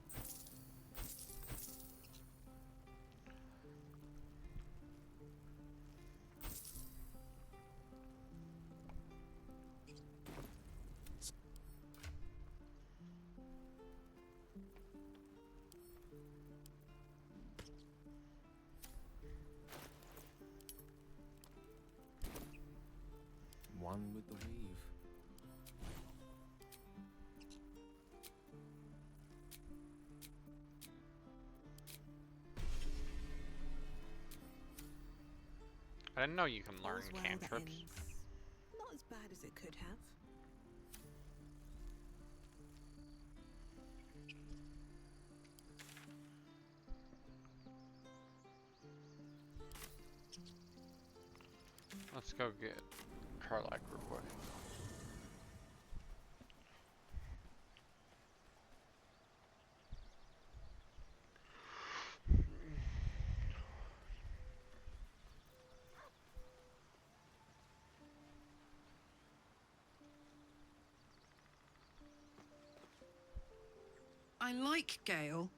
One with the weave. I didn't know you can learn All's well that cantrips. ends. Not as bad as it could have. Let's go get Karlak real quick. I like Gale,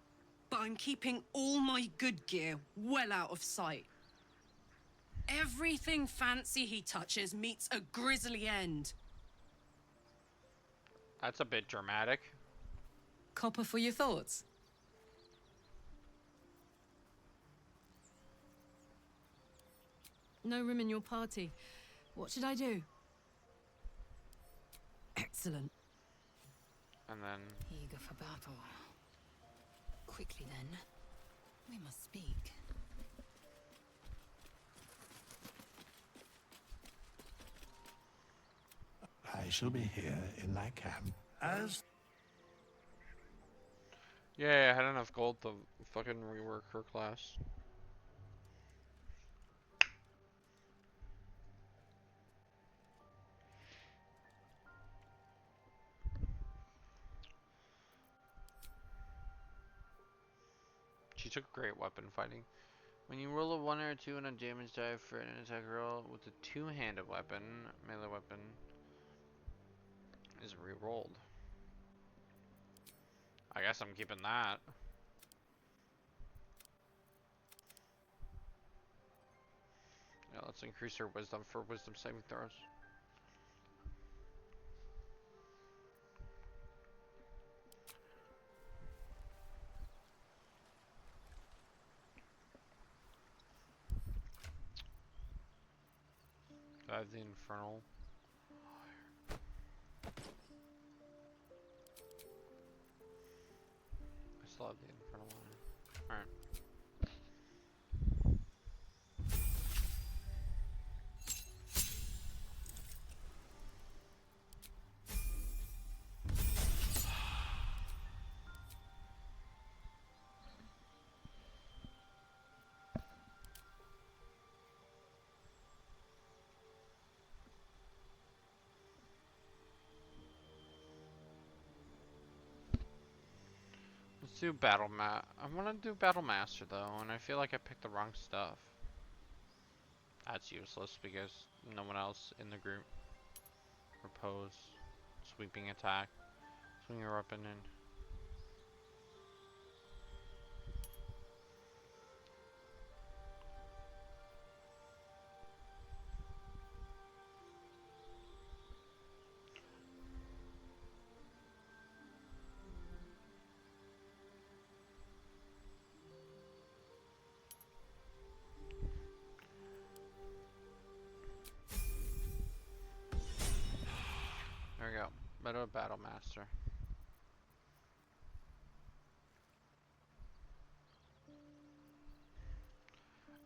but I'm keeping all my good gear well out of sight. Everything fancy he touches meets a grisly end. That's a bit dramatic. Copper for your thoughts? No room in your party. What should I do? Excellent. And then... Eager for battle. Quickly then. We must speak. I shall be here in thy camp as... Yeah, I had enough gold to fucking rework her class. She took great weapon fighting. When you roll a 1 or a 2 on a damage die for an attack roll with a two-handed weapon, melee weapon is re-rolled. I guess I'm keeping that. Yeah, let's increase her wisdom for wisdom saving throws. I have the infernal. I still have the infernal one. Alright. Let's do battle I want to do battle master though, and I feel like I picked the wrong stuff. That's useless because no one else in the group. Repose, sweeping attack, swing your weapon in. Meadow Battle Master.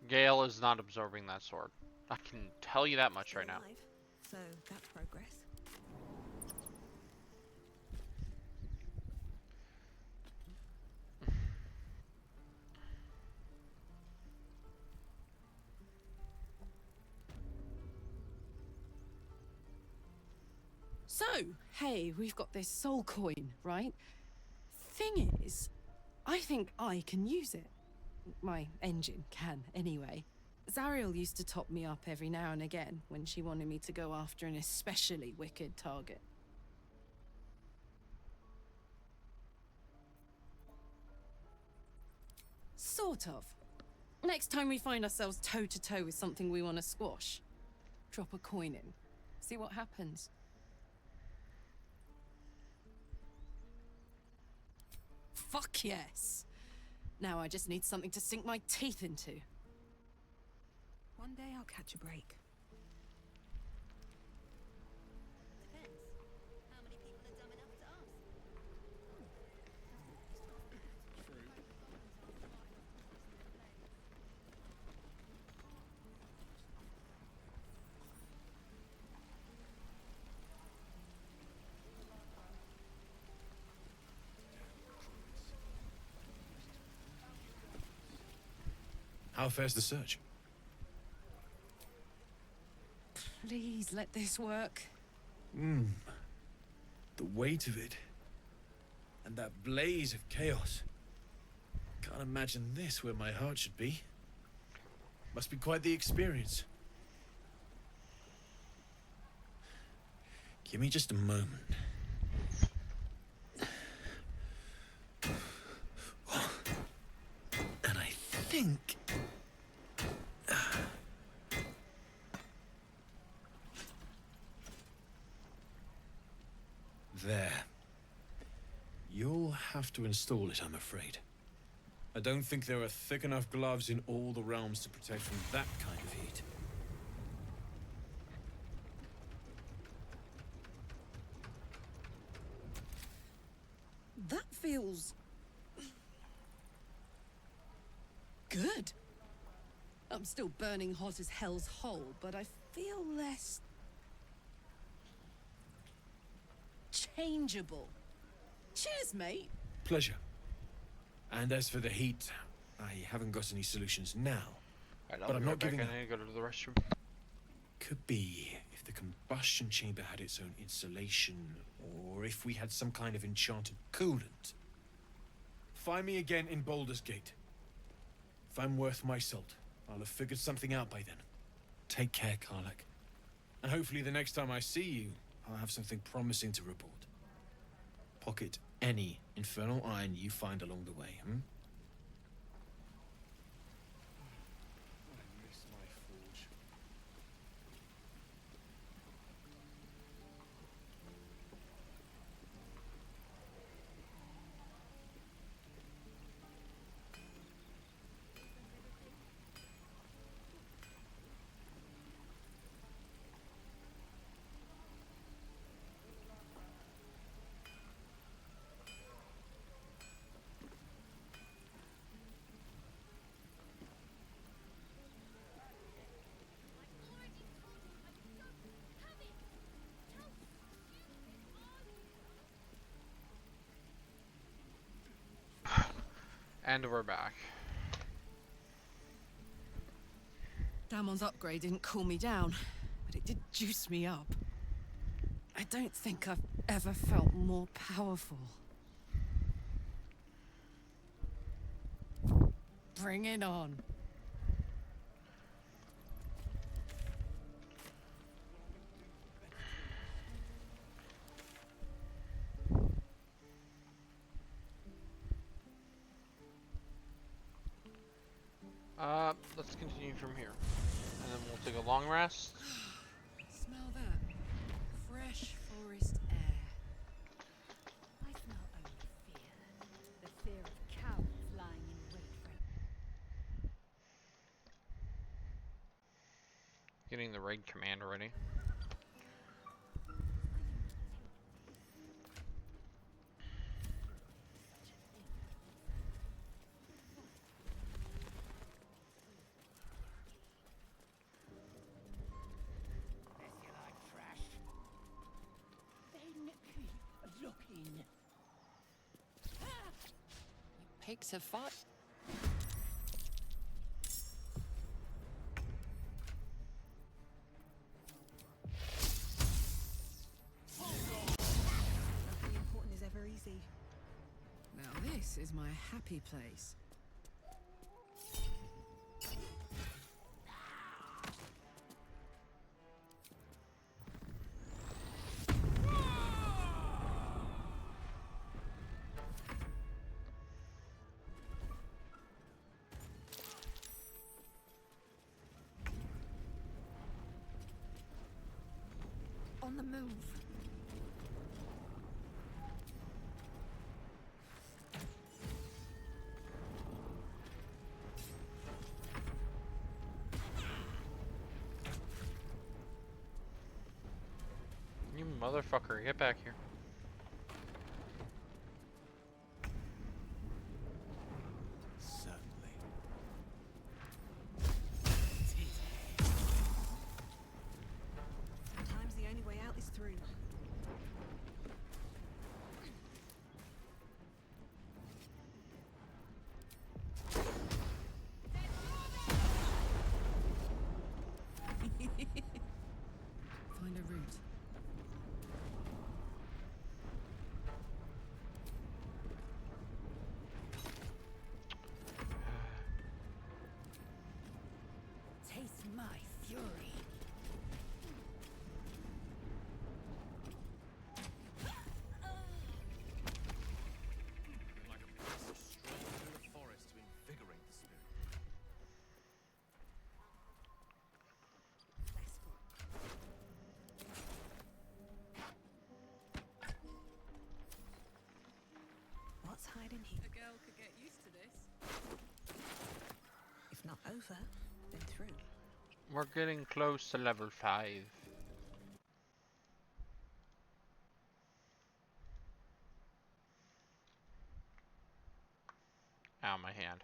Gale is not absorbing that sword. I can tell you that much right now. Alive, so that's progress. So, hey, we've got this soul coin, right? Thing is, I think I can use it. My engine can, anyway. Zariel used to top me up every now and again when she wanted me to go after an especially wicked target. Sort of. Next time we find ourselves toe-to-toe with something we want to squash, drop a coin in. See what happens. Fuck yes! Now I just need something to sink my teeth into. One day I'll catch a break. How fares the search? Please let this work. The weight of it. And that blaze of chaos. Can't imagine this where my heart should be. Must be quite the experience. Give me just a moment. And I think... There. You'll have to install it, I'm afraid. I don't think there are thick enough gloves in all the realms to protect from that kind of heat. That feels... good. I'm still burning hot as hell's hole, but I feel less... changeable. Cheers, mate. Pleasure. And as for the heat, I haven't got any solutions now. But I'm not giving up. I need to go to the restroom. Could be if the combustion chamber had its own insulation, or if we had some kind of enchanted coolant. Find me again in Baldur's Gate. If I'm worth my salt, I'll have figured something out by then. Take care, Karlach. And hopefully the next time I see you, I'll have something promising to report. Pocket any infernal iron you find along the way, I miss my forge. And we're back. Damon's upgrade didn't cool me down, but it did juice me up. I don't think I've ever felt more powerful. Bring it on. Let's continue from here. And then we'll take a long rest. Smell that. Fresh forest air. I smell only fear. The fear of cowards lying in wait for Getting the raid command ready. breaks have fought. Nothing important is ever easy. Now this is my happy place. On the move. You motherfucker, get back here. Certainly. Sometimes the only way out is through. Find a route. Taste my fury. Like a beast strolling through the forest to invigorate the spirit. What's hiding here? A girl could get used to this. If not over, then through. We're getting close to level 5. Ow, my hand.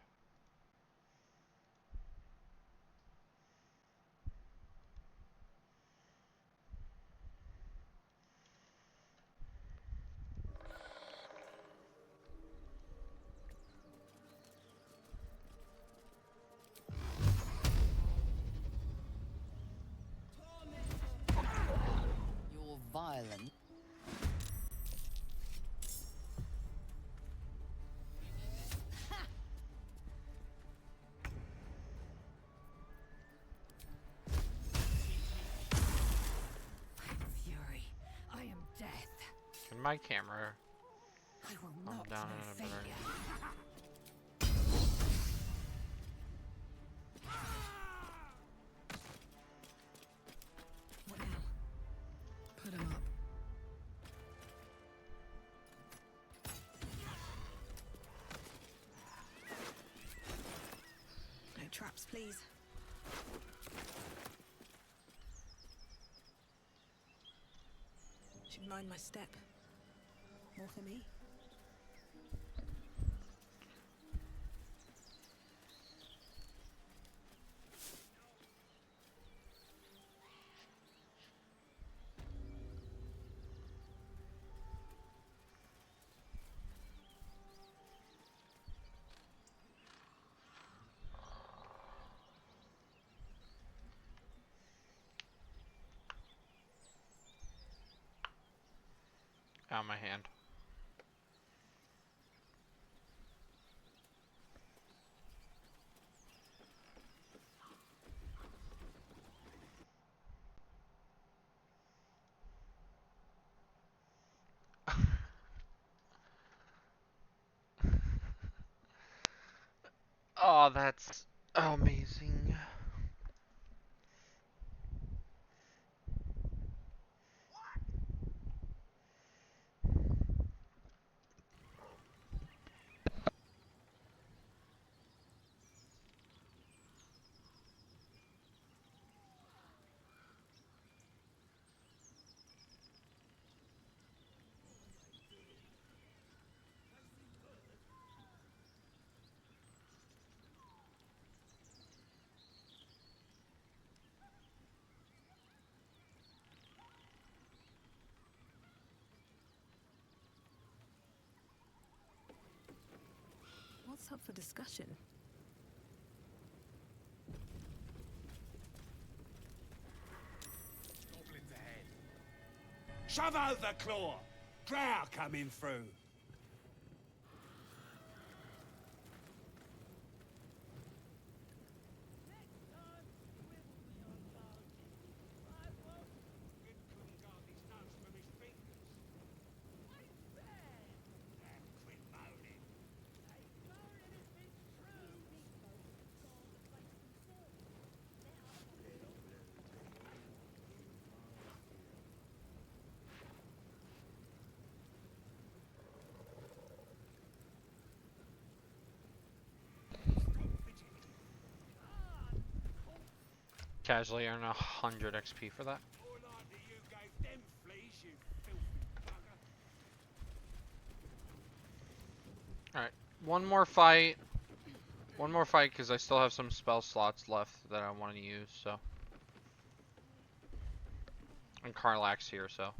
You're violent. Fury. I am death. Can my camera I will calm not down know in a better? failure. What now? Put 'em up. No traps, please. Should mind my step. More for me. Ow, my hand. Oh, that's amazing. up for discussion. Goblins ahead. Shove over, Claw! Drow coming through. Casually earn 100 XP for that. Alright, one more fight. One more fight because I still have some spell slots left that I want to use, so. And Karlak's here, so.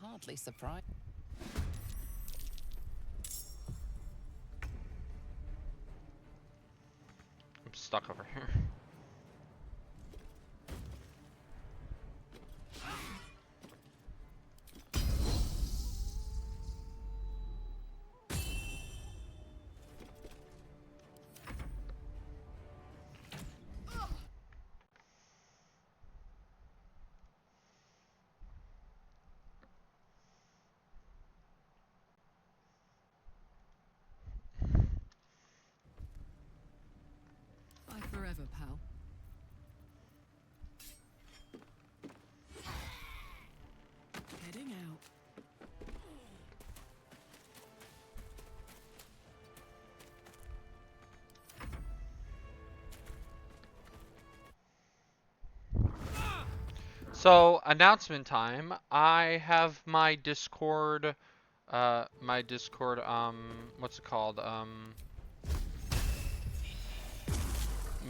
Hardly surprised. I'm stuck over here. Bye forever, pal. Heading out. So, announcement time. I have my Discord, what's it called?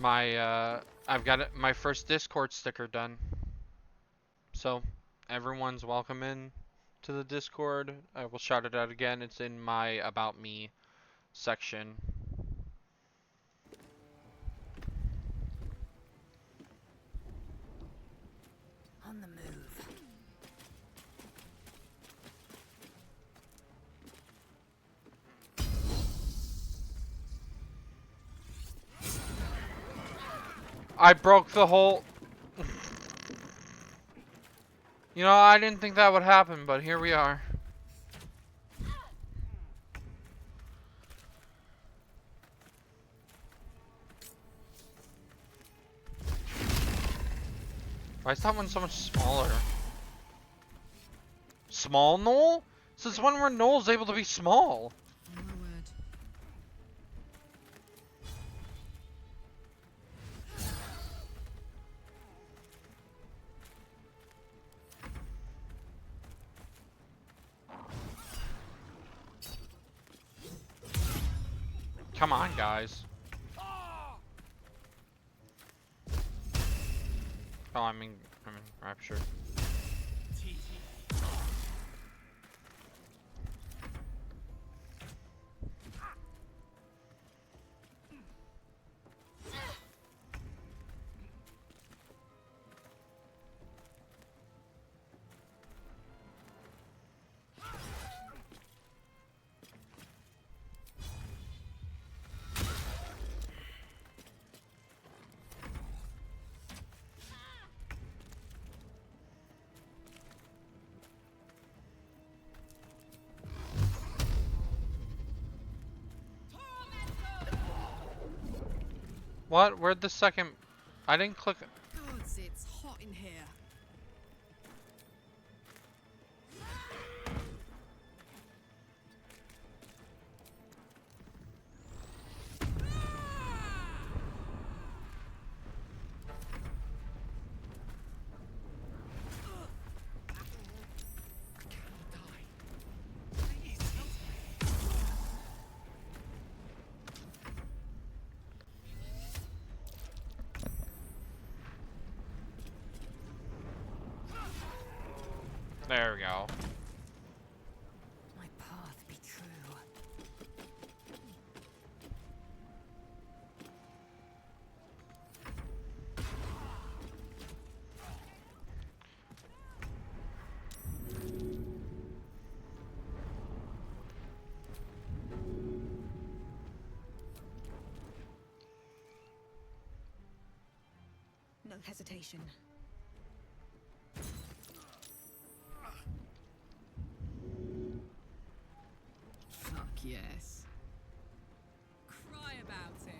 I've got my first Discord sticker done. So, everyone's welcome in to the Discord. I will shout it out again. It's in my About Me section. On the move. I broke the whole... You know, I didn't think that would happen, but here we are. Why is that one so much smaller? Small Knoll? Since when were Knolls able to be small? My word. Come on, guys. Oh, I'm in Rapture. What? Where'd the second... I didn't click... Gods, it's hot in here. There we go. My path be true. No hesitation. Fuck yes. Cry about it.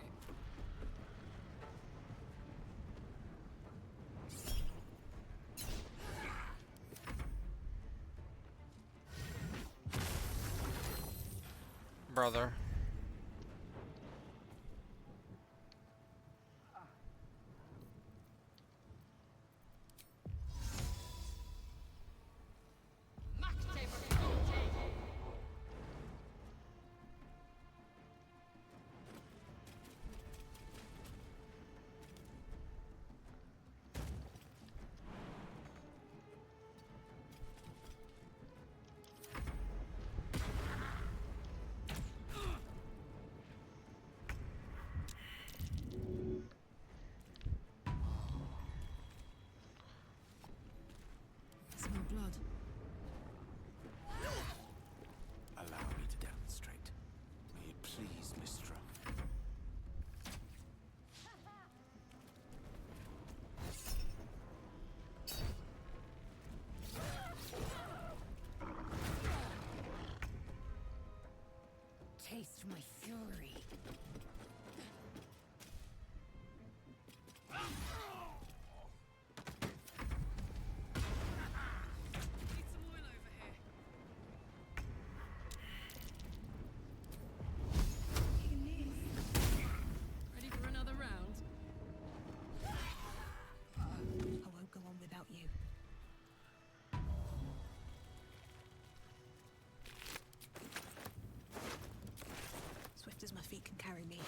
Brother. Smell blood. Allow me to demonstrate. May it please, Mystra. Taste my fury. Need some oil over here. Ready for another round? I won't go on without you. Swift as my feet can carry me.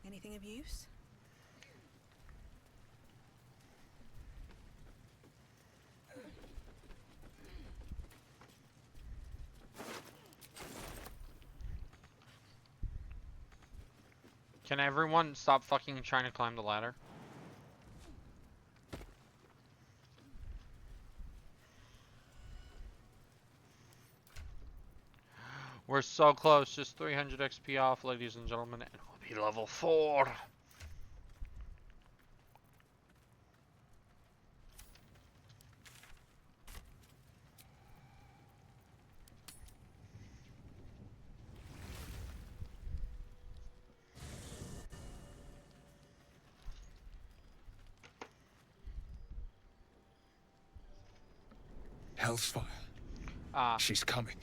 Anything of use? Can everyone stop fucking trying to climb the ladder? We're so close, just 300 XP off, ladies and gentlemen, and we'll be level 4. Hellsfire. Ah. She's coming.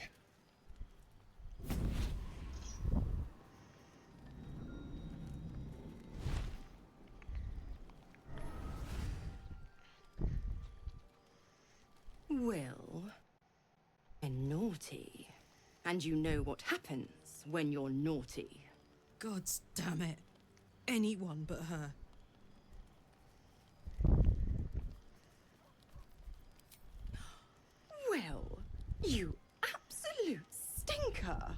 Well, and naughty. And you know what happens when you're naughty. Gods damn it. Anyone but her. Well, you absolute stinker.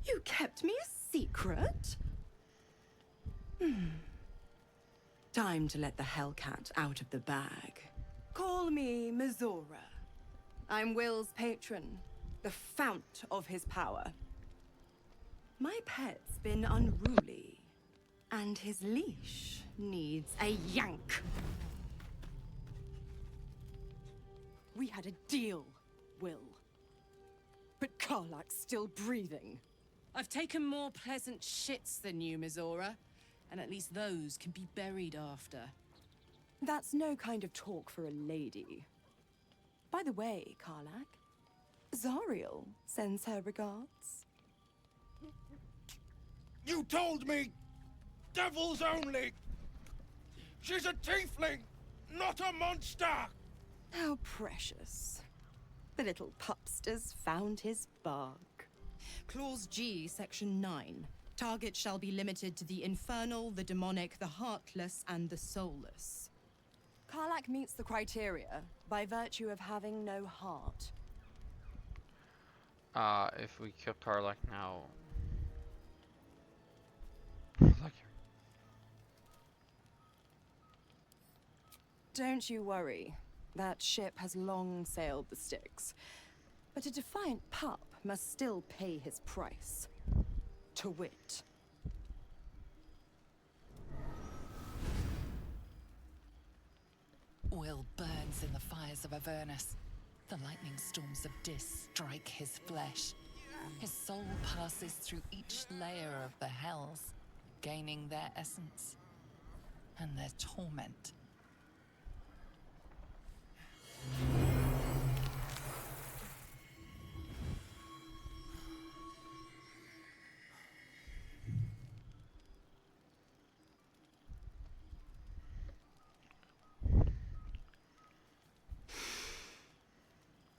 You kept me a secret? Time to let the Hellcat out of the bag. Call me Mizora. I'm Will's patron, the fount of his power. My pet's been unruly, and his leash needs a yank. We had a deal, Will. But Karlak's still breathing. I've taken more pleasant shits than you, Mizora, and at least those can be buried after. That's no kind of talk for a lady. By the way, Karlak, Zariel sends her regards. You told me devils only. She's a tiefling, not a monster. How precious. The little pupster's found his bark. Clause G, Section 9. Target shall be limited to the infernal, the demonic, the heartless, and the soulless. Karlak meets the criteria by virtue of having no heart. If we kill Karlak now... Like, Don't you worry. That ship has long sailed the Styx. But a defiant pup must still pay his price. To wit. Will burns in the fires of Avernus. The lightning storms of Dis strike his flesh. His soul passes through each layer of the hells, gaining their essence and their torment.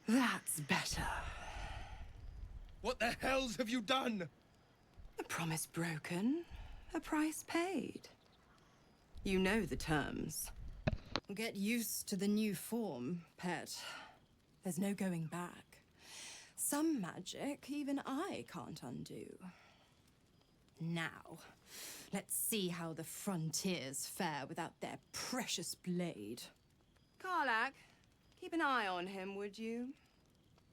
That's better. What the hells have you done? A promise broken, a price paid. You know the terms. Get used to the new form, pet. There's no going back. Some magic even I can't undo. Now, let's see how the frontiers fare without their precious blade. Karlak, keep an eye on him, would you?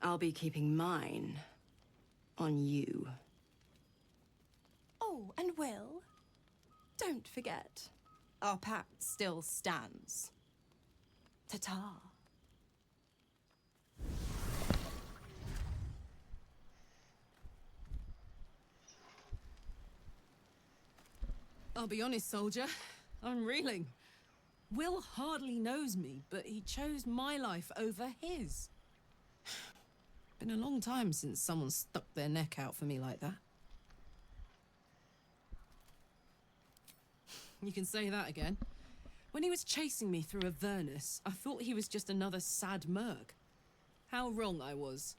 I'll be keeping mine on you. Oh, and Will, don't forget, our pact still stands. Ta-ta. I'll be honest, soldier. I'm reeling. Will hardly knows me, but he chose my life over his. Been a long time since someone stuck their neck out for me like that. You can say that again. When he was chasing me through Avernus, I thought he was just another sad merc. How wrong I was.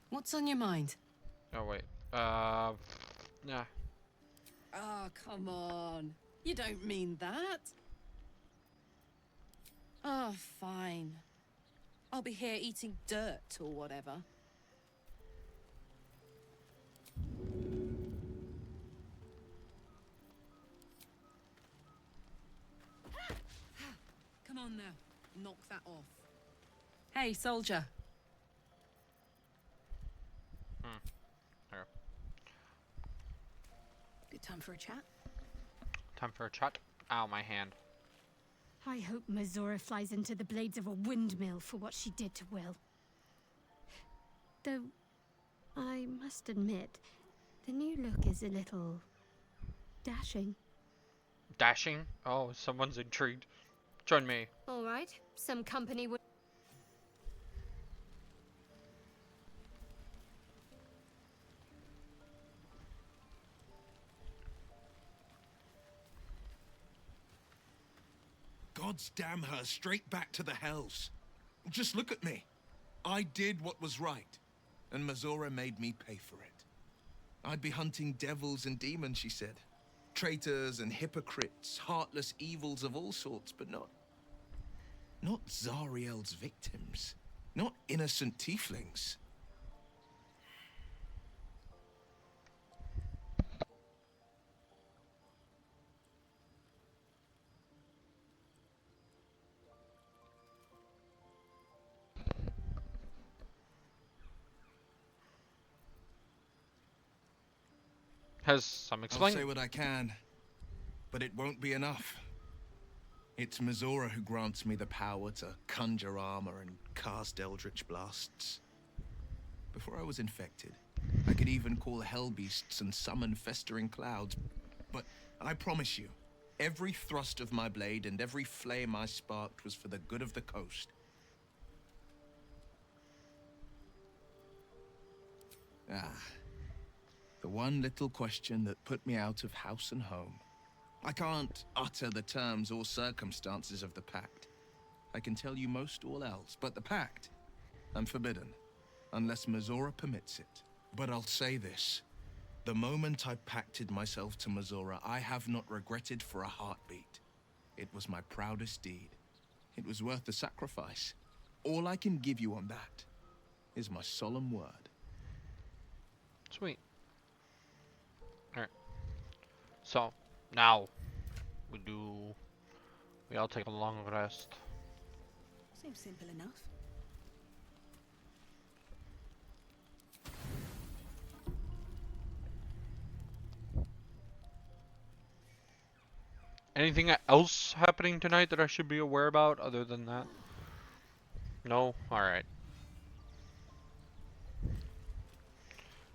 What's on your mind? oh wait. Yeah. Oh, come on. You don't mean that. Oh, fine. I'll be here eating dirt or whatever. Come on now. Knock that off. Hey, soldier. There. Good time for a chat. Time for a chat. Ow, my hand. I hope Mazora flies into the blades of a windmill for what she did to Will. Though, I must admit, the new look is a little... dashing. Dashing? Oh, someone's intrigued. Join me. All right, some company would... God's damn her, straight back to the hells. Just look at me. I did what was right, and Mazora made me pay for it. I'd be hunting devils and demons, she said. Traitors and hypocrites, heartless evils of all sorts, but not Zariel's victims. Not innocent tieflings. Has some I'll explain. say what I can, but it won't be enough. It's Mazora who grants me the power to conjure armor and cast eldritch blasts. Before I was infected, I could even call hell beasts and summon festering clouds. But I promise you, every thrust of my blade and every flame I sparked was for the good of the coast. Ah, the one little question that put me out of house and home. I can't utter the terms or circumstances of the pact. I can tell you most all else, but the pact, I'm forbidden, unless Mizora permits it. But I'll say this. The moment I pacted myself to Mizora, I have not regretted for a heartbeat. It was my proudest deed. It was worth the sacrifice. All I can give you on that is my solemn word. Sweet. Alright. So, now, we all take a long rest. Seems simple enough. Anything else happening tonight that I should be aware about other than that? No? Alright.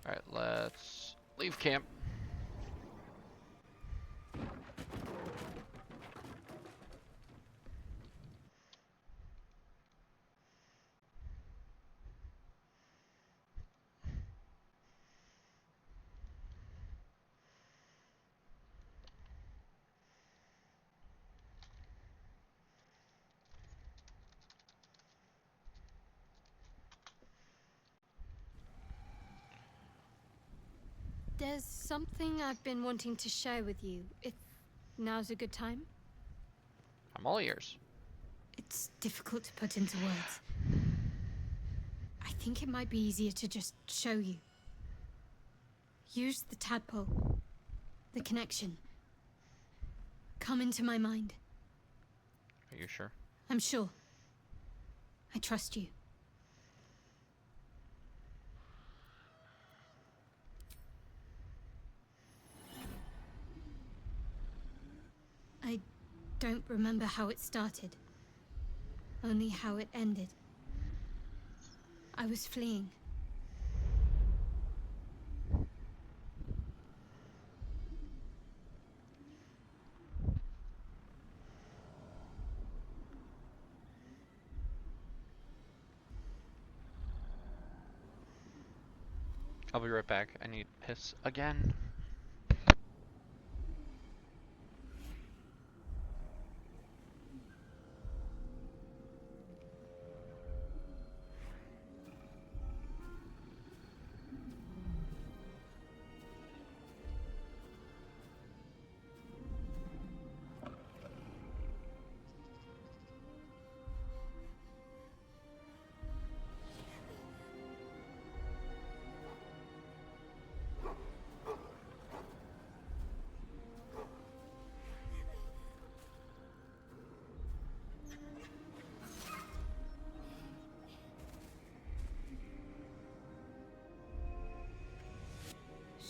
Alright, let's leave camp. There's something I've been wanting to share with you, if now's a good time. I'm all ears. It's difficult to put into words. I think it might be easier to just show you. Use the tadpole. The connection. Come into my mind. Are you sure? I'm sure. I trust you. I don't remember how it started. Only how it ended. I was fleeing. I'll be right back. I need piss again.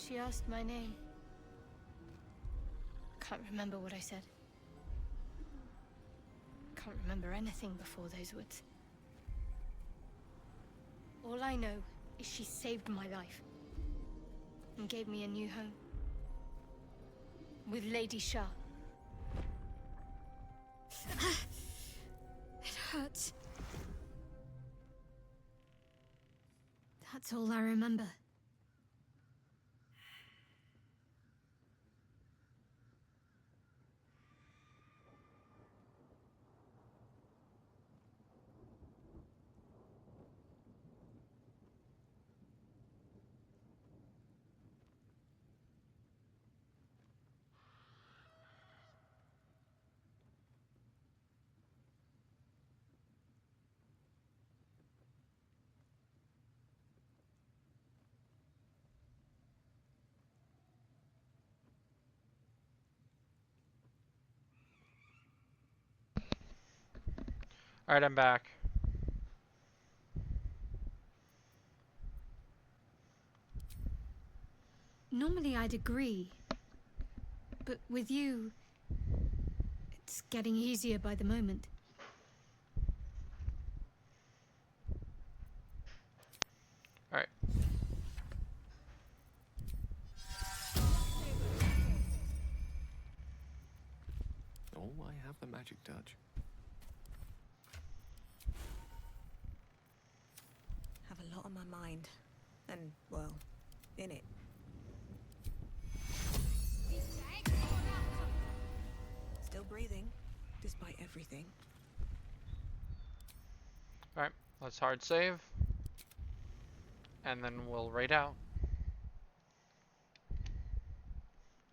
She asked my name. Can't remember what I said. Can't remember anything before those words. All I know is she saved my life and gave me a new home. With Lady Shah. It hurts. That's all I remember. Alright, I'm back. Normally I'd agree. But with you, it's getting easier by the moment. Alright. Oh, I have the magic touch. Have a lot on my mind. And, well, In it. Still breathing, despite everything. Alright, let's hard save. And then we'll raid out.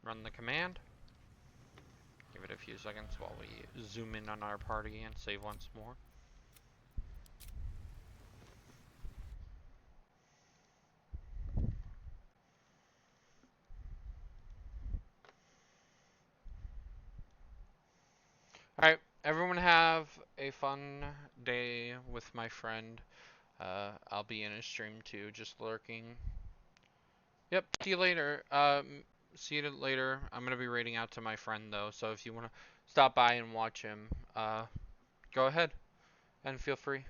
Run the command. Give it a few seconds while we zoom in on our party and save once more. Alright, everyone have a fun day with my friend. I'll be in a stream too, just lurking. Yep, see you later. See you later. I'm gonna be raiding out to my friend though, so if you wanna stop by and watch him, go ahead and feel free.